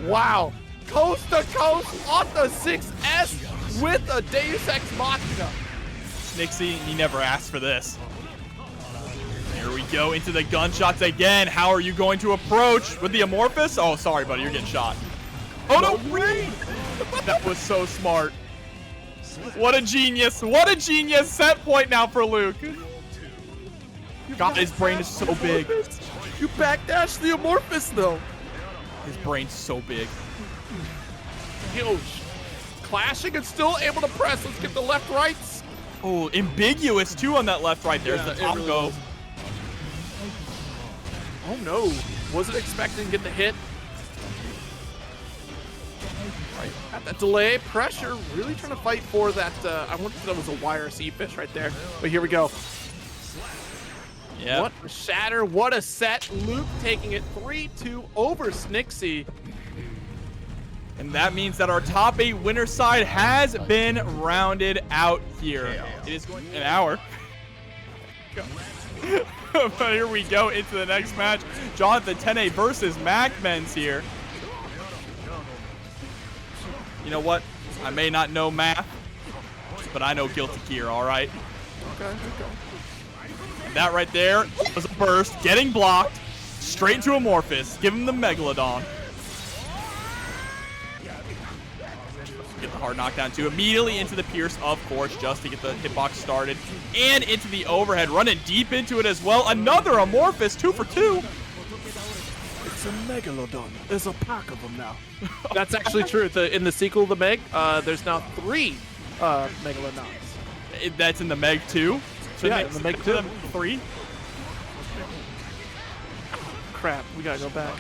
Wow. Coast to coast off the 6S with a Deus Ex Machina. Snixy, he never asked for this. Here we go into the gunshots again. How are you going to approach with the Amorphous? Oh, sorry, buddy, you're getting shot. Oh, no, wait! That was so smart. What a genius. What a genius. Set point now for Luke. God, his brain is so big. You backdash the Amorphous, though. His brain's so big. Yo, clashing and still able to press. Let's get the left-rights. Oh, ambiguous, too, on that left-right. There's the top go. Was. Oh, no. Wasn't expecting to get the hit. Right. At that delay, pressure, really trying to fight for that. I wonder if that was a YRC fish right there. But here we go. Yeah. What a shatter, what a set. Luke taking it 3-2 over Snixy. And that means that our top 8 winner side has been rounded out here. It is going an hour. But here we go into the next match. Johnathon Tene versus MacMens here. You know what? I may not know math, but I know Guilty Gear, all right? Okay. And that right there was a burst, getting blocked, straight into Amorphous. Give him the Megalodon. Get the hard knockdown too. Immediately into the Pierce, of course, just to get the hitbox started. And into the overhead, running deep into it as well. Another Amorphous, 2 for 2. It's a Megalodon. There's a pack of them now. That's actually true. In the sequel, the Meg, there's now 3 Megalodons. That's in the Meg 2? Yeah, in the Meg 2. 3? Crap, we gotta go back.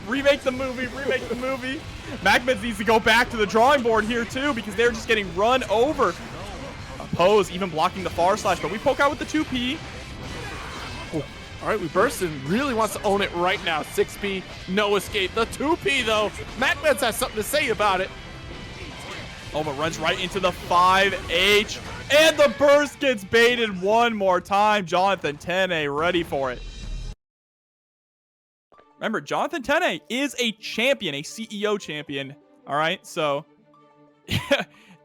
Remake the movie, remake the movie. MacMens needs to go back to the drawing board here too because they're just getting run over. Pose even blocking the far slash, but we poke out with the 2P. Oh. All right, we burst and really wants to own it right now. 6P, no escape. The 2P though, MacMens has something to say about it. Oh, but runs right into the 5H. And the burst gets baited one more time. Johnathon Tene ready for it. Remember, Johnathon Tene is a champion, a CEO champion. All right, so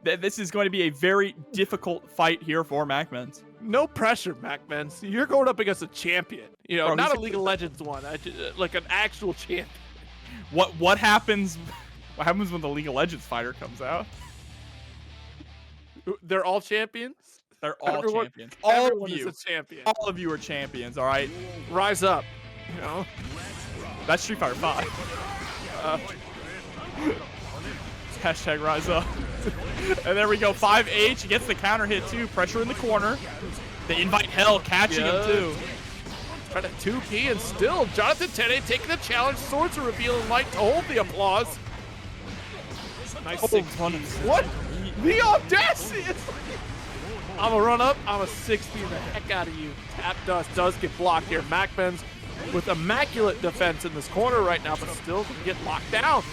this is going to be a very difficult fight here for MacMens. No pressure, MacMens. You're going up against a champion. You know, Bro, not a League of Legends one, like an actual champion. What happens? What happens when the League of Legends fighter comes out? They're all champions. They're all champions. Everyone is a champion. All of you are champions. All right. Rise up. You know. That's Street Fighter 5. Hashtag rise up. And there we go. 5H. He gets the counter hit too. Pressure in the corner. The invite hell catching him too. Trying to 2P and still Johnathon Tene taking the challenge. Swords are revealing light to hold the applause. Nice 6P. What? The audacity! I'm gonna run up. I'm a 6P the heck out of you. Tap dust does get blocked here. MacMens with immaculate defense in this corner right now, but still can get locked down.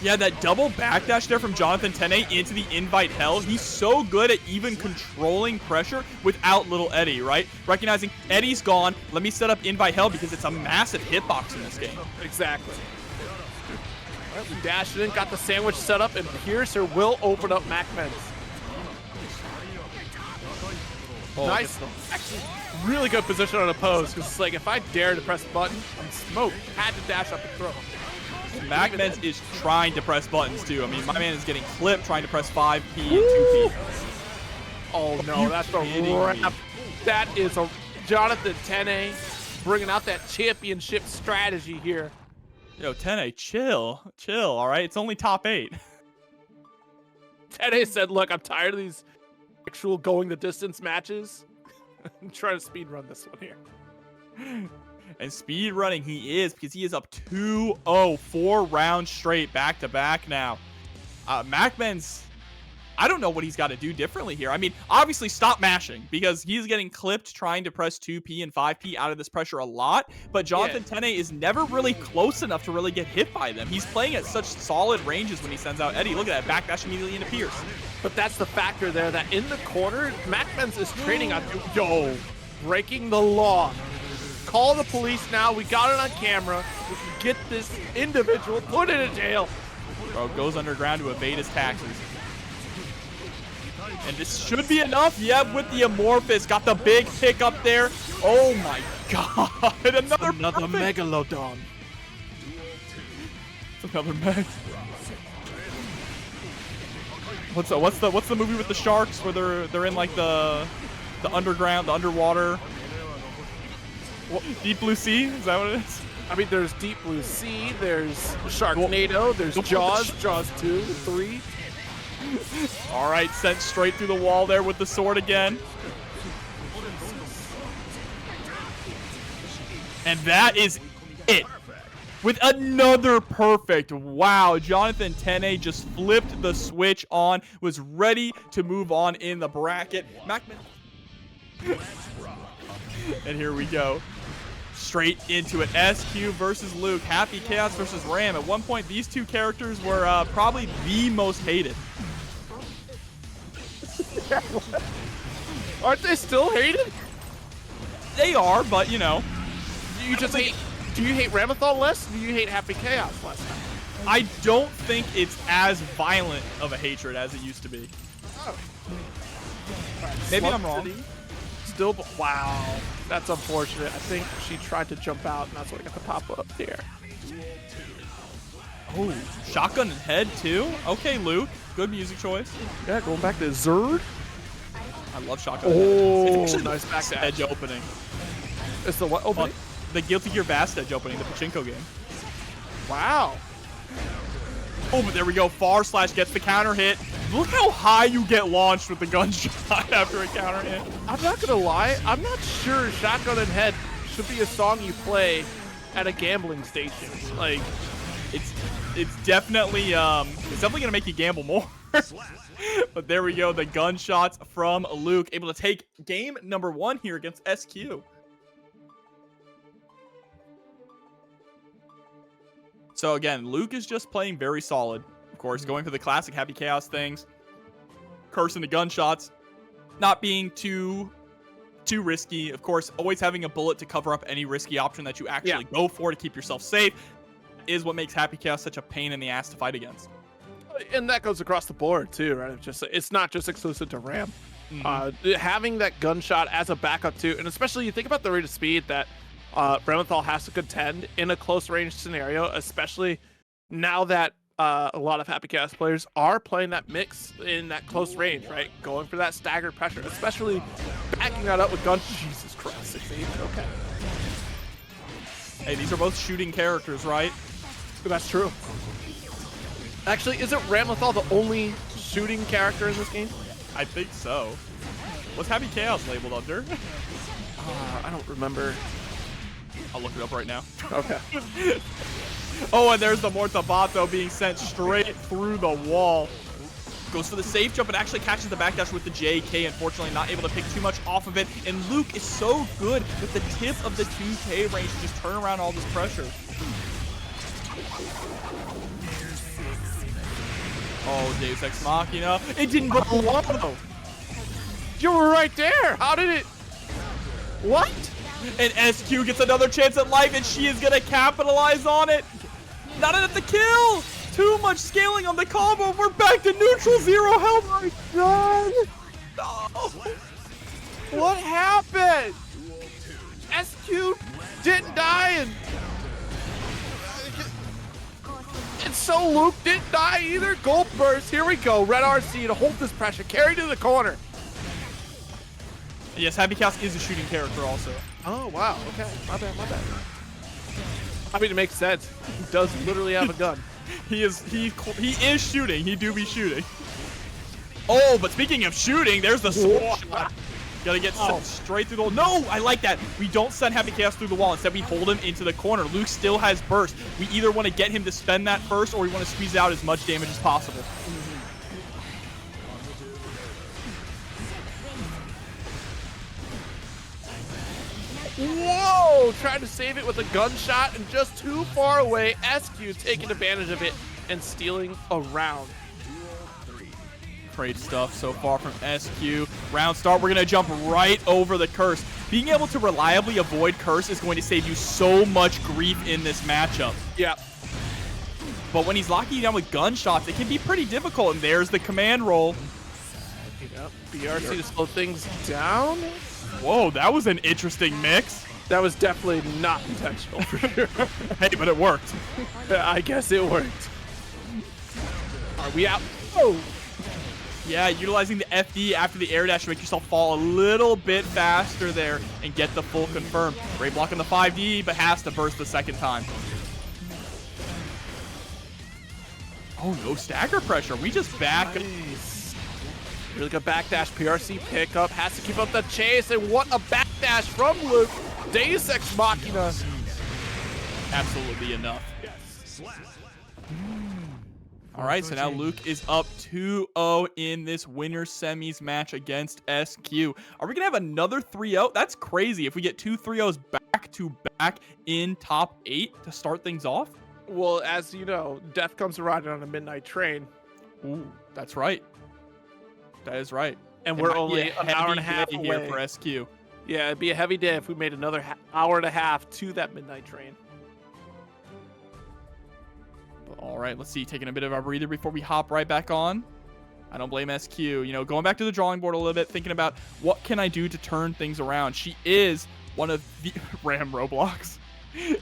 Yeah, that double backdash there from Johnathon Tene into the invite hell. He's so good at even controlling pressure without little Eddie, right? Recognizing Eddie's gone. Let me set up invite hell because it's a massive hitbox in this game. Exactly. All right, we dashed in, got the sandwich set up, and Piercer will open up MacMens. Oh, nice. Actually, really good position on a pose, because it's like, if I dare to press button, I'm smoked. Had to dash up and throw. MacMens is trying to press buttons too. I mean, my man is getting clipped trying to press 5P and 2P. Oh no, that's a wrap. That is a Johnathon Tene bringing out that championship strategy here. Yo, Tene, chill, all right? It's only top 8. Tene said, look, I'm tired of these actual going the distance matches. I'm trying to speed run this one here. And speed running he is because he is up 2-0, 4 rounds straight back to back now. MacMens, I don't know what he's got to do differently here. I mean, obviously stop mashing because he's getting clipped trying to press 2P and 5P out of this pressure a lot. But Johnathon Tene is never really close enough to really get hit by them. He's playing at such solid ranges when he sends out Eddie. Look at that backdash immediately into Pierce. But that's the factor there that in the corner, MacMens is trading on yo, breaking the law. Call the police now. We got it on camera. We can get this individual put in jail. Bro goes underground to evade his taxes. And this should be enough. Yep, with the Amorphous. Got the big pick up there. Oh my god. Another Megalodon. It's another Meg. What's the movie with the sharks where they're in like the underground, the underwater? What, Deep Blue Sea? Is that what it is? I mean, there's Deep Blue Sea, there's Sharknado, there's Jaws, Jaws 2, 3. All right, sent straight through the wall there with the sword again. And that is it. With another perfect. Wow, Johnathon Tene just flipped the switch on, was ready to move on in the bracket. MacMens. And here we go. Straight into it. SQ versus Luke. Happy Chaos versus Ram. At one point, these two characters were probably the most hated. Aren't they still hated? They are, but you know. You just hate. Do you hate Ramlethal less? Or do you hate Happy Chaos less? I don't think it's as violent of a hatred as it used to be. Oh. Maybe I'm wrong. Still, wow. That's unfortunate. I think she tried to jump out, and that's what got the pop up there. Oh, shotgun and head too? Okay, Luke. Good music choice. Yeah, going back to Zerd. I love shotgun. Oh, it's nice back edge opening. It's the what opening? The Guilty Gear Vast edge opening, the Pachinko game. Wow. Oh, but there we go. Far slash gets the counter hit. Look how high you get launched with the gunshot after a counter hit. I'm not gonna lie. I'm not sure Shotgun and Head should be a song you play at a gambling station. Like, it's definitely gonna make you gamble more. But there we go. The gunshots from Luke, able to take game number 1 here against SQ. So again, Luke is just playing very solid. Of course, going for the classic Happy Chaos things. Cursing the gunshots. Not being too risky. Of course, always having a bullet to cover up any risky option that you actually go for to keep yourself safe is what makes Happy Chaos such a pain in the ass to fight against. And that goes across the board too, right? It's not just exclusive to Ram. Having that gunshot as a backup too, and especially you think about the rate of speed that Ramlethal has to contend in a close range scenario, especially now that a lot of Happy Chaos players are playing that mix in that close range, right? Going for that staggered pressure, especially backing that up with guns. Jesus Christ, 6-8, okay. Hey, these are both shooting characters, right? That's true. Actually, isn't Ramlethal the only shooting character in this game? I think so. What's Happy Chaos labeled under? I don't remember. I'll look it up right now. Okay. Oh, and there's the Mortabato being sent straight through the wall. Goes for the safe jump and actually catches the backdash with the JK. Unfortunately, not able to pick too much off of it. And Luke is so good with the tip of the 2K range to just turn around all this pressure. Oh, Deus Ex Machina. It didn't go. Oh, you were right there. How did it? What? And SQ gets another chance at life, and she is going to capitalize on it. Not enough to kill. Too much scaling on the combo. We're back to neutral, 0 health. Oh my god. No. What happened? SQ didn't die, and so Luke didn't die either. Gold burst. Here we go. Red RC to hold this pressure. Carry to the corner. Yes, Happy Chaos is a shooting character also. Oh, wow. Okay. My bad, my bad. I mean, it makes sense. He does literally have a gun. He is shooting. He do be shooting. Oh, but speaking of shooting, there's the sword shot. Gotta get sent straight through the wall. No, I like that. We don't send Happy Chaos through the wall. Instead, we hold him into the corner. Luke still has burst. We either want to get him to spend that first, or we want to squeeze out as much damage as possible. Whoa! Trying to save it with a gunshot and just too far away. SQ taking advantage of it and stealing a round. Great stuff so far from SQ. Round start, we're going to jump right over the curse. Being able to reliably avoid curse is going to save you so much grief in this matchup. Yeah. But when he's locking you down with gunshots, it can be pretty difficult. And there's the command roll. Yep. BRC to slow things down. Whoa, that was an interesting mix. That was definitely not intentional for sure. Hey, but it worked. I guess it worked. Are we out? Oh. Yeah, utilizing the FD after the air dash to make yourself fall a little bit faster there and get the full confirm. Great block on the 5D, but has to burst the second time. Oh, no stagger pressure. We just back. Nice. Really good backdash. PRC pickup. Has to keep up the chase. And what a backdash from Luke. Deus Ex Machina. Absolutely enough. All right, so now Luke is up 2-0 in this winner semis match against SQ. Are we going to have another 3-0? That's crazy if we get two 3-0s back-to-back in top 8 to start things off. Well, as you know, death comes riding on a midnight train. Ooh, that's right. That is right. And It we're might be only a an hour and a heavy half day away. here for SQ. Yeah, it'd be a heavy day if we made another hour and a half to that midnight train. All right, let's see. Taking a bit of a breather before we hop right back on. I don't blame SQ. You know, going back to the drawing board a little bit, thinking about what can I do to turn things around. She is one of the Ram Roblox.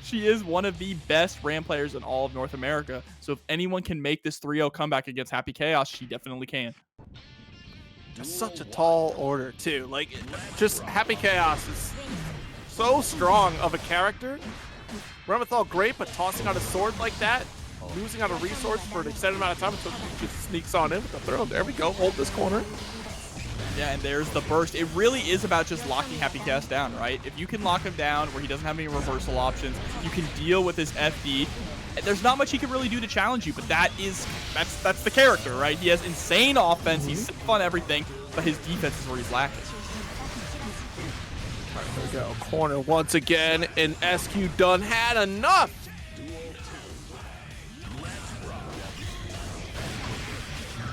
She is one of the best Ram players in all of North America. So if anyone can make this 3-0 comeback against Happy Chaos, she definitely can. That's such a tall order, too. Like, just Happy Chaos is so strong of a character. Ramlethal great, but tossing out a sword like that, losing out a resource for an extended amount of time until he just sneaks on in with the throw. There we go. Hold this corner. Yeah, and there's the burst. It really is about just locking Happy Chaos down, right? If you can lock him down where he doesn't have any reversal options, you can deal with his FD. There's not much he can really do to challenge you, but that's the character, right? He has insane offense. He's safe on everything, but his defense is where he's lacking. All right, there we go. Corner once again, and SQ done had enough.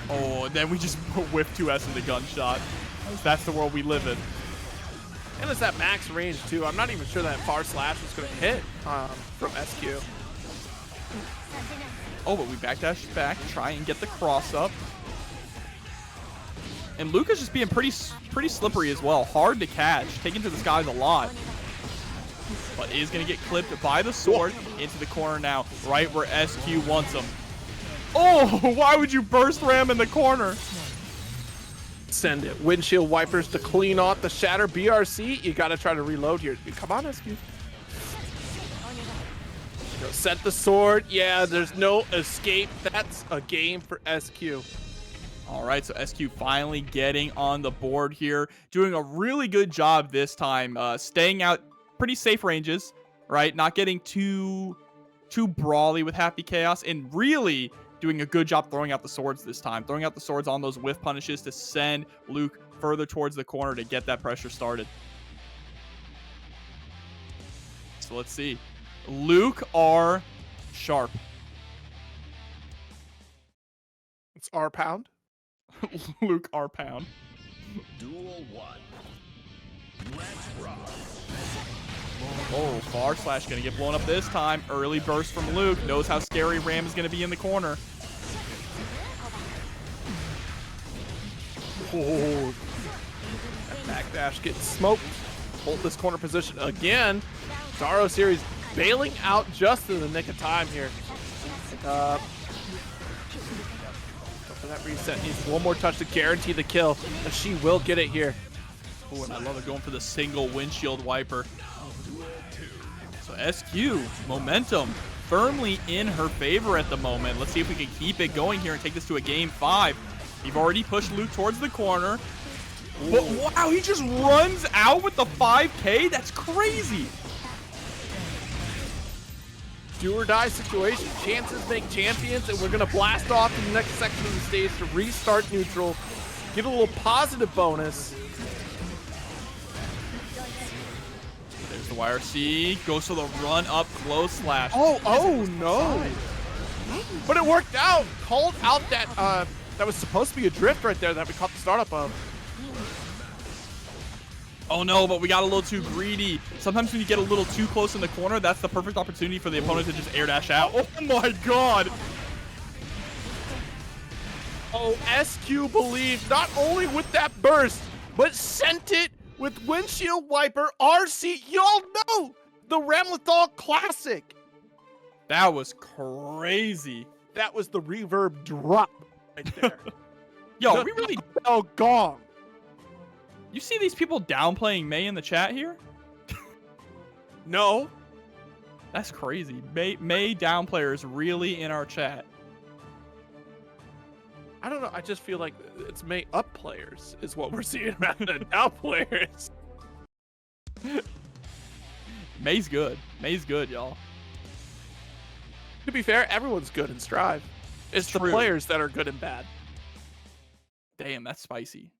Oh, and then we just whip 2S into gunshot. That's the world we live in. And it's that max range, too. I'm not even sure that far slash was going to hit from SQ. Oh, but we backdash back, try and get the cross up. And Luca's just being pretty slippery as well. Hard to catch, taken to the skies a lot. But is going to get clipped by the sword into the corner now, right where SQ wants him. Oh, why would you burst ram in the corner? Send it. Windshield wipers to clean off the shatter. BRC, you got to try to reload here. Come on, SQ. Set the sword. Yeah, there's no escape. That's a game for SQ. All right, so SQ finally getting on the board here. Doing a really good job this time. Staying out pretty safe ranges, right? Not getting too brawly with Happy Chaos. And really doing a good job throwing out the swords this time. Throwing out the swords on those whiff punishes to send Luke further towards the corner to get that pressure started. So let's see. Luke R. Sharp. It's R pound. Luke R. Pound. Duel 1. Let's rock. Oh, far slash gonna get blown up this time. Early burst from Luke. Knows how scary Ram is gonna be in the corner. Oh, that backdash gets smoked. Hold this corner position again. Zaro series bailing out just in the nick of time here. Go for that reset. Needs one more touch to guarantee the kill, and she will get it here. Oh, and I love it going for the single windshield wiper. So SQ, momentum firmly in her favor at the moment. Let's see if we can keep it going here and take this to a game 5. You've already pushed Luke towards the corner. But wow, he just runs out with the 5K? That's crazy. Do or die situation. Chances make champions, and we're going to blast off to the next section of the stage to restart neutral. Get a little positive bonus. There's the YRC. Goes for the run up close slash. Oh no. But it worked out. Called out that that was supposed to be a drift right there that we caught the startup of. Oh no, but we got a little too greedy. Sometimes when you get a little too close in the corner, that's the perfect opportunity for the opponent to just air dash out. Oh my god. Oh, SQ believed not only with that burst, but sent it with windshield wiper RC. Y'all know the Ramlethal classic. That was crazy. That was the reverb drop right there. Yo, we really... Oh, gong. You see these people downplaying Mei in the chat here? No. That's crazy. Mei downplayers really in our chat. I don't know. I just feel like it's May up players is what we're seeing rather than down players. Mei's good. Mei's good, y'all. To be fair, everyone's good in Strive. It's the True. players that are good and bad. Damn, that's spicy.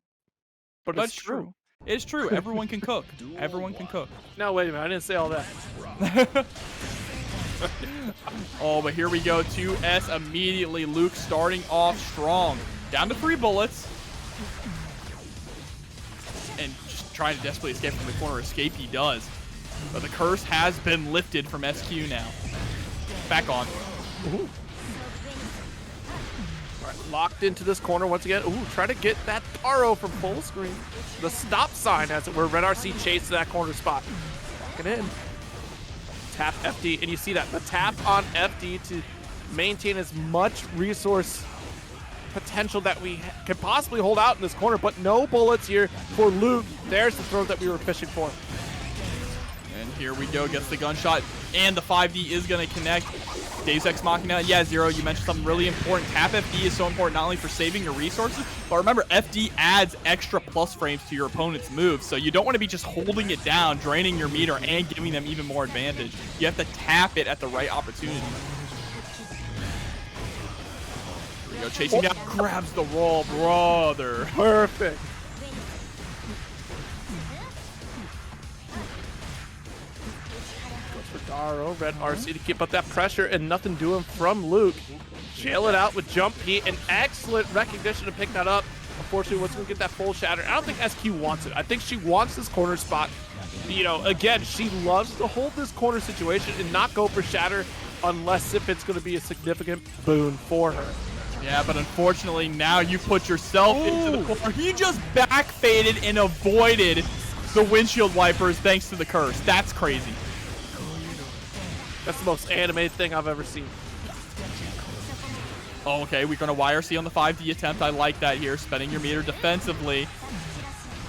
But That's it's true. It's true. Everyone can cook. Everyone can cook. No, wait a minute. I didn't say all that. Oh, but here we go. 2S immediately. Luke starting off strong. Down to 3 bullets. And just trying to desperately escape from the corner. Escape he does. But the curse has been lifted from SQ now. Back on. Ooh. All right, locked into this corner once again. Ooh, try to get that Taro from full screen. The stop sign, as it were. Red RC chased that corner spot. Locking in. Tap FD, and you see that. The tap on FD to maintain as much resource potential that we can possibly hold out in this corner, but no bullets here for Luke. There's the throw that we were fishing for. And here we go, gets the gunshot, and the 5D is going to connect. Deus Ex Machina, yeah, Zero, you mentioned something really important. Tap FD is so important not only for saving your resources, but remember, FD adds extra plus frames to your opponent's moves, so you don't want to be just holding it down, draining your meter, and giving them even more advantage. You have to tap it at the right opportunity. Here we go, chasing down, grabs the roll, brother. Perfect. Daro, Red RC to keep up that pressure and nothing doing from Luke. Jail it out with Jump P. An excellent recognition to pick that up. Unfortunately, what's going to get that full shatter? I don't think SQ wants it. I think she wants this corner spot. You know, again, she loves to hold this corner situation and not go for shatter unless if it's going to be a significant boon for her. Yeah, but unfortunately, now you put yourself into the corner. He just back faded and avoided the windshield wipers thanks to the curse. That's crazy. That's the most animated thing I've ever seen. Oh, okay, we're going to YRC on the 5D attempt. I like that here, spending your meter defensively.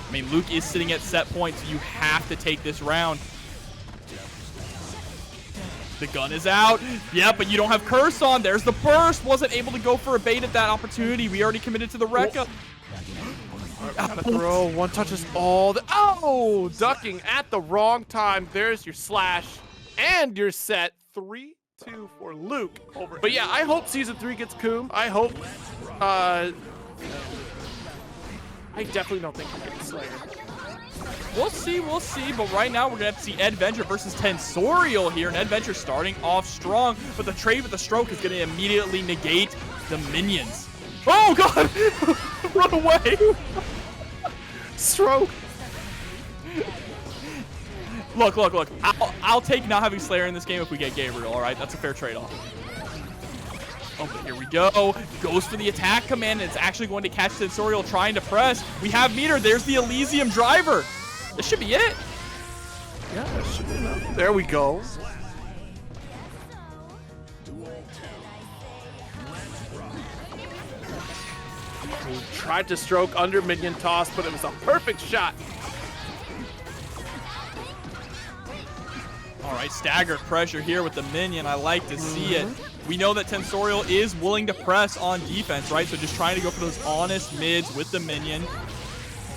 I mean, Luke is sitting at set point, so you have to take this round. The gun is out. Yeah, but you don't have curse on. There's the burst. Wasn't able to go for a bait at that opportunity. We already committed to the Rekka. Gotta throw. One touches all the... Oh! Ducking at the wrong time. There's your slash. And you're set 3-2 for Luke. But yeah, I hope Season 3 gets Coom. I hope, I definitely don't think we get Slayer. We'll see, but right now we're going to have to see Eddventure versus Tensorial here, and Eddventure starting off strong, but the trade with the stroke is going to immediately negate the minions. Oh, God! Run away! Stroke! Look. I'll take not having Slayer in this game if we get Gabriel, all right? That's a fair trade-off. Oh, but here we go. Goes for the attack command, and it's actually going to catch Tensorial trying to press. We have meter. There's the Elysium driver. This should be it. Yeah, that should be enough. There we go. He tried to stroke under minion toss, but it was a perfect shot. All right, staggered pressure here with the minion. I like to see it. We know that Tensorial is willing to press on defense, right? So just trying to go for those honest mids with the minion.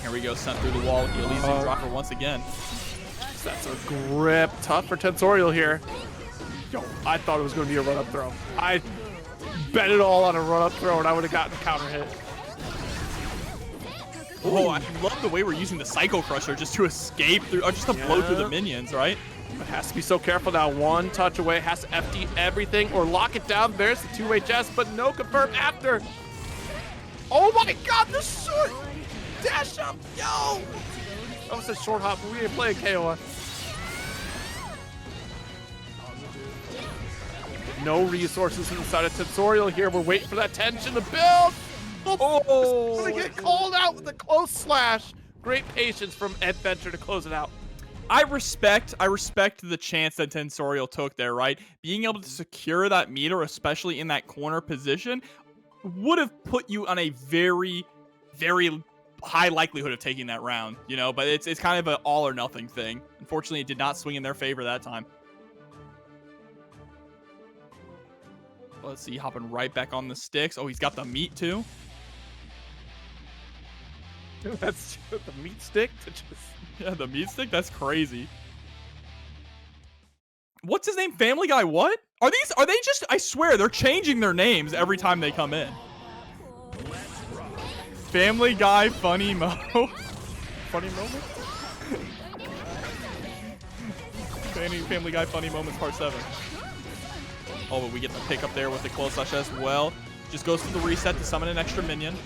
Here we go, sent through the wall with the Elysium driver once again. That's a grip. Tough for Tensorial here. Yo, I thought it was going to be a run-up throw. I bet it all on a run-up throw, and I would have gotten a counter hit. Oh, I love the way we're using the Psycho Crusher just to escape through, or just to blow through the minions, right? But has to be so careful now. One touch away, has to FD everything or lock it down. There's the two-way chest, but no confirm after. Oh my God, the short dash up, yo! That was a short hop, but we ain't playing KOF. No resources inside of Tensorial here. We're waiting for that tension to build. Oh, gonna get called out with a close slash. Great patience from Eddventure to close it out. I respect the chance that Tensorial took there, right? Being able to secure that meter, especially in that corner position, would have put you on a very very high likelihood of taking that round, you know, but it's kind of an all or nothing thing. Unfortunately, it did not swing in their favor that time. Let's see, hopping right back on the sticks. Oh, he's got the meat too. That's the meat stick to just... Yeah, the meat stick, that's crazy. What's his name? Family Guy what? Are they just, I swear, they're changing their names every time they come in. Family Guy Funny Mo. Funny Moment? Family Guy Funny Moments Part 7. Oh, but we get the pick up there with the close slash as well. Just goes to the reset to summon an extra minion.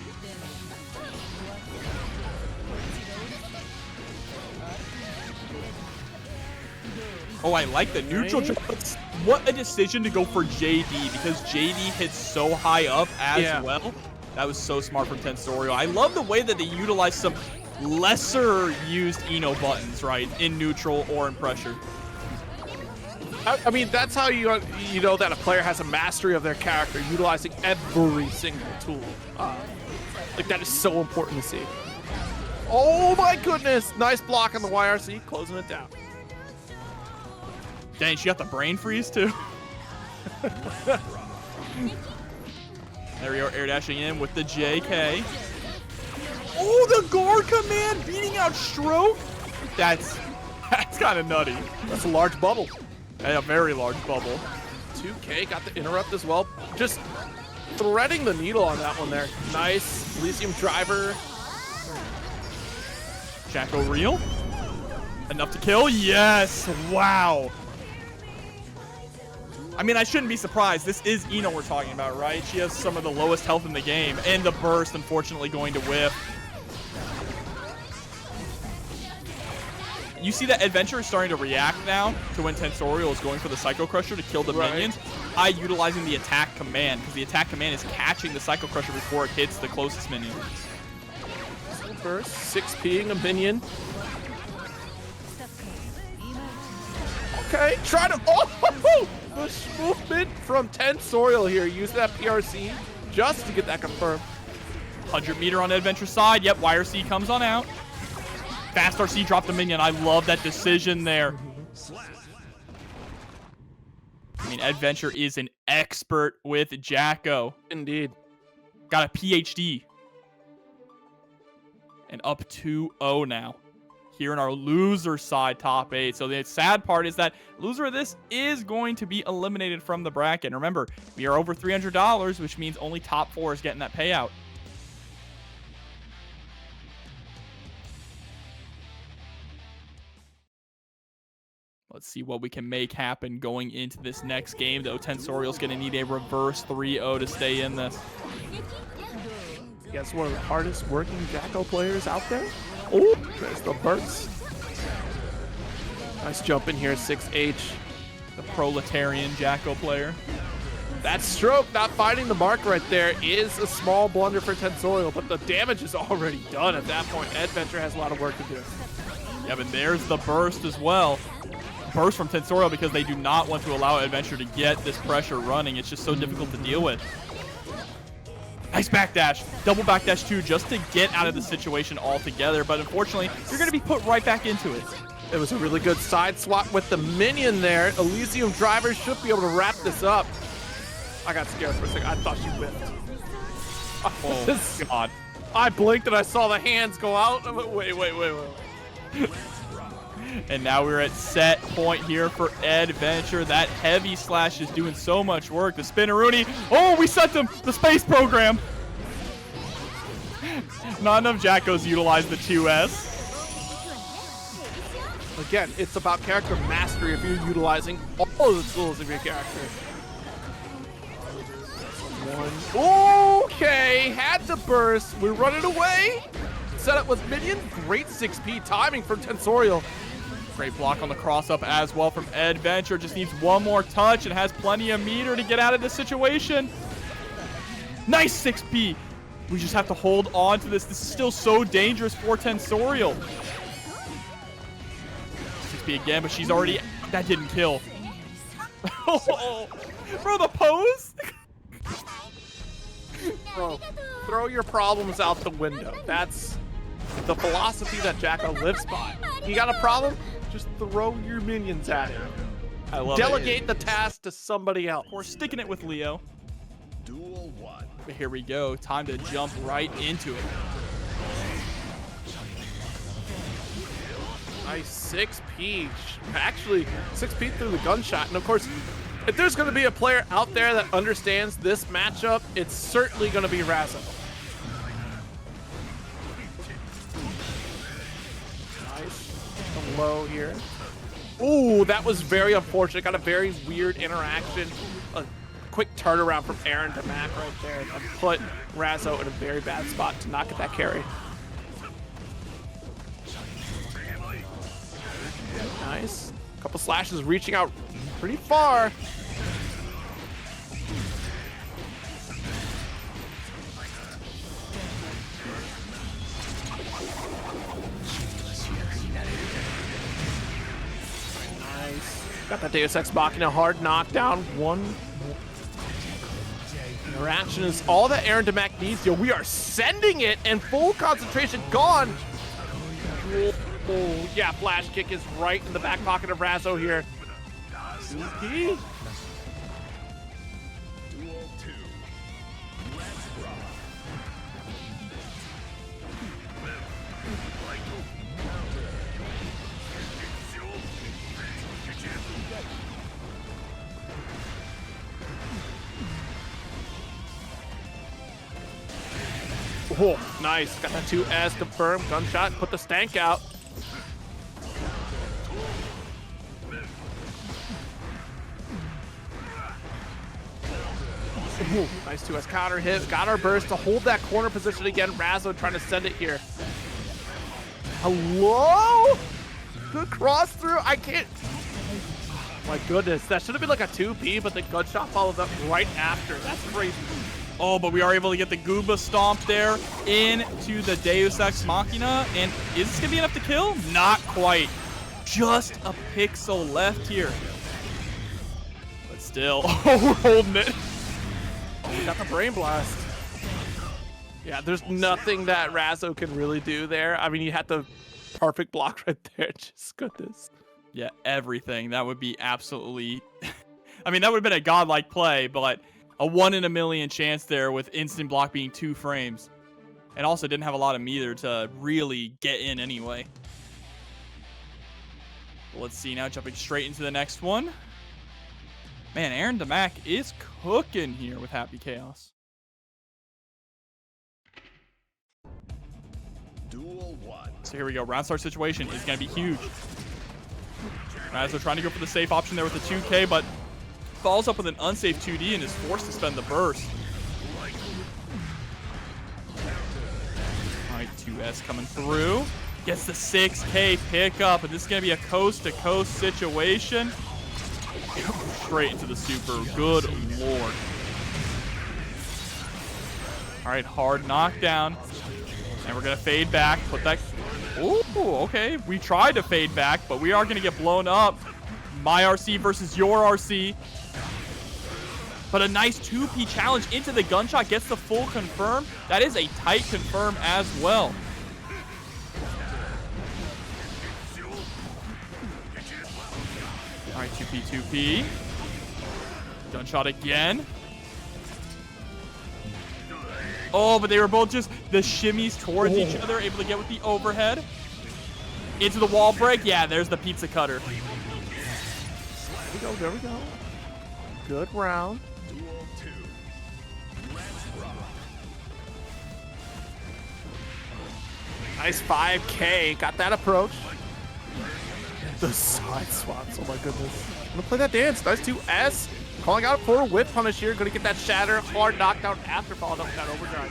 Oh, I like the neutral jump. What a decision to go for JD, because JD hits so high up as well. That was so smart from Tensorial. I love the way that they utilize some lesser used Eno buttons, right, in neutral or in pressure. I mean, that's how you know that a player has a mastery of their character, utilizing every single tool. Like, that is so important to see. Oh my goodness! Nice block on the YRC, closing it down. Dang, she got the brain freeze too. There we are, air dashing in with the JK. Oh, the guard command beating out Stroke. That's kind of nutty. That's a large bubble. A very large bubble. 2K got the interrupt as well. Just threading the needle on that one there. Nice Elysium driver. Jacko real. Enough to kill? Yes. Wow. I mean, I shouldn't be surprised. This is Eno we're talking about, right? She has some of the lowest health in the game. And the burst, unfortunately, going to whiff. You see that Eddventure is starting to react now to when Tensorial is going for the Psycho Crusher to kill the minions by utilizing the attack command, because the attack command is catching the Psycho Crusher before it hits the closest minion. First, 6P'ing a minion. Okay, try to... Oh! Push movement from Tensorial here. Use that PRC just to get that confirmed. 100 meter on Eddventure's side. Yep, YRC comes on out. Fast RC dropped the minion. I love that decision there. I mean, Eddventure is an expert with Jacko. Indeed. Got a PhD. And up 2-0 now. Here in our loser side top 8. So the sad part is that loser of this is going to be eliminated from the bracket. And remember, we are over $300, which means only top 4 is getting that payout. Let's see what we can make happen going into this next game, though. Tensorial's going to need a reverse 3-0 to stay in this. Guess one of the hardest working Jacko players out there. Oh, there's the burst. Nice jump in here, 6H. The proletarian Jacko player. That stroke not finding the mark right there is a small blunder for Tensorial, but the damage is already done at that point. Eddventure has a lot of work to do. Yeah, but there's the burst as well. Burst from Tensorial because they do not want to allow Eddventure to get this pressure running. It's just so difficult to deal with. Nice backdash. Double backdash too, just to get out of the situation altogether. But unfortunately, you're going to be put right back into it. It was a really good side swap with the minion there. Elysium driver should be able to wrap this up. I got scared for a second. I thought she whipped. Oh, God. I blinked and I saw the hands go out. Wait. And now we're at set point here for Eddventure. That heavy slash is doing so much work. The Spinneroonie. Oh, we sent him. The space program. Not enough Jackos utilized the 2S. Again, it's about character mastery if you're utilizing all of the tools of your character. Okay, had to burst. We're running away. Set up with minion. Great 6P timing from Tensorial. Great block on the cross-up as well from Eddventure. Just needs one more touch and has plenty of meter to get out of this situation. Nice 6P. We just have to hold on to this. This is still so dangerous for Tensorial. 6P again, but she's already... That didn't kill. Oh, bro, the pose? Bro, throw your problems out the window. That's the philosophy that Jacko lives by. You got a problem? Just throw your minions at it. I love Delegate the task to somebody else. We're sticking it with Leo. Duel 1. But here we go. Time to jump right into it. Nice 6P. Actually, 6P through the gunshot. And of course, if there's going to be a player out there that understands this matchup, it's certainly going to be Razzo. Nice. The low here. Ooh, that was very unfortunate. Got a very weird interaction. A quick turnaround from Aaron to Mac right there. And put Razzo in a very bad spot to not get that carry. Nice. A couple slashes reaching out pretty far. Nice. Got that Deus Ex Machina hard knockdown. One interaction is all that Aaron Demac needs. Yo, we are sending it and full concentration gone. Oh, yeah, flash kick is right in the back pocket of Razzo here. Duel 2. Let's rock. Oh, nice. Got that 2S confirmed. Gunshot. Put the stank out. Ooh, nice 2S counter hit. Got our burst to hold that corner position again. Razzo trying to send it here. Hello? Good cross through. I can't. My goodness. That should have been like a 2P, but the gunshot follows up right after. That's crazy. Oh, but we are able to get the Gooba stomp there into the Deus Ex Machina. And is this going to be enough to kill? Not quite. Just a pixel left here. But still, we're holding it. Oh, we got the Brain Blast. Yeah, there's nothing that Razzo can really do there. I mean, you had the perfect block right there. Just goodness. Yeah, everything. That would be absolutely... I mean, that would have been a godlike play, but a 1 in a million chance there with instant block being 2 frames. And also didn't have a lot of meter to really get in anyway. But let's see now, jumping straight into the next one. Man, Aaron Demac is cooking here with Happy Chaos. Duel 1. So here we go. Round start situation is going to be huge. Razzo trying to go for the safe option there with the 2K, but follows up with an unsafe 2D and is forced to spend the burst. All right, 2S coming through. Gets the 6K pickup, and this is going to be a coast-to-coast situation. Straight into the super. Good lord. All right, hard knockdown. And we're going to fade back. Put that... Ooh, okay. We tried to fade back, but we are going to get blown up. My RC versus your RC. But a nice 2P challenge into the gunshot. Gets the full confirm. That is a tight confirm as well. All right, 2P, 2P. Gunshot again. Oh, but they were both just the shimmies towards each other, able to get with the overhead. Into the wall break. Yeah, there's the pizza cutter. There we go, there we go. Good round. Duel 2. Let's rock. Nice 5K. Got that approach. The side swaps. Oh my goodness. I'm gonna play that dance. Nice 2S. Calling out for a whip punish here. Gonna get that shatter. Hard knockdown after followed up with that overdrive.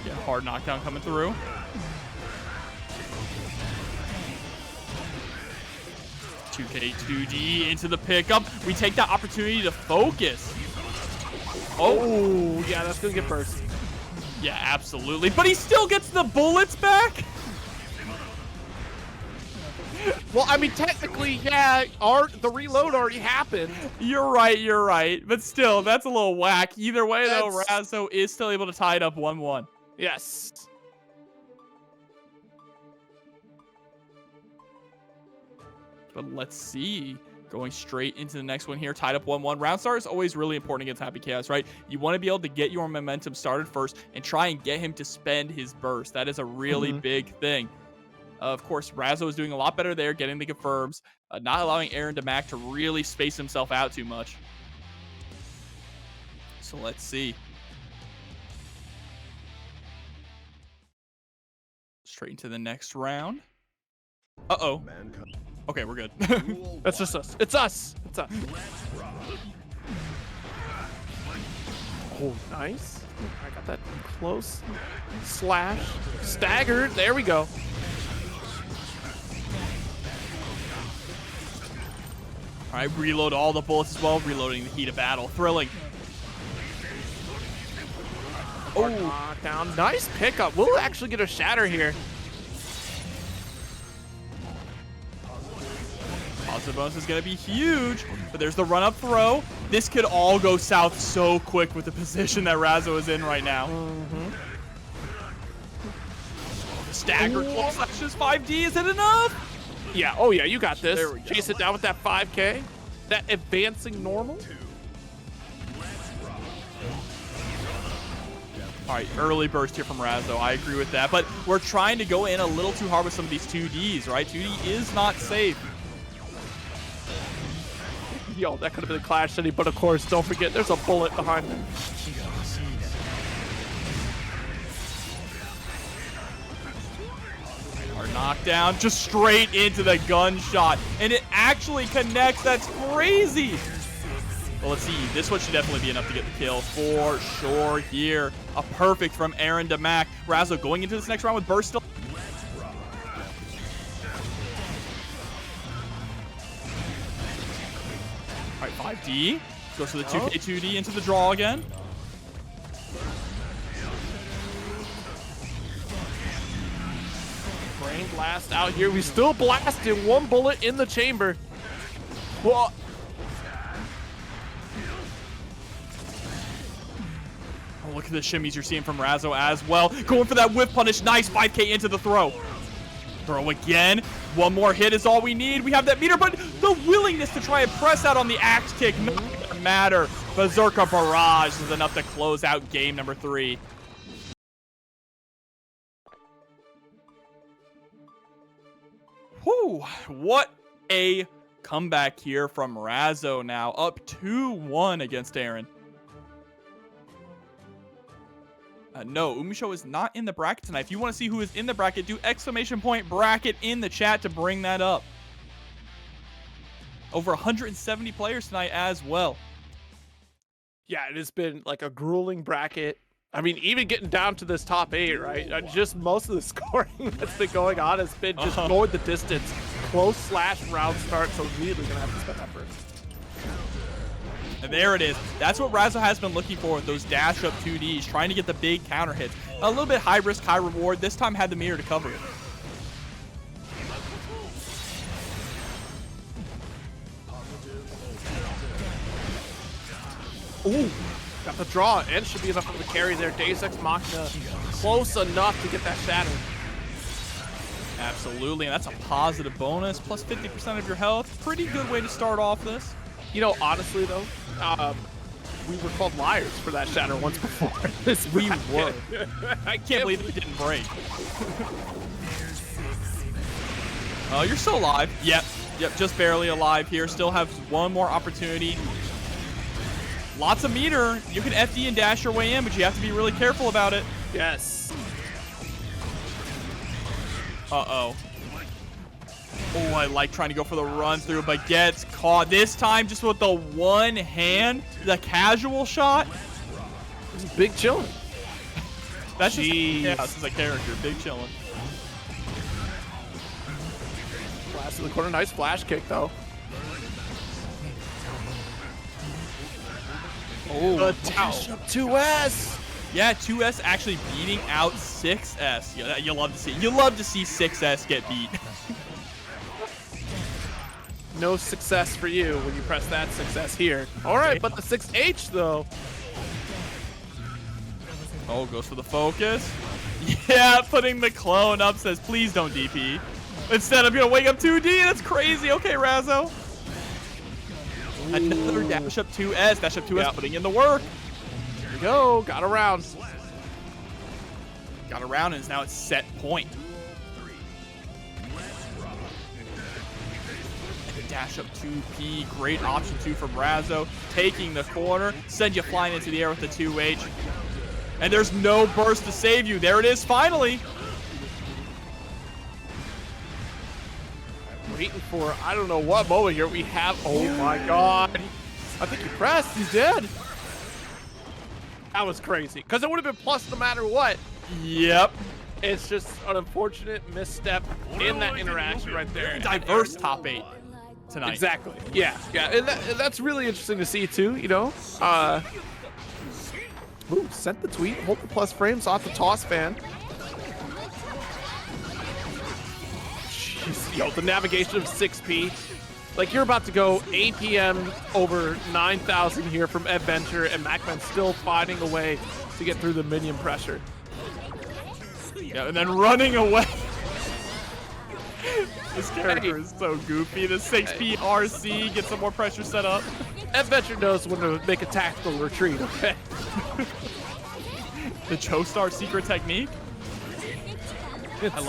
Yeah, hard knockdown coming through. $2K, 2D into the pickup. We take that opportunity to focus. Oh, yeah, that's gonna get burst. Yeah, absolutely. But he still gets the bullets back. Well, I mean, technically, yeah, the reload already happened. You're right. But still, that's a little whack. Either way, though, Razzo is still able to tie it up 1-1. Yes. But let's see. Going straight into the next one here, tied up 1-1. Round start is always really important against Happy Chaos, right? You want to be able to get your momentum started first and try and get him to spend his burst. That is a really big thing. Of course, Razzo is doing a lot better there, getting the confirms, not allowing Aaron DeMac to really space himself out too much. So let's see. Straight into the next round. Uh-oh. Okay, we're good. That's just us. It's us. Oh, nice. I got that close. Slash. Staggered. There we go. All right, reload all the bullets as well. Reloading the heat of battle. Thrilling. Oh, knockdown. Nice pickup. We'll actually get a shatter here. Positive bonus is going to be huge, but there's the run-up throw. This could all go south so quick with the position that Razzo is in right now. Stagger slashes 5D. Is it enough? Yeah. Oh, yeah. You got this. There we go. Chase it down with that 5K. That advancing normal. All right, early burst here from Razzo. I agree with that, but we're trying to go in a little too hard with some of these 2Ds, right? 2D is not safe. Yo, that could have been a Clash City, but of course, don't forget, there's a bullet behind him. Our knockdown just straight into the gunshot, and it actually connects. That's crazy. Well, let's see. This one should definitely be enough to get the kill for sure here. A perfect from Aaron DeMac. Razzo going into this next round with burst still. All right, 5D. Goes for the 2K2D into the draw again. Brain blast out here. We still blasted one bullet in the chamber. Whoa. Oh, look at the shimmies you're seeing from Razzo as well. Going for that whiff punish. Nice 5K into the throw. Throw again. One more hit is all we need. We have that meter, but the willingness to try and press out on the axe kick, not gonna matter. Berserker Barrage is enough to close out game number 3. Whew, what a comeback here from Razzo now. Up 2-1 against Aaron. No, Umisho is not in the bracket tonight. If you want to see who is in the bracket, do ! bracket in the chat to bring that up. Over 170 players tonight as well. Yeah, it has been like a grueling bracket. I mean, even getting down to this top 8, right? Just most of the scoring that's been going on has been just going the distance. Close slash round start, so immediately going to have to spend effort. And there it is. That's what Razzo has been looking for with those dash up 2Ds, trying to get the big counter hits. A little bit high risk, high reward. This time had the meter to cover it. Ooh, got the draw, and should be enough for the carry there. Deus Ex Machina close enough to get that shatter. Absolutely, and that's a positive bonus, plus 50% of your health. Pretty good way to start off this. You know, honestly though, we were called liars for that shatter once before. We were. I can't believe it didn't break. Oh, you're still alive. Yep, just barely alive here. Still have one more opportunity. Lots of meter. You can FD and dash your way in, but you have to be really careful about it. Yes. Uh-oh. Oh, I like trying to go for the run through, but gets caught. This time just with the one hand, the casual shot. This is big chillin'. That's just chaos as a character. Big chillin'. Blast to the corner. Nice flash kick, though. Oh, the dash up 2S. Yeah, 2S actually beating out 6S. Yeah, you love to see. You love to see 6S get beat. No success for you when you press that success here. All right, but the 6H though. Oh, goes for the focus. Yeah, putting the clone up, says, please don't DP. Instead, I'm going to wake up 2D. That's crazy. Okay, Razzo. Another dash up 2S. Dash up 2S putting in the work. There we go. Got around. Got around and is now at set point. Dash up 2P. Great option 2 from Razzo. Taking the corner. Send you flying into the air with the 2H. And there's no burst to save you. There it is, finally. Waiting for, I don't know what moment here we have. Oh my god. I think he pressed. He's dead. That was crazy. Because it would have been plus no matter what. Yep. It's just an unfortunate misstep in that interaction right there. Diverse top 8 tonight. Exactly. Yeah. Yeah. And that's really interesting to see too, you know. Ooh, sent the tweet. Hold the plus frames off the toss fan. Jeez, yo, the navigation of 6P. Like, you're about to go APM over 9,000 here from Eddventure, and MacMens still finding a way to get through the minion pressure. Yeah, and then running away. This character is so goofy. The 6P RC gets some more pressure set up. Eddventure knows when to make a tactical retreat, okay? The Joestar secret technique. I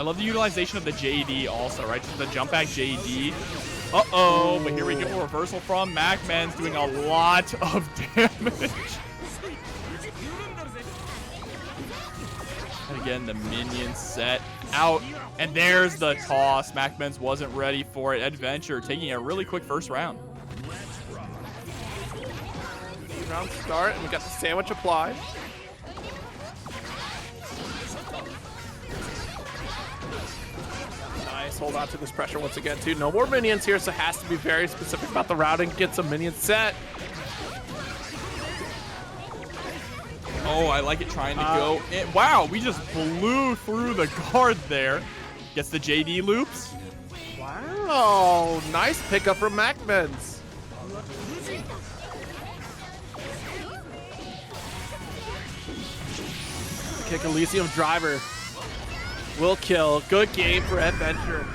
love the utilization of the JD also, right? Just the jump back JD. Uh-oh, but here we go. Reversal from MacMens doing a lot of damage. And again, the minion set out. And there's the toss. MacMens wasn't ready for it. Eddventure taking a really quick first round. Round start, and we got the sandwich applied. Nice, hold on to this pressure once again, too. No more minions here, so has to be very specific about the routing. Get some minions set. Oh, I like it trying to go in. Wow, we just blew through the guard there. Gets the JD loops. Wow, nice pickup from MacMens. Kick Elysium driver will kill. Good game for Eddventure.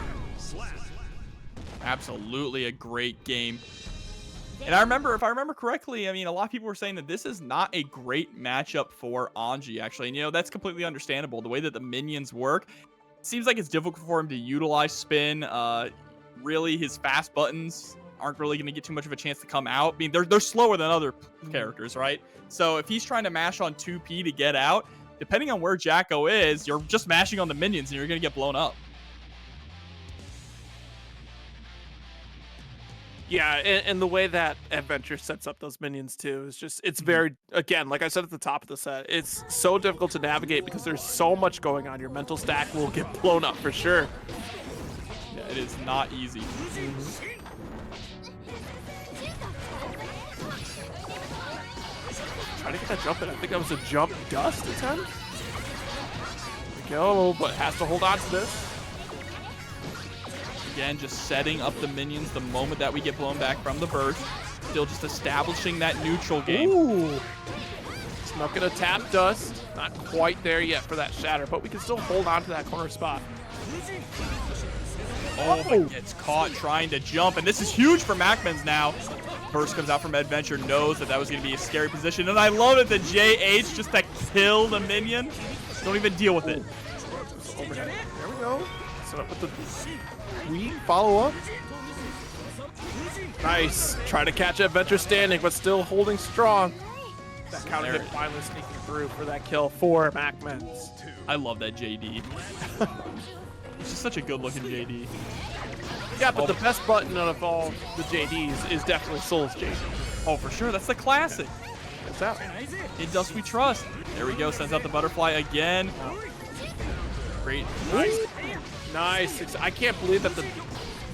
Absolutely a great game. And I remember, if I remember correctly, I mean, a lot of people were saying that this is not a great matchup for Anji, actually. And, you know, that's completely understandable. The way that the minions work, it seems like it's difficult for him to utilize spin. Really, his fast buttons aren't really going to get too much of a chance to come out. I mean, they're slower than other characters, right? So if he's trying to mash on 2P to get out, depending on where Jacko is, you're just mashing on the minions and you're going to get blown up. Yeah, and the way that Eddventure sets up those minions too is just, it's very, again, like I said at the top of the set, it's so difficult to navigate because there's so much going on. Your mental stack will get blown up for sure. Yeah, it is not easy. Trying to get that jump in. I think that was a jump dust attempt. There we go, but has to hold on to this. Again, just setting up the minions the moment that we get blown back from the burst. Still just establishing that neutral game. Ooh. Snuck in a tap dust. Not quite there yet for that shatter, but we can still hold on to that corner spot. Oh, but gets caught trying to jump, and this is huge for MacMens now. Burst comes out from Eddventure, knows that was going to be a scary position, and I love it, the JH just to kill the minion. Don't even deal with it. Overhead. There we go. Set up with the we follow up. Nice. Try to catch Eddventure standing, but still holding strong. That counter hit finally sneaking through for that kill for MacMens. I love that JD. It's just such a good looking JD. Yeah, but the best button out of all the JDs is definitely Soul's JD. Oh, for sure. That's the classic. What's out? In Dust We Trust. There we go. Sends out the butterfly again. Great. Nice. Nice. I can't believe that the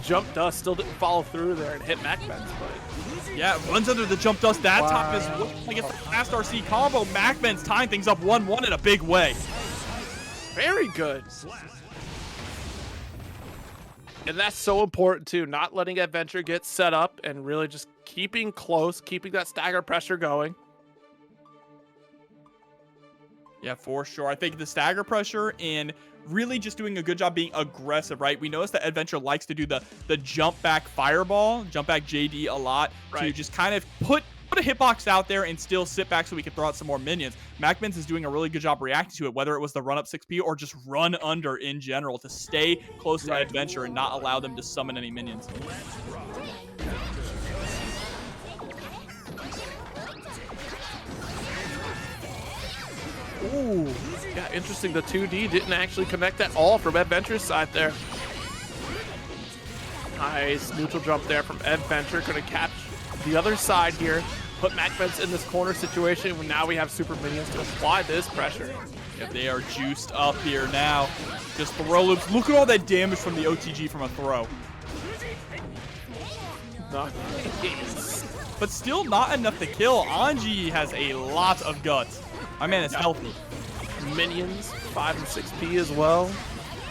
jump dust still didn't follow through there and hit MacMens, but yeah, runs under the jump dust that time as well. I guess the fast RC combo. MacMens tying things up 1-1 in a big way. Very good. And that's so important too, not letting Eddventure get set up and really just keeping close, keeping that stagger pressure going. Yeah, for sure. I think the stagger pressure and really just doing a good job being aggressive, right? We noticed that Eddventure likes to do the jump back fireball, jump back JD a lot to just kind of put a hitbox out there and still sit back so we can throw out some more minions. MacMens is doing a really good job reacting to it, whether it was the run up 6P or just run under in general to stay close to Eddventure and not allow them to summon any minions. Ooh, yeah, interesting. The 2D didn't actually connect at all from Eddventure's side there. Nice neutral jump there from Eddventure. Going to catch the other side here. Put MacMens in this corner situation. Now we have super minions to apply this pressure. Yeah, they are juiced up here now. Just throw loops. Look at all that damage from the OTG from a throw. Nice. But still not enough to kill. Anji has a lot of guts. My man is healthy. Minions, 5 and 6P as well.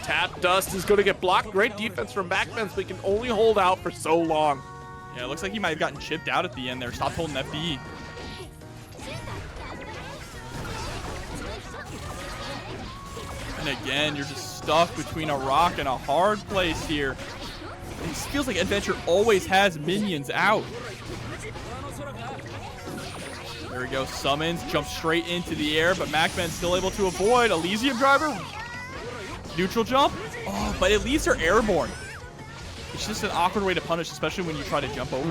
Tap Dust is going to get blocked. Great defense from MacMens, but he can only hold out for so long. Yeah, it looks like he might have gotten chipped out at the end there. Stopped holding FD. And again, you're just stuck between a rock and a hard place here. It feels like Eddventure always has minions out. There we go, summons, jumps straight into the air, but MacMen's still able to avoid. Elysium driver, neutral jump. Oh, but at least they're airborne. It's just an awkward way to punish, especially when you try to jump over.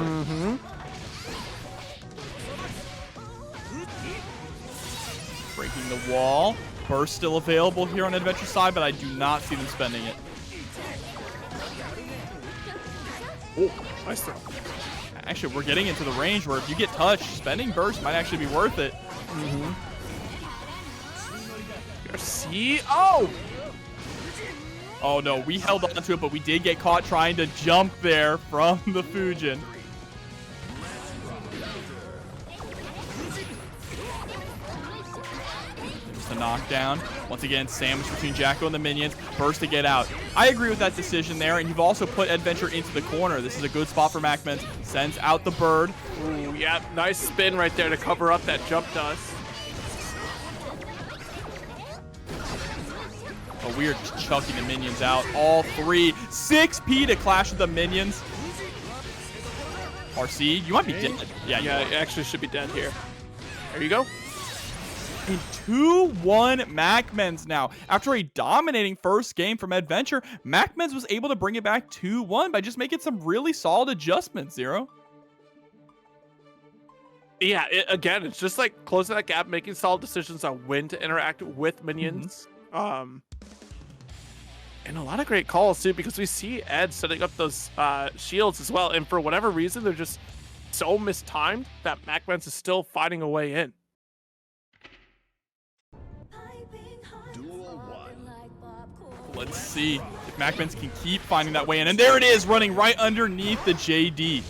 Breaking the wall. Burst still available here on Eddventure's side, but I do not see them spending it. Oh, nice throw. Actually, we're getting into the range where if you get touched, spending burst might actually be worth it. See? Oh! Oh no, we held on to it, but we did get caught trying to jump there from the Fujin. There's the knockdown. Once again, sandwich between Jacko and the minions. Burst to get out. I agree with that decision there, and you've also put Eddventure into the corner. This is a good spot for MacMens. Sends out the bird. Ooh, yeah, nice spin right there to cover up that jump dust. But we are just chucking the minions out. All three. 6P to clash with the minions. RC, you might be dead. Yeah, it actually should be dead here. There you go. In 2-1 MacMens now. After a dominating first game from Eddventure, MacMens was able to bring it back 2-1 by just making some really solid adjustments, Zero. Yeah, again, it's just like closing that gap, making solid decisions on when to interact with minions. And a lot of great calls too, because we see Ed setting up those shields as well. And for whatever reason, they're just so mistimed that MacMens is still finding a way in. Duel 1. Let's see if MacMens can keep finding that way in. And there it is, running right underneath the JD.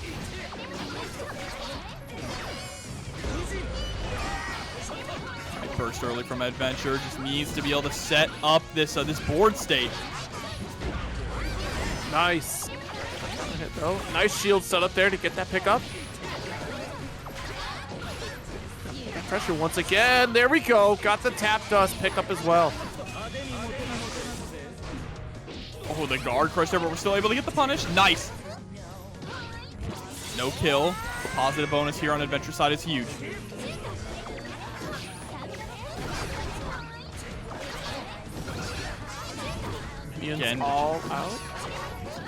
Burst early from Eddventure, just needs to be able to set up this this board state. Nice. Hit though. Nice shield set up there to get that pickup. Pressure once again. There we go. Got the tap dust pickup as well. Oh, the guard crush there, but we're still able to get the punish. Nice. No kill. The positive bonus here on Eddventure side is huge. Again, all out.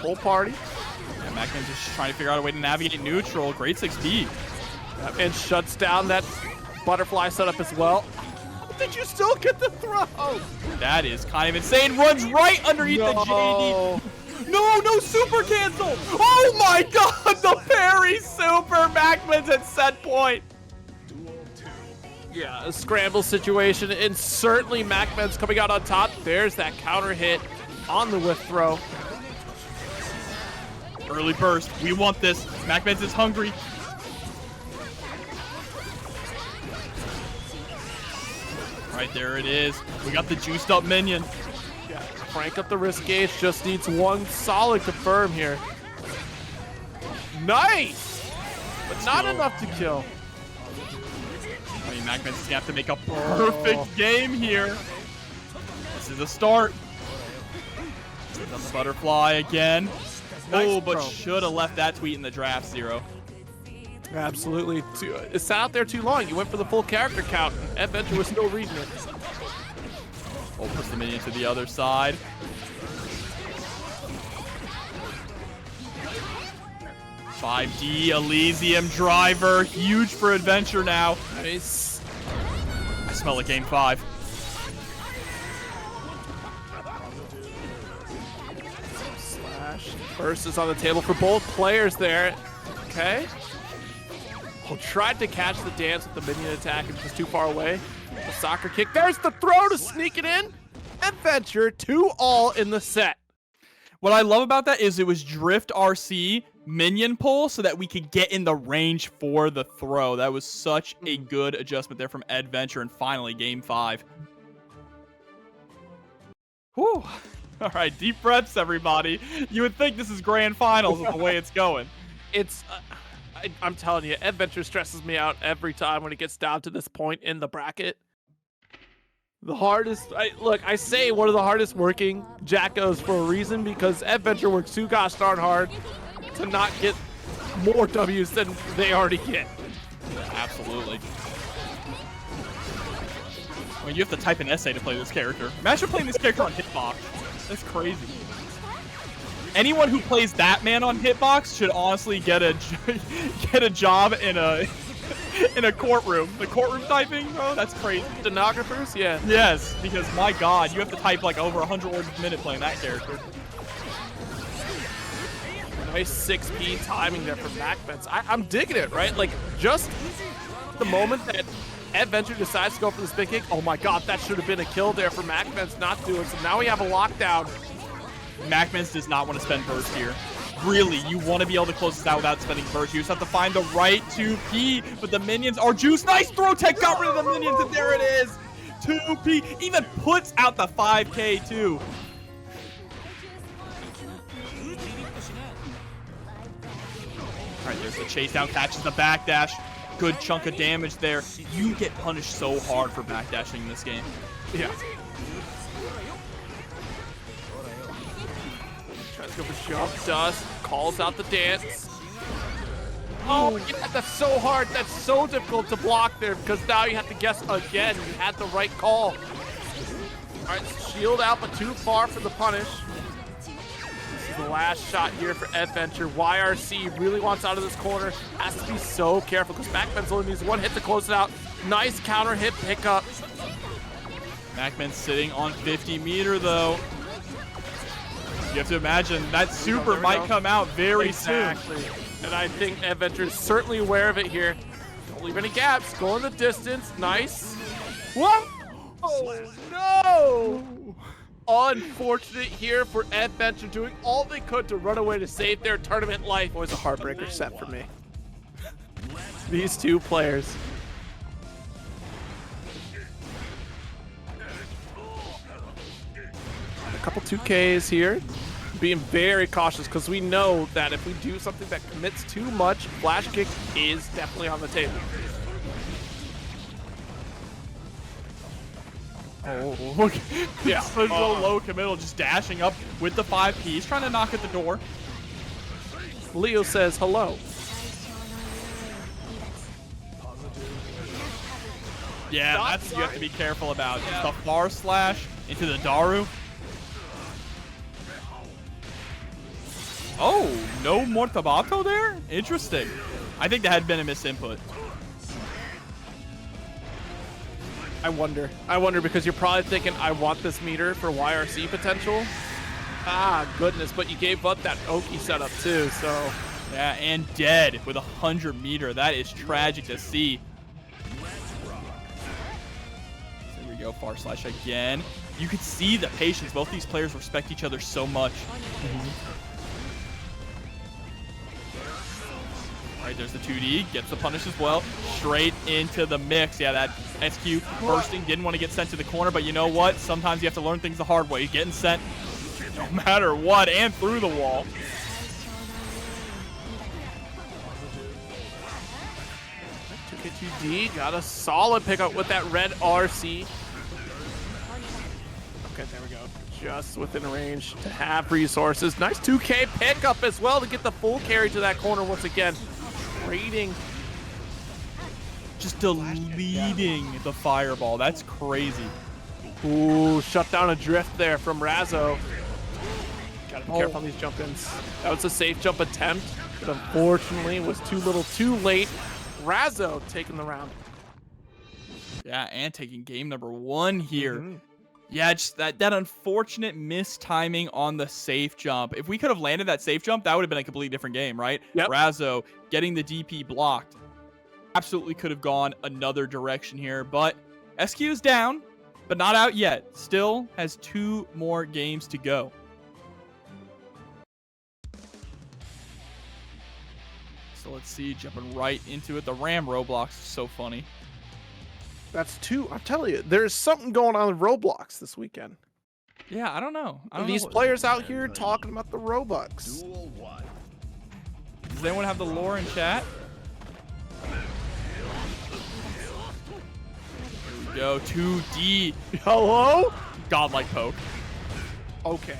Whole party. Yeah, MacMens just trying to figure out a way to navigate neutral. Great 6P. And shuts down that butterfly setup as well. Did you still get the throw? That is kind of insane. Runs right underneath the JD. No super cancel. Oh my god, the parry super. MacMens at set point. Yeah, a scramble situation, and certainly MacMens coming out on top. There's that counter hit on the whiff throw. Early burst. We want this. MacMens is hungry. Right there it is. We got the juiced up minion. Yeah, crank up the risk gauge. Just needs one solid confirm here. Nice! But not enough to kill. I mean, MacMens is going to have to make a perfect game here. This is a start. On the butterfly again. Nice oh, but throw. should have left that tweet in the draft, Zero. Absolutely. It sat out there too long. You went for the full character count. And Eddventure was still reading it. Oh, push the minion to the other side. $5D Elysium driver. Huge for Eddventure now. Nice. I smell a game 5. Slash. Burst is on the table for both players there. Okay. Oh, tried to catch the dance with the minion attack. It's just too far away. The soccer kick. There's the throw to sneak it in. Eddventure 2-all in the set. What I love about that is it was Drift RC minion pull so that we could get in the range for the throw. That was such a good adjustment there from Eddventure, and finally game 5. Whew. All right, deep breaths, everybody. You would think this is grand finals with the way it's going. It's, I'm telling you, Eddventure stresses me out every time when it gets down to this point in the bracket. The hardest, look, I say one of the hardest working Jackos for a reason, because Eddventure works too gosh darn hard to not get more W's than they already get. Absolutely. I mean, you have to type an essay to play this character. Imagine playing this character on Hitbox. That's crazy. Anyone who plays that man on Hitbox should honestly get a job in a courtroom. The courtroom typing, bro, that's crazy. Stenographers, yeah. Yes, because my God, you have to type like over 100 words a minute playing that character. Nice 6P timing there from MacMens. I'm digging it, right? Like, just the moment that Eddventure decides to go for this big kick, oh my God, that should have been a kill there for MacMens not to do it. So now we have a lockdown. MacMens does not want to spend burst here. Really, you want to be able to close this out without spending burst. You just have to find the right 2P, but the minions are juiced. Nice throw tech, got rid of the minions, and there it is. 2P, even puts out the 5K too. All right, there's the chase down, catches the backdash. Good chunk of damage there. You get punished so hard for backdashing in this game. Yeah. Tries to go for jump, dust, calls out the dance. Oh, yeah, that's so hard. That's so difficult to block there, because now you have to guess again. You had the right call. All right, shield out, but too far for the punish. This is the last shot here for Eddventure. YRC really wants out of this corner. Has to be so careful, because MacMens only needs one hit to close it out. Nice counter hit pickup. MacMens sitting on 50 meter though. You have to imagine that super might come out very soon. And I think Eddventure is certainly aware of it here. Don't leave any gaps. Go in the distance. Nice. What? Oh, no. Unfortunate here for Eddventure, doing all they could to run away to save their tournament life. Always a heartbreaker set for me. These two players. A couple 2Ks here. Being very cautious, because we know that if we do something that commits too much, flash kick is definitely on the table. Oh, look. Yeah. So low committal, just dashing up with the 5P. He's trying to knock at the door. Leo says hello. Yeah, that's what you have to be careful about. Just the far slash into the Daru. Oh, no Mortabato there? Interesting. I think that had been a misinput. I wonder because you're probably thinking, I want this meter for YRC potential. Ah, goodness, but you gave up that Oki setup too, so. Yeah, and dead with 100 meter. That is tragic to see. There we go, far slash again. You could see the patience. Both these players respect each other so much. Right, there's the 2D, gets the punish as well. Straight into the mix. Yeah, that SQ bursting, didn't want to get sent to the corner, but you know what? Sometimes you have to learn things the hard way. Getting sent no matter what, and through the wall. Took it 2D, got a solid pickup with that red RC. Okay, there we go. Just within range to have resources. Nice 2K pickup as well to get the full carry to that corner once again. Trading. Just deleting the fireball. That's crazy. Ooh, shut down a drift there from Razzo. Gotta be careful on these jump-ins. That was a safe jump attempt, but unfortunately was too little too late. Razzo taking the round. Yeah, and taking game number 1 here. Yeah, just that unfortunate mistiming on the safe jump. If we could have landed that safe jump, that would have been a completely different game, right? Yep. Razzo getting the DP blocked. Absolutely could have gone another direction here, but SQ is down, but not out yet. Still has 2 more games to go. So let's see, jumping right into it. The Ram Roblox is so funny. That's 2. I'm telling you, there's something going on in Roblox this weekend. Yeah, I don't know. These players out here talking about the Robux. Does anyone have the lore in chat? Here we go. 2D. Hello? Godlike poke. Okay.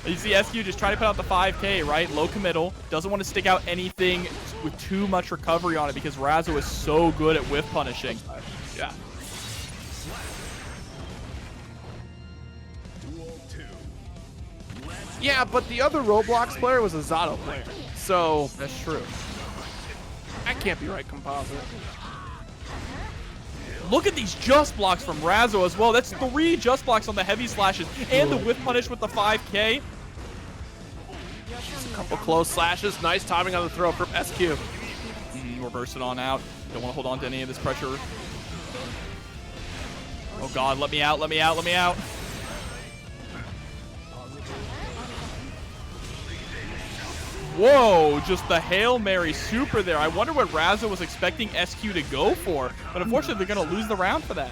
You see SQ just trying to put out the 5K, right? Low committal. Doesn't want to stick out anything with too much recovery on it because Razzo is so good at whiff punishing. Yeah. Yeah, but the other Roblox player was a Zato player. So That's true. that can't be right, Composite. Look at these just blocks from Razzo as well. That's 3 just blocks on the heavy slashes and the whiff punish with the 5K. Just a couple close slashes. Nice timing on the throw from SQ. Reverse it on out. Don't want to hold on to any of this pressure. Oh God, let me out, let me out, let me out. Whoa, just the Hail Mary super there. I wonder what Razzo was expecting SQ to go for, but unfortunately they're going to lose the round for that.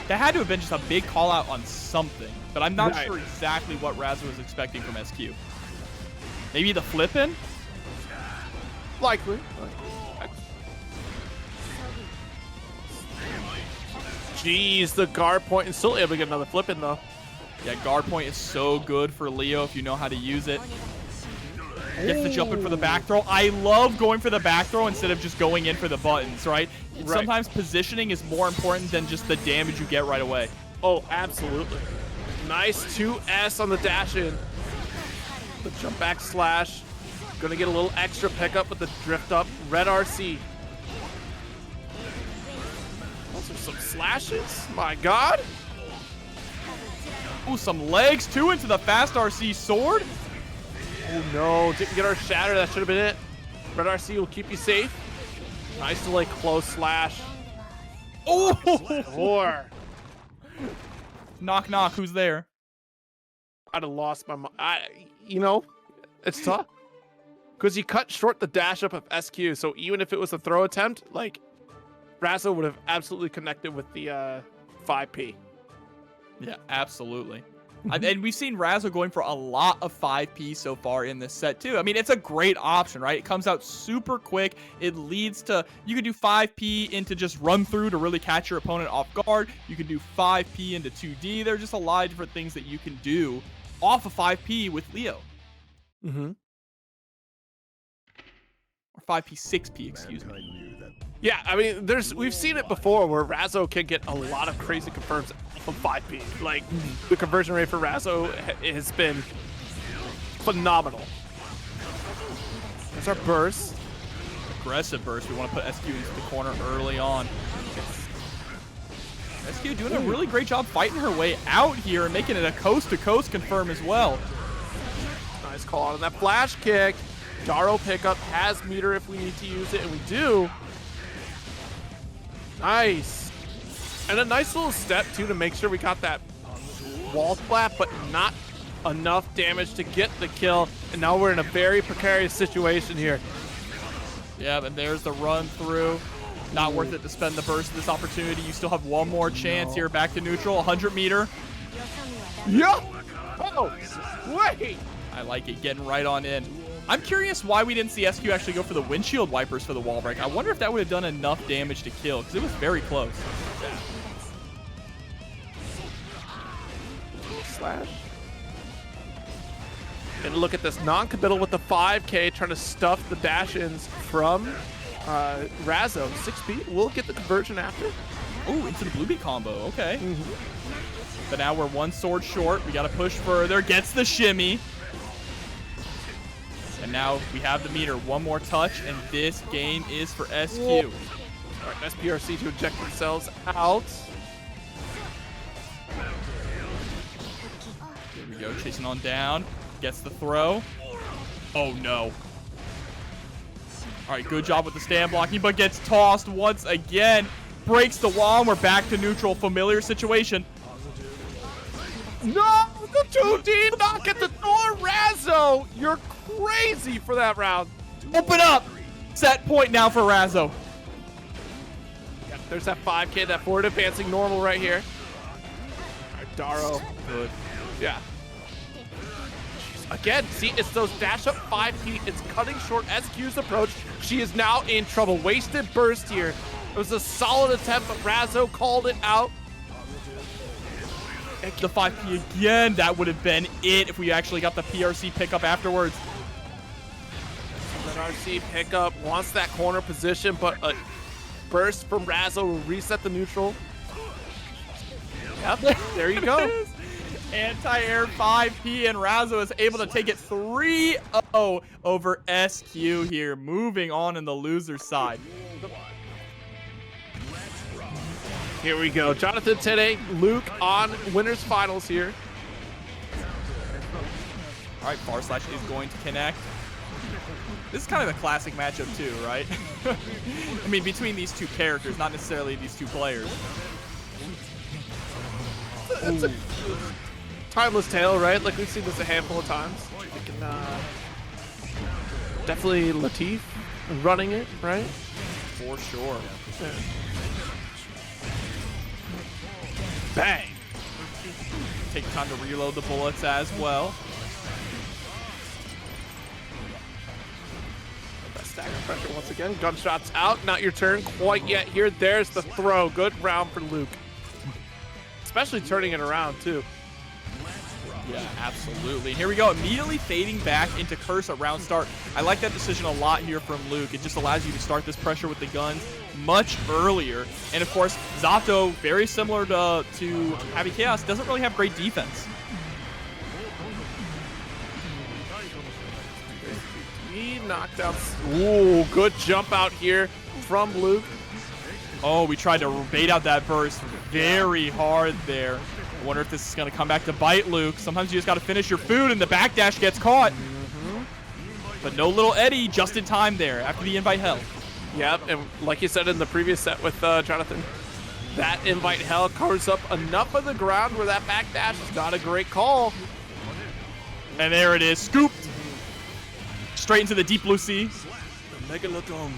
That had to have been just a big call out on something, but I'm not sure exactly what Razzo was expecting from SQ. Maybe the flip-in? Likely. Jeez, the guard point, and still able to get another flip in though. Yeah, guard point is so good for Leo if you know how to use it. Gets the jump in for the back throw. I love going for the back throw instead of just going in for the buttons, right? Sometimes positioning is more important than just the damage you get right away. Oh, absolutely. Nice 2S on the dash in. The jump back slash. Gonna get a little extra pickup with the drift up. Red RC. Also some slashes. My God. Ooh, some legs too into the fast RC sword. Oh no, didn't get our shatter. That should have been it. Red RC will keep you safe. Nice to like close slash. Oh! Or Knock, knock. Who's there? I'd have lost my mind. You know, it's tough. Because you cut short the dash up of SQ, so even if it was a throw attempt, like, Razzo would have absolutely connected with the 5P. Yeah, absolutely. And we've seen Razzo going for a lot of 5P so far in this set, too. I mean, it's a great option, right? It comes out super quick. It leads to, you can do 5P into just run through to really catch your opponent off guard. You can do 5P into 2D. There are just a lot of different things that you can do off of 5P with Leo. Mm-hmm. Or 5P, 6P, excuse me. Yeah, I mean, we've seen it before where Razzo can get a lot of crazy confirms from 5P. Like, the conversion rate for Razzo has been phenomenal. There's our burst. Aggressive burst. We want to put SQ into the corner early on. SQ doing a really great job fighting her way out here and making it a coast-to-coast confirm as well. Nice call on that flash kick. Daro pickup has meter if we need to use it, and we do. Nice. And a nice little step, too, to make sure we got that wall splat, but not enough damage to get the kill. And now we're in a very precarious situation here. Yeah, and there's the run through. Not worth it to spend the burst of this opportunity. You still have one more chance here. Back to neutral, 100 meter. Yeah. Oh, wait. I like it, getting right on in. I'm curious why we didn't see SQ actually go for the windshield wipers for the wall break. I wonder if that would have done enough damage to kill, because it was very close. Slash. And look at this non-committal with the 5K, trying to stuff the dash-ins from Razzo. 6B, we'll get the conversion after. Oh, into the Bluebeat combo, okay. But now we're one sword short. We got to push further. Gets the shimmy. And now we have the meter. One more touch, and this game is for SQ. All right, SPRC to eject themselves out. Here we go, chasing on down. Gets the throw. Oh, no. All right, good job with the stand blocking, but gets tossed once again. Breaks the wall, and we're back to neutral. Familiar situation. No, the 2D knock at the door, Razzo. You're crazy for that round. Open up. Set point now for Razzo. Yeah, there's that 5K, that forward advancing normal right here. All right, Daro. Good. Yeah. Again, see, it's those dash up 5P. It's cutting short SQ's approach. She is now in trouble. Wasted burst here. It was a solid attempt, but Razzo called it out. The 5P again. That would have been it if we actually got the PRC pickup afterwards. That RC pickup wants that corner position, but a burst from Razzo will reset the neutral. Yep, there you go. Anti-air 5P, and Razzo is able to take it 3-0 over SQ here. Moving on in the loser side. Here we go. Johnathon, Tene, Luke on winners finals here. All right, Far Slash is going to connect. This is kind of a classic matchup too, right? I mean, between these two characters, not necessarily these two players. It's a timeless tale, right? Like, we've seen this a handful of times. Definitely Latif running it, right? For sure. Yeah. Bang! Take time to reload the bullets as well. Stack of pressure once again. Gunshots out. Not your turn quite yet here. There's the throw. Good round for Luke. Especially turning it around, too. Yeah, absolutely. And here we go. Immediately fading back into Curse at round start. I like that decision a lot here from Luke. It just allows you to start this pressure with the guns much earlier. And, of course, Zato, very similar to Happy Chaos, doesn't really have great defense. Knockdowns. Ooh, good jump out here from Luke. Oh, we tried to bait out that burst very hard there. I wonder if this is going to come back to bite Luke. Sometimes you just got to finish your food, and the backdash gets caught. But no little Eddie just in time there after the invite hell. Yep, and like you said in the previous set with Johnathon, that invite hell covers up enough of the ground where that backdash is not a great call. And there it is, scooped. Straight into the deep blue sea. The Megalodon.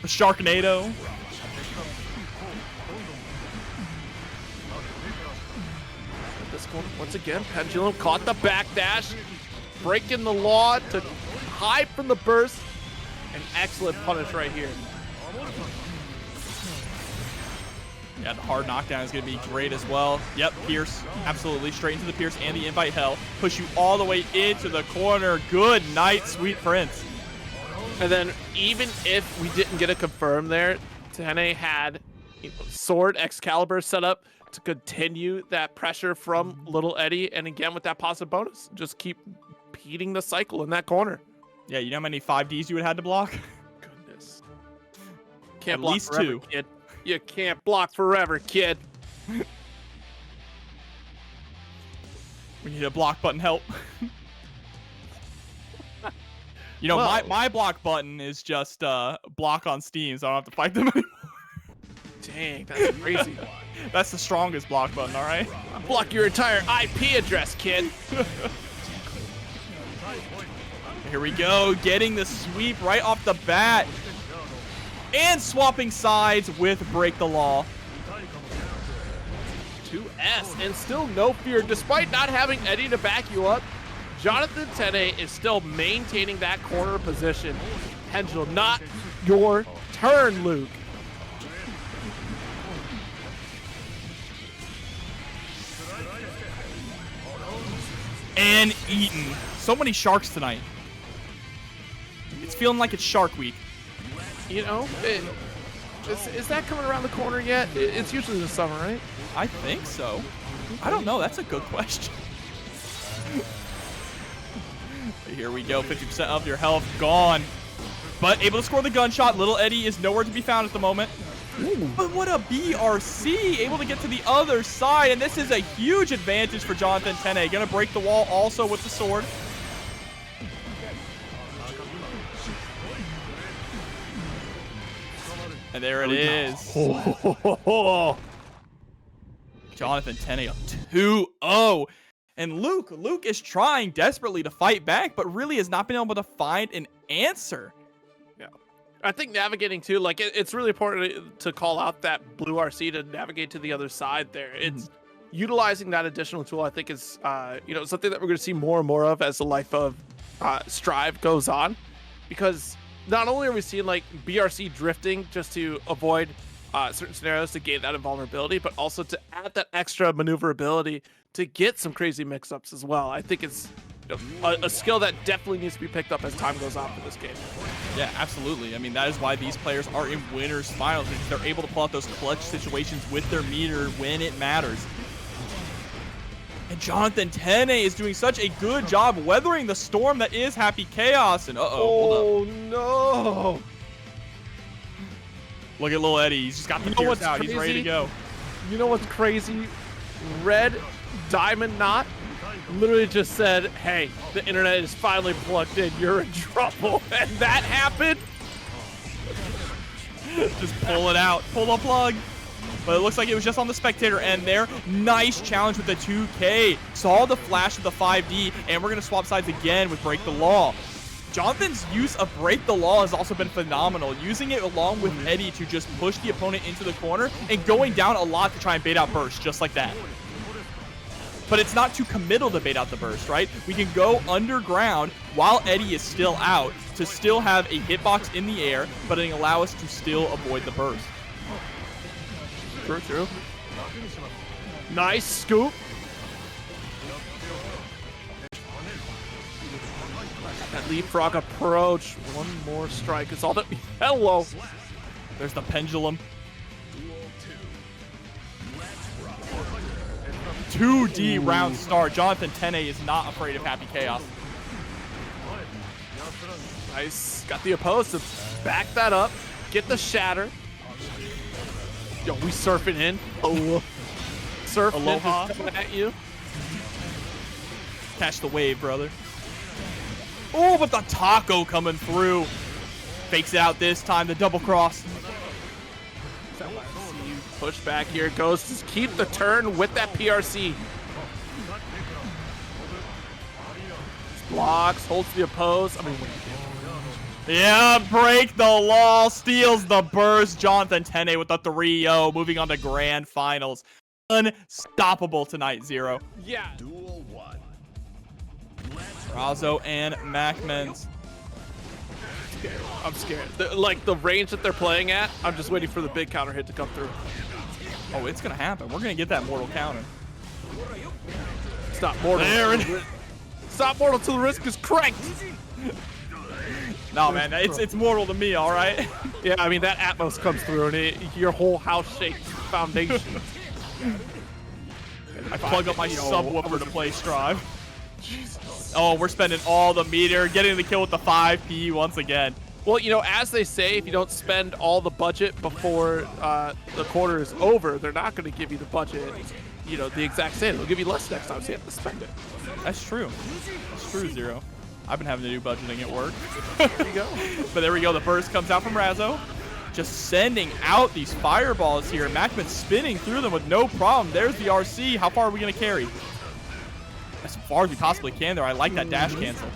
A Sharknado. This one, once again, Pendulum caught the backdash, breaking the law to hide from the burst. An excellent punish right here. Yeah, the hard knockdown is going to be great as well. Yep, Pierce, absolutely. Straight into the Pierce and the invite hell. Push you all the way into the corner. Good night, sweet prince. And then even if we didn't get a confirm there, Tene had Sword Excalibur set up to continue that pressure from Little Eddie. And again, with that positive bonus, just keep repeating the cycle in that corner. Yeah, you know how many 5Ds you would have had to block? Goodness. Can't At block least forever, 2. Kid. You can't block forever, kid. We need a block button help. You know, well, my block button is just block on Steam, so I don't have to fight them anymore. Dang, that's crazy. That's the strongest block button, all right? Block your entire IP address, kid. Here we go, getting the sweep right off the bat. And swapping sides with Break the Law. 2S, and still no fear. Despite not having Eddie to back you up, Johnathon Tene is still maintaining that corner position. Pendulum, not your turn, Luke. And eaten. So many sharks tonight. It's feeling like it's Shark Week. You know, is that coming around the corner yet? It's usually the summer, right? I think so. I don't know. That's a good question. Here we go. 50% of your health gone. But able to score the gunshot. Little Eddie is nowhere to be found at the moment. Ooh. But what a BRC. Able to get to the other side. And this is a huge advantage for Johnathon Tene. Going to break the wall also with the sword. And there it is. Johnathon Tene up 2-0. And Luke is trying desperately to fight back, but really has not been able to find an answer. Yeah. I think navigating too, like it's really important to call out that blue RC to navigate to the other side there. It's utilizing that additional tool, I think is, something that we're going to see more and more of as the life of Strive goes on, because not only are we seeing like BRC drifting just to avoid certain scenarios to gain that invulnerability, but also to add that extra maneuverability to get some crazy mix-ups as well. I think it's a skill that definitely needs to be picked up as time goes on for this game. Yeah, absolutely. I mean, that is why these players are in winners finals, because they're able to pull out those clutch situations with their meter when it matters. And Johnathon Tene is doing such a good job weathering the storm that is Happy Chaos. And hold up. No. Look at little Eddie. He's just got the gears out. He's ready to go. You know what's crazy? Red Diamond Knot literally just said, hey, the internet is finally plugged in. You're in trouble. And that happened. Just pull it out. Pull the plug. But it looks like it was just on the spectator end there. Nice challenge with the 2K. Saw the flash of the 5D, and we're going to swap sides again with Break the Law. Johnathon's use of Break the Law has also been phenomenal, using it along with Eddie to just push the opponent into the corner and going down a lot to try and bait out burst, just like that. But it's not too committal to bait out the burst, right? We can go underground while Eddie is still out to still have a hitbox in the air, but it'll allow us to still avoid the burst. True. Nice scoop. That leapfrog approach. One more strike. It's all that. Hello. There's the pendulum. 2D round start. Johnathon Tene is not afraid of Happy Chaos. Nice. Got the opposed to back that up. Get the shatter. Yo, we surfing in. Oh, surf Aloha. coming at you. Catch the wave, brother. Oh, but the taco coming through. Fakes it out this time. The double cross. Push back here. Goes to keep the turn with that PRC. Blocks, holds the oppose. I mean, yeah, Break the Law, steals the burst. Johnathon Tene with the 3-0, moving on to grand finals. Unstoppable tonight, Zero. Yeah. Duel 1. Razzo and MacMens. I'm scared. The range that they're playing at, I'm just waiting for the big counter hit to come through. Oh, it's going to happen. We're going to get that mortal counter. Stop mortal. There it is. Stop mortal till the risk is cranked. No, man, it's mortal to me, all right? Yeah, I mean, that Atmos comes through and your whole house-shaped foundation. I plug up my subwoofer to play Strive. Oh, we're spending all the meter, getting the kill with the 5P once again. Well, as they say, if you don't spend all the budget before the quarter is over, they're not going to give you the budget, the exact same. They'll give you less next time, so you have to spend it. That's true. That's true, Zero. I've been having to do budgeting at work. There you go. But there we go. The burst comes out from Razzo. just sending out these fireballs here. MacMens spinning through them with no problem. There's the RC. How far are we going to carry? As far as we possibly can there. I like that dash cancel.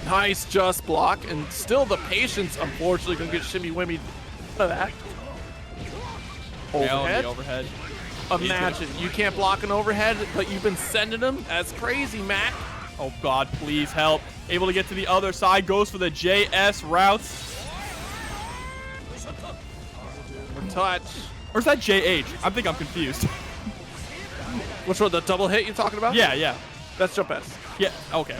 Nice just block, and still the patience, unfortunately, going to get shimmy-wimmy out of that. Overhead. Overhead. Imagine, you can't block an overhead, but you've been sending them. That's crazy, Mac. Oh, God, please help. Able to get to the other side. Goes for the JS routes. Touch. Or is that JH? I think I'm confused. Which one, the double hit you're talking about? Yeah, yeah. That's jump S. Yeah, okay.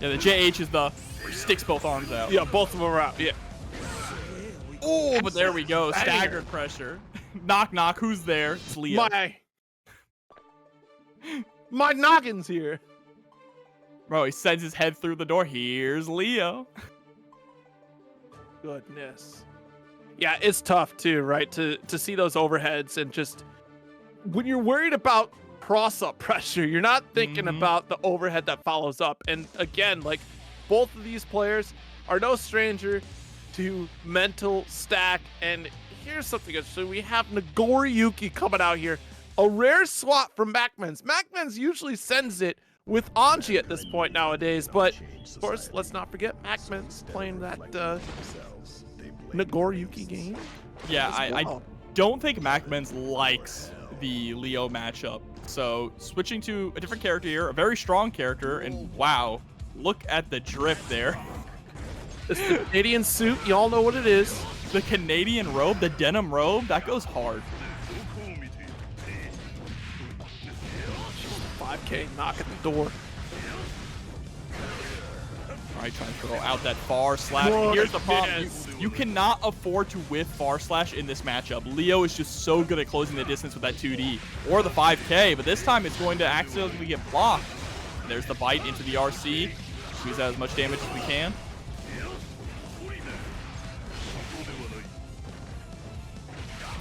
Yeah, the JH is the sticks both arms out. Yeah, both of them are out, yeah. Oh, but there we go. Staggered pressure. Knock, knock. Who's there? It's Leo. My noggin's here. Bro, he sends his head through the door. Here's Leo. Goodness. Yeah, it's tough too, right? To see those overheads and just when you're worried about cross-up pressure, you're not thinking about the overhead that follows up. And again, like both of these players are no stranger to mental stack. And here's something interesting. We have Nagoriyuki coming out here. A rare swap from MacMens. MacMens usually sends it with Anji at this point nowadays, but of course, let's not forget MacMens playing that Nagoriyuki game. Yeah, I don't think MacMens likes the Leo matchup. So switching to a different character here, a very strong character, and wow, look at the drip there. It's the Canadian suit, y'all know what it is. The Canadian robe, the denim robe, that goes hard. 5K knock at the door. All right, trying to throw out that far slash. Here's the problem. You cannot afford to whiff far slash in this matchup. Leo is just so good at closing the distance with that 2D or the 5K, but this time it's going to accidentally get blocked. There's the bite into the RC. Squeeze out as much damage as we can.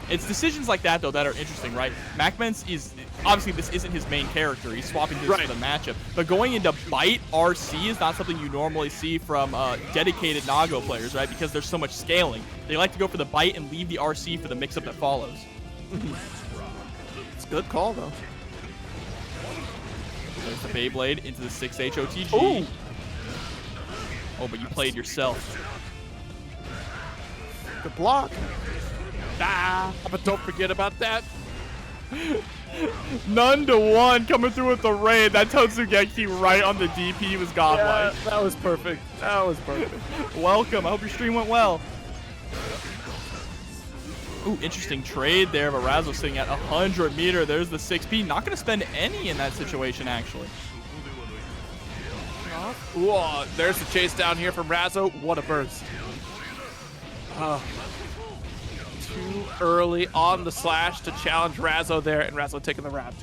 It's decisions like that, though, that are interesting, right? MacMens is, obviously, this isn't his main character. He's swapping this for the matchup. But going into bite RC is not something you normally see from dedicated Nago players, right? Because there's so much scaling. They like to go for the bite and leave the RC for the mix-up that follows. It's a good call, though. There's the Beyblade into the 6H OTG. Ooh. Oh, but you played yourself. Good block. Ah, but don't forget about that. None to one coming through with the raid. That Totsugeki right on the DP was godlike. Yeah, that was perfect. That was perfect. Welcome. I hope your stream went well. Ooh, interesting trade there. But Razzo sitting at 100 meter. There's the 6P. Not going to spend any in that situation, actually. Ooh, there's the chase down here from Razzo. What a burst. Too early on the slash to challenge Razzo there, and Razzo taking the wrap.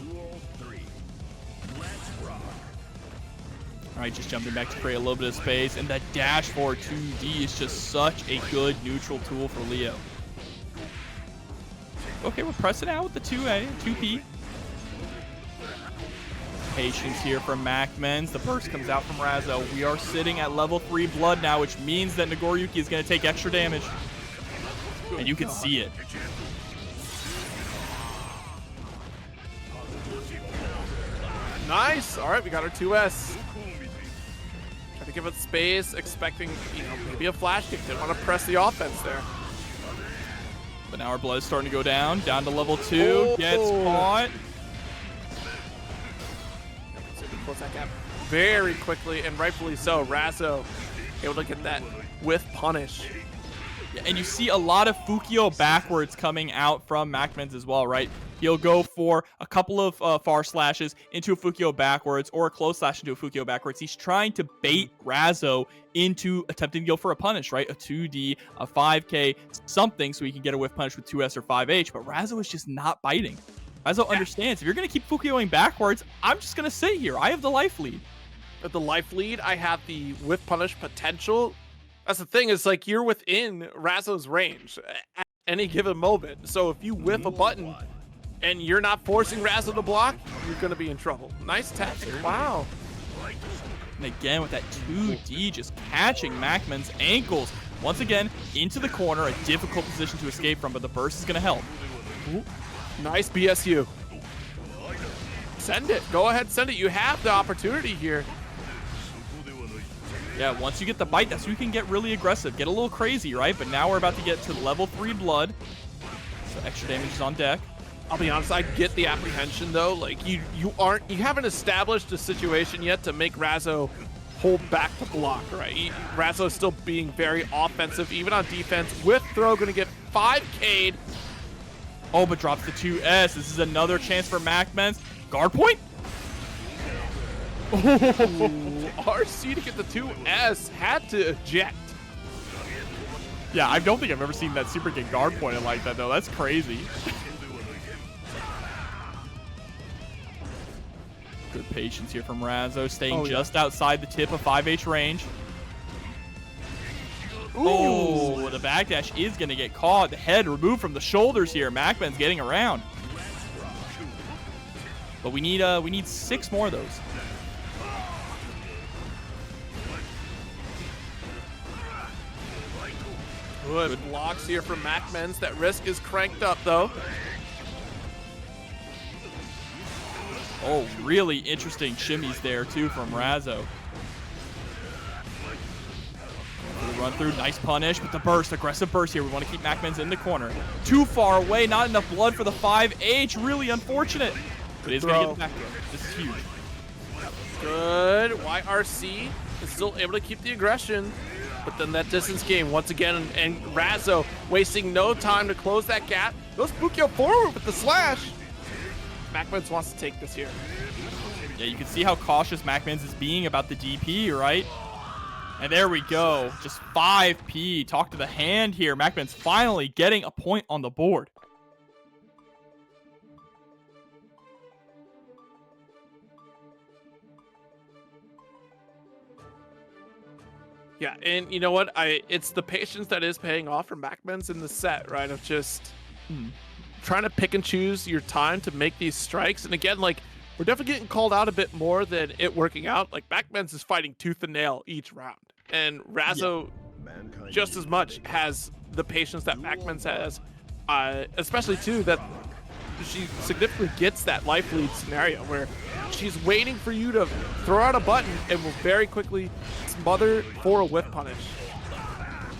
All right, just jumping back to create a little bit of space, and that dash forward 2D is just such a good neutral tool for Leo. Okay, we're pressing out with the 2A, 2P. Patience here from MacMens. The burst comes out from Razzo. We are sitting at level 3 blood now, which means that Nagoriyuki is going to take extra damage. And you can see it. Nice. All right, we got our 2S. Try to give it space, expecting, maybe a flash kick. Didn't want to press the offense there. But now our blood is starting to go down to level 2. Gets caught. Close that gap very quickly, and rightfully so. Razzo able to get that with punish. And you see a lot of Fukio backwards coming out from MacMens as well, right? He'll go for a couple of far slashes into a Fukio backwards or a close slash into a Fukio backwards. He's trying to bait Razzo into attempting to go for a punish, right? A 2D, a 5K, something so he can get a whiff punish with 2S or 5H, but Razzo is just not biting. Razzo understands, if you're going to keep Fukioing backwards, I'm just going to sit here. I have the life lead. At the life lead, I have the whiff punish potential. That's the thing, is like you're within Razzo's range at any given moment. So if you whiff a button and you're not forcing Razzo to block, you're going to be in trouble. Nice tap here. Wow. And again with that 2D just catching MacMen's ankles. Once again, into the corner, a difficult position to escape from, but the burst is going to help. Ooh, nice BSU. Send it. Go ahead, send it. You have the opportunity here. Yeah, once you get the bite, that's when you can get really aggressive, get a little crazy, right? But now we're about to get to level 3 blood. So extra damage is on deck. I'll be honest, I get the apprehension though. Like you haven't established a situation yet to make Razzo hold back the block, right? Razzo is still being very offensive, even on defense. With throw, gonna get 5K'd. Oh, but drops the 2S. This is another chance for MacMens. Guard point? Ooh, RC to get the 2S, had to eject. Yeah, I don't think I've ever seen that super get guard pointed like that though. That's crazy. Good patience here from Razzo, staying just outside the tip of 5H range. Ooh. Oh, the backdash is going to get caught. The head removed from the shoulders here. MacMen's getting around. But we need 6 more of those. Good blocks here from MacMens. That risk is cranked up though. Oh, really interesting shimmies there, too, from Razzo. Run through, nice punish, but the burst, aggressive burst here. We want to keep MacMens in the corner. Too far away, not enough blood for the 5H. Really unfortunate. But he's going to get the back throw. This is huge. Good. YRC is still able to keep the aggression. But then that distance game once again, and Razzo wasting no time to close that gap. Goes Bukyo forward with the slash. MacMens wants to take this here. Yeah, you can see how cautious MacMens is being about the DP, right? And there we go. Just 5P. Talk to the hand here. MacMens finally getting a point on the board. Yeah, and you know what? It's the patience that is paying off for MacMens in the set, right? Of just trying to pick and choose your time to make these strikes. And again, like, we're definitely getting called out a bit more than it working out. Like, MacMens is fighting tooth and nail each round. And Razzo just as much has the patience that MacMens has, especially too that she significantly gets that life lead scenario where she's waiting for you to throw out a button and will very quickly smother for a whiff punish.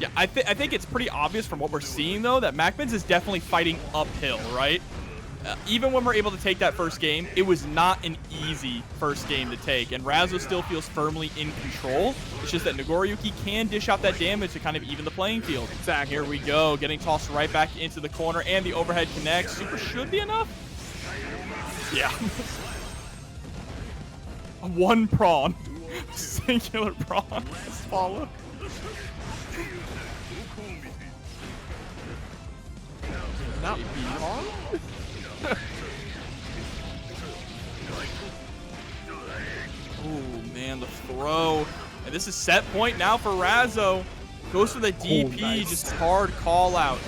Yeah, I think it's pretty obvious from what we're seeing, though, that MacMens is definitely fighting uphill, right? Even when we're able to take that first game, it was not an easy first game to take, and Razzo still feels firmly in control. It's just that Nagoriyuki can dish out that damage to kind of even the playing field. Exactly. Here we go, getting tossed right back into the corner, and the overhead connect. Super should be enough. Yeah. One prawn. Singular prawn. Follow. Not wrong. Oh man, the throw. And this is set point now for Razzo. Goes for the DP, nice. Just hard call out.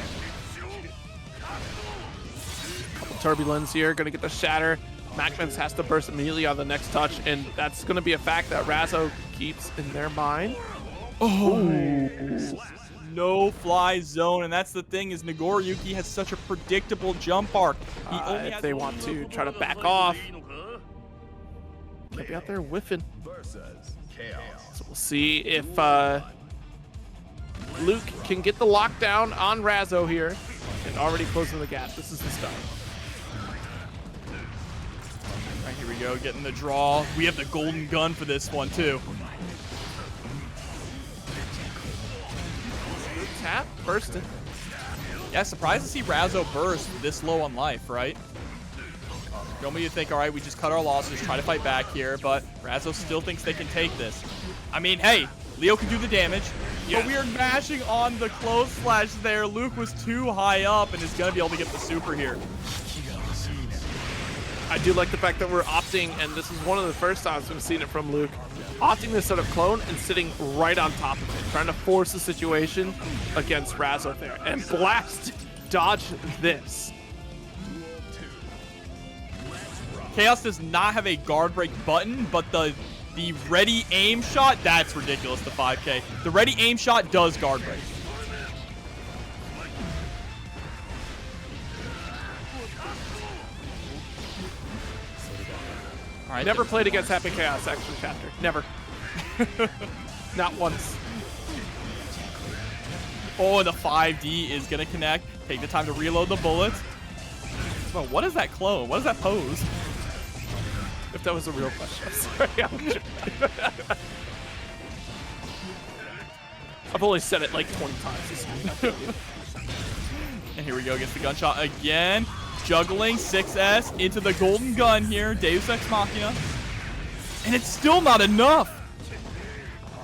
Couple turbulence here, gonna get the shatter. MacMens has to burst immediately on the next touch, and that's gonna be a fact that Razzo keeps in their mind. Oh. No fly zone, and that's the thing is Nagoriyuki has such a predictable jump arc. He only If they want to try to back off, they'll be out there whiffing. So we'll see if Luke can get the lockdown on Razzo here and already closing the gap. This is the start. All right, here we go, getting the draw. We have the golden gun for this one too. Tap, bursting. Yeah, surprised to see Razzo burst this low on life, right? Don't me to think, all right, we just cut our losses, try to fight back here, but Razzo still thinks they can take this. I mean, hey, Leo can do the damage, but we are mashing on the close slash there. Luke was too high up and is going to be able to get the super here. I do like the fact that we're opting, and this is one of the first times we've seen it from Luke, opting to sort of clone and sitting right on top of it, trying to force the situation against Razzo there. And blast, dodge this. Chaos does not have a guard break button, but the The ready aim shot, that's ridiculous, the 5K. The ready aim shot does guard break. All right, Never played against Happy Chaos, actually, Chapter. Never. Not once. Oh, the 5D is going to connect. Take the time to reload the bullets. But what is that clone? What is that pose? If that was a real question. I'm sorry. I've only said it like 20 times this week. And here we go. Gets the gunshot again. Juggling 6S into the golden gun here. Deus Ex Machina. And it's still not enough.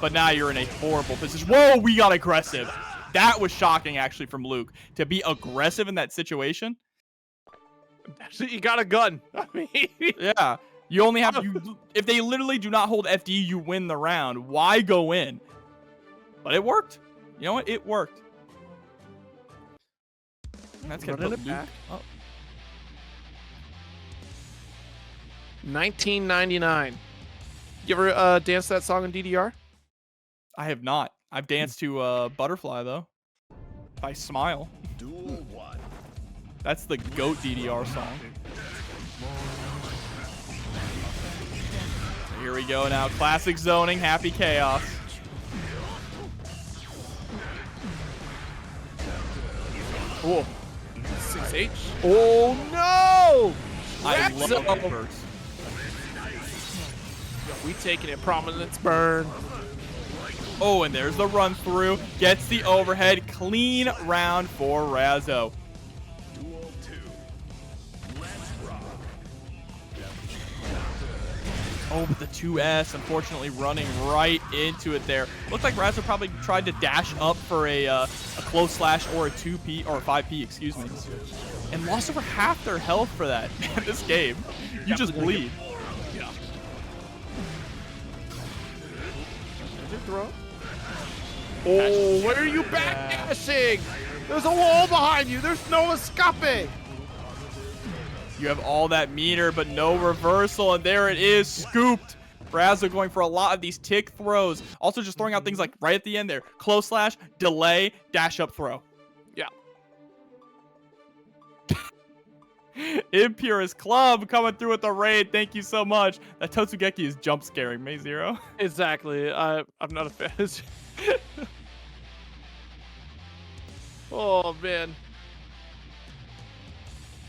But now you're in a horrible position. Whoa, we got aggressive. That was shocking, actually, from Luke. To be aggressive in that situation. Actually, you got a gun. I mean, yeah. You only have... if they literally do not hold FD, you win the round. Why go in? But it worked. You know what? It worked. And that's going to put Luke up. 1999. You ever dance that song in DDR? I have not. I've danced to Butterfly, though. By Smile. Duel 1. That's the GOAT DDR song. So here we go now. Classic zoning, Happy Chaos. Cool. 6H. Oh, no! I Razzo. love it first. We taking it. Prominence burn. Oh, and there's the run through. Gets the overhead. Clean round for Razzo. Duel 2. Let's rock. Oh, but the 2S, unfortunately, running right into it there. Looked like Razzo probably tried to dash up for a close slash or a 2P, or a 5P, excuse me. And lost over half their health for that. Man, this game, you just bleed. Yeah. Throw. Oh, where are you backdashing? There's a wall behind you. There's no escaping. You have all that meter, but no reversal, and there it is, scooped. Razzo going for a lot of these tick throws. Also just throwing out things like right at the end there. Close slash, delay, dash up throw. Yeah. Impurist Club coming through with the raid. Thank you so much. That Totsugeki is jump scaring me, Zero. Exactly. I'm not a fan. Oh, man.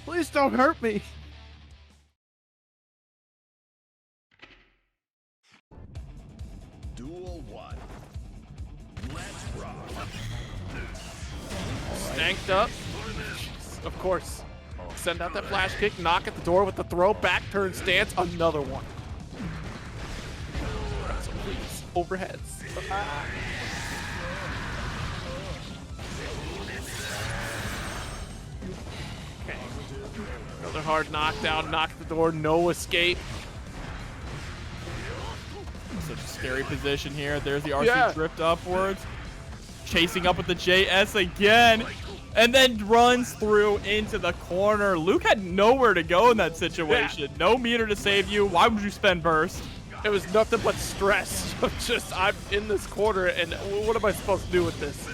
Please don't hurt me. Duel 1. Let's rock. Stanked up. Of course. Send out that flash kick, knock at the door with the throw, back turn stance, another one. So please, overheads. Okay. Another hard knockdown, knock at the door, no escape. Such a scary position here. There's the RC drift upwards. Chasing up with the JS again. And then runs through into the corner. Luke had nowhere to go in that situation. Yeah. No meter to save you. Why would you spend burst? It was nothing but stress. Just, I'm in this corner, and what am I supposed to do with this?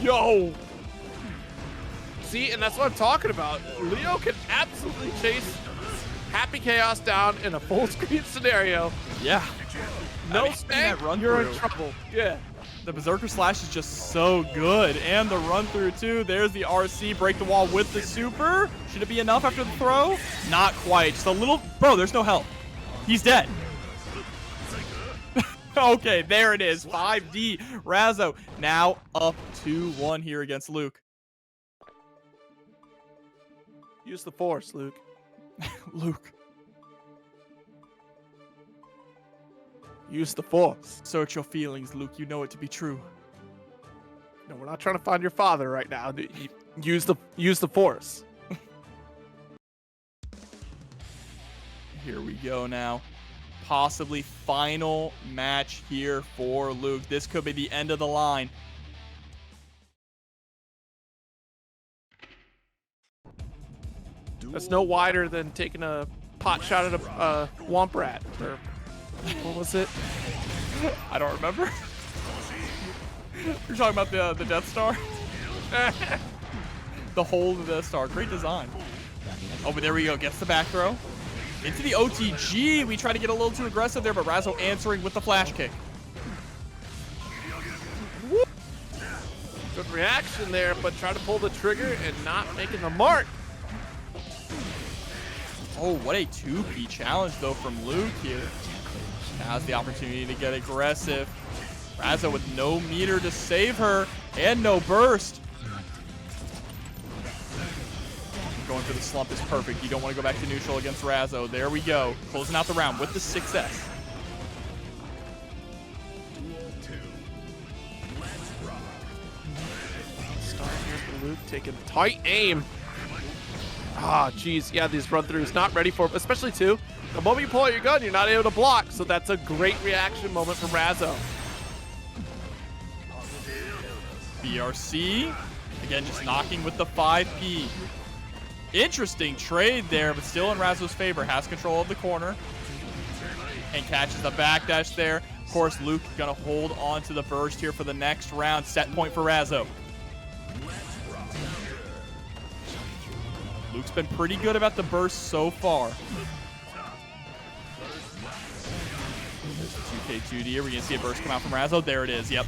Yo! See, and that's what I'm talking about. Leo can absolutely chase Happy Chaos down in a full screen scenario. Yeah. No stank, you're in trouble. Yeah. The Berserker Slash is just so good. And the run through too. There's the RC, break the wall with the super. Should it be enough after the throw? Not quite. Just a little, bro, there's no help. He's dead. Okay, there it is. 5D. Razzo now up 2-1 here against Luke. Use the force, Luke. Luke. Use the force. Search your feelings, Luke. You know it to be true. No, we're not trying to find your father right now. Use the force. Here we go now. Possibly final match here for Luke. This could be the end of the line. That's no wider than taking a pot shot at a womp rat. Or what was it? I don't remember. You're talking about the Death Star? The hole of the Death Star. Great design. Oh, but there we go. Gets the back throw. Into the OTG. We try to get a little too aggressive there, but Razzo answering with the flash kick. Good reaction there, but try to pull the trigger and not making the mark. Oh, what a 2P challenge, though, from Luke here. Has the opportunity to get aggressive. Razzo with no meter to save her and no burst. Going for the slump is perfect. You don't want to go back to neutral against Razzo. There we go. Closing out the round with the 6S. Start here for Luke, taking tight aim. Ah, geez. Yeah, these run-throughs not ready for, especially too. The moment you pull out your gun, you're not able to block. So that's a great reaction moment from Razzo. BRC. Again, just knocking with the 5P. Interesting trade there, but still in Razzo's favor. Has control of the corner. And catches the backdash there. Of course, Luke going to hold on to the burst here for the next round. Set point for Razzo. Luke's been pretty good about the burst so far. There's the 2K2D. We're going to see a burst come out from Razzo. There it is. Yep.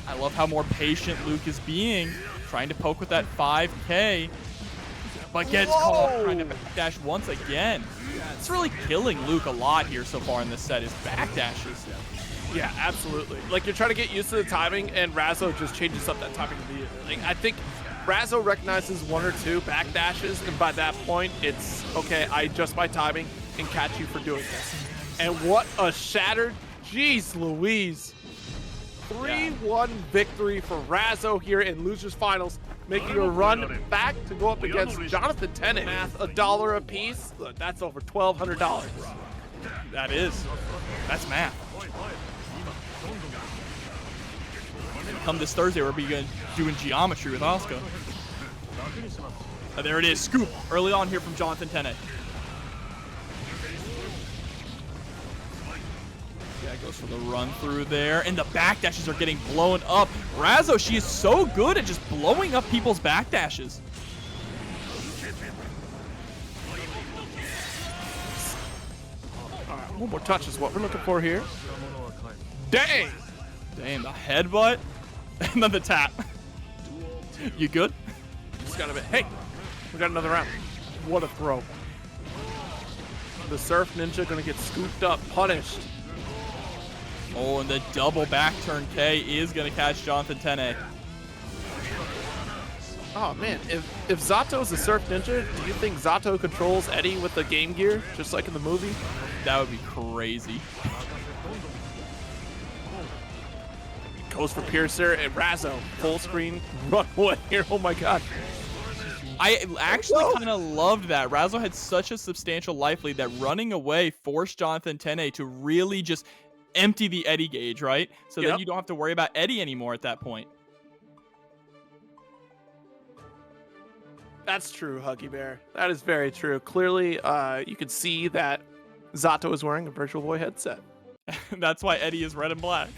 I love how more patient Luke is being. Trying to poke with that 5K. But gets caught trying to backdash once again. It's really killing Luke a lot here so far in this set is backdashes. Yeah, absolutely. Like, you're trying to get used to the timing, and Razzo just changes up that timing immediately. Like, I think Razzo recognizes one or two backdashes, and by that point, it's, okay, I adjust my timing and catch you for doing this. And what a shattered, jeez Louise. 3-1 victory for Razzo here in Losers Finals, making a run back to go up against Johnathon Tene. Math, $1 a piece. Look, that's over $1,200. That is. That's math. Come this Thursday, we'll be doing geometry with Asuka. There it is. Scoop early on here from Johnathon Tene. Yeah, goes for the run through there. And the backdashes are getting blown up. Razzo, she is so good at just blowing up people's backdashes. All right, one more touch is what we're looking for here. Dang! Dang, the headbutt. And then the tap. You good? Just got a bit. Hey, we got another round. What a throw. The Surf Ninja gonna get scooped up, punished. Oh, and the double back turn K is gonna catch Johnathon Tene. Oh man, if Zato is a Surf Ninja, do you think Zato controls Eddie with the Game Gear, just like in the movie? That would be crazy. Goes for Piercer and Razzo. Full screen run away here. Oh my god. I actually kind of loved that. Razzo had such a substantial life lead that running away forced Johnathon Tene to really just empty the Eddie gauge, right? So then you don't have to worry about Eddie anymore at that point. That's true, Huggy Bear. That is very true. Clearly, you can see that Zato is wearing a Virtual Boy headset. That's why Eddie is red and black.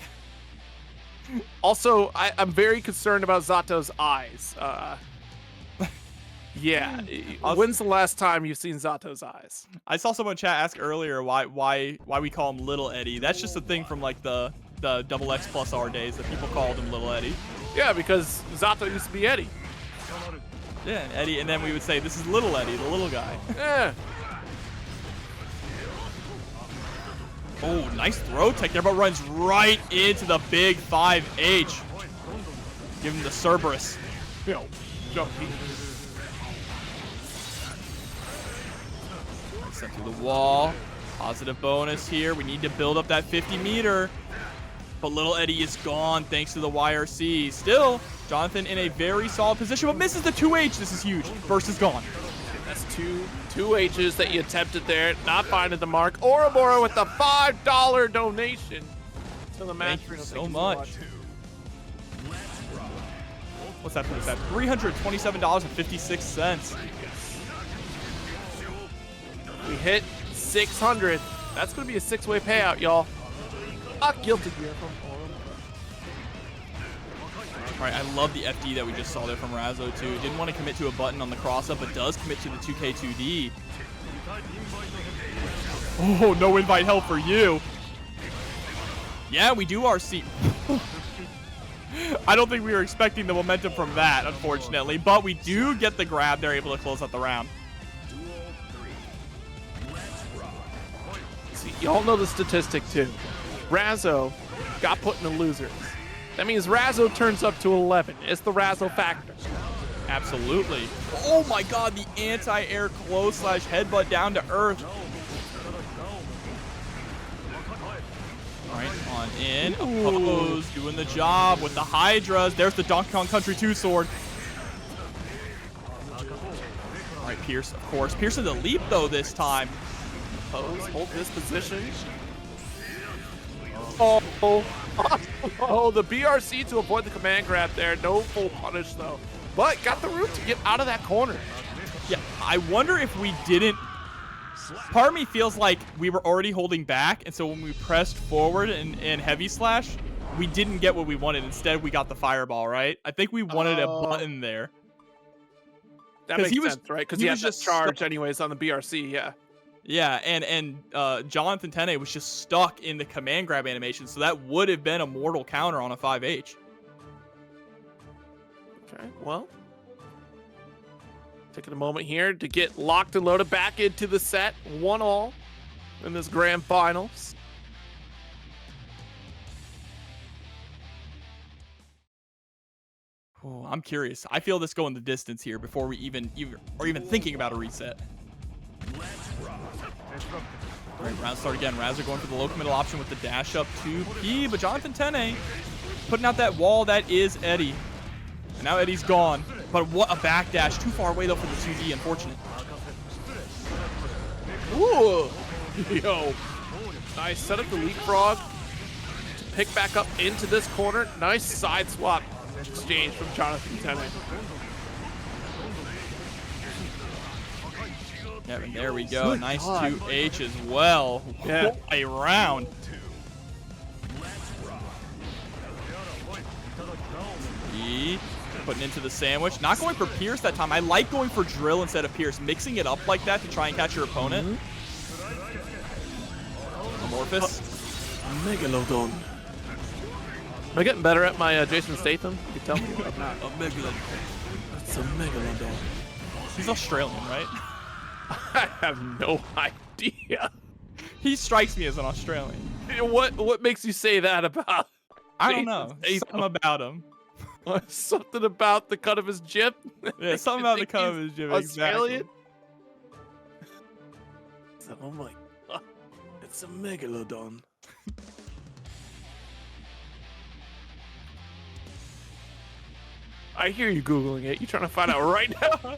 Also, I'm very concerned about Zato's eyes. Yeah. When's the last time you've seen Zato's eyes? I saw someone in chat ask earlier why we call him Little Eddie. That's just a thing from like the XX+R days that people called him Little Eddie. Yeah, because Zato used to be Eddie. Yeah, Eddie, and then we would say this is Little Eddie, the little guy. Yeah. Oh, nice throw tech there, but runs right into the big 5H. Give him the Cerberus. Yo, jumpy. Sent through the wall. Positive bonus here. We need to build up that 50 meter. But Little Eddie is gone thanks to the YRC. Still, Johnathon in a very solid position, but misses the 2H. This is huge. Burst is gone. That's two H's that you attempted there, not finding the mark. Ouroboros with the $5 donation to the match. Thank you so much. What's that for? Is that $327.56? We hit 600. That's going to be a 6-way payout, y'all. Guilty Gear from Forum. All right, I love the FD that we just saw there from Razzo, too. Didn't want to commit to a button on the cross-up, but does commit to the 2K2D. Oh, no invite help for you. Yeah, we do RC. I don't think we were expecting the momentum from that, unfortunately, but we do get the grab. They're able to close out the round. See, y'all know the statistic, too. Razzo got put in the losers. That means Razzo turns up to 11. It's the Razzo factor. Absolutely. Oh my god, the anti-air close slash headbutt down to earth. All right, on in. Oppose, doing the job with the Hydras. There's the Donkey Kong Country 2 sword. All right, Pierce, of course. Pierce in the leap, though, this time. Oppose, hold this position. Oh, the BRC to avoid the command grab there. No full punish, though. But got the room to get out of that corner. Yeah, I wonder if we didn't... Part of me feels like we were already holding back, and so when we pressed forward and heavy slash, we didn't get what we wanted. Instead, we got the fireball, right? I think we wanted a button there. That makes sense, right? Because he has just charge anyways on the BRC, yeah. Yeah, and Johnathon Tene was just stuck in the command grab animation, so that would have been a mortal counter on a 5H. Okay, well. Taking a moment here to get locked and loaded back into the set. 1-all in this grand finals. Oh, I'm curious. I feel this going the distance here before we even thinking about a reset. All right, round start again. Razzo going for the low middle option with the dash up 2P, but Johnathon Tene putting out that wall that is Eddie. And now Eddie's gone. But what a backdash. Too far away, though, for the 2D. Unfortunate. Ooh. Yo. Nice. Set up the leapfrog to pick back up into this corner. Nice side swap exchange from Johnathon Tene. Yeah, and there we go. Good nice God. 2H as well. Yeah. What a round. Putting into the sandwich. Not going for Pierce that time. I like going for Drill instead of Pierce. Mixing it up like that to try and catch your opponent. Amorphous. Megalodon. Am I getting better at my Jason Statham? You can tell me I'm not. A Megalodon. That's a Megalodon. He's Australian, right? I have no idea. He strikes me as an Australian. What makes you say that about? I don't know. Something about him. Something about the cut of his jib? Yeah, something about the cut of his jib. Australian? Exactly. Oh my God. It's a Megalodon. I hear you Googling it. You trying to find out right now?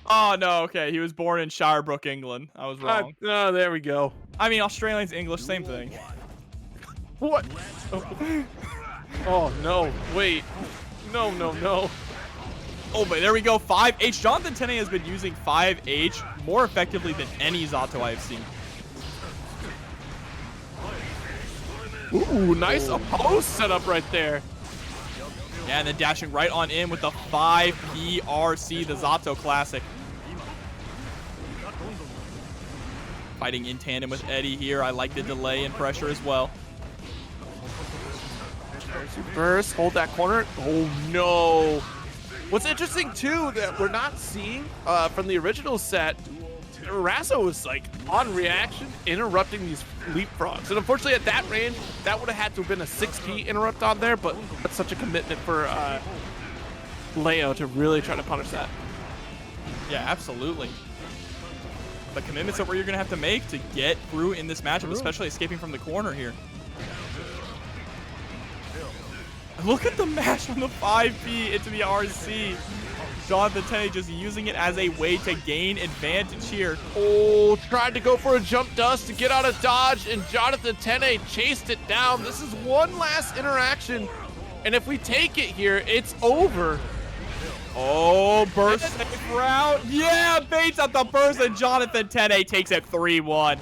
Oh, no. Okay. He was born in Shirebrook, England. I was wrong. Oh, there we go. I mean, Australians, English, same thing. What? Oh, no. Wait. No. Oh, but there we go. 5H. Johnathon Tene has been using 5H more effectively than any Zato I have seen. Ooh, nice opposed setup right there. Yeah, and then dashing right on in with the 5PRC, the Zato classic. Fighting in tandem with Eddie here. I like the delay and pressure as well. Burst, hold that corner. Oh no. What's interesting too that we're not seeing from the original set, Razzo was like on reaction, interrupting these leapfrogs. And unfortunately at that range, that would have had to have been a 6P interrupt on there, but that's such a commitment for Leo to really try to punish that. Yeah, absolutely. The commitments that you're going to have to make to get through in this matchup, especially escaping from the corner here. Look at the mash on the 5P into the RC. Johnathon Tene just using it as a way to gain advantage here. Oh, tried to go for a jump dust to get out of dodge, and Johnathon Tene chased it down. This is one last interaction, and if we take it here, it's over. burst safe route. Yeah, baits out the burst, and Johnathon Tene takes it 3-1.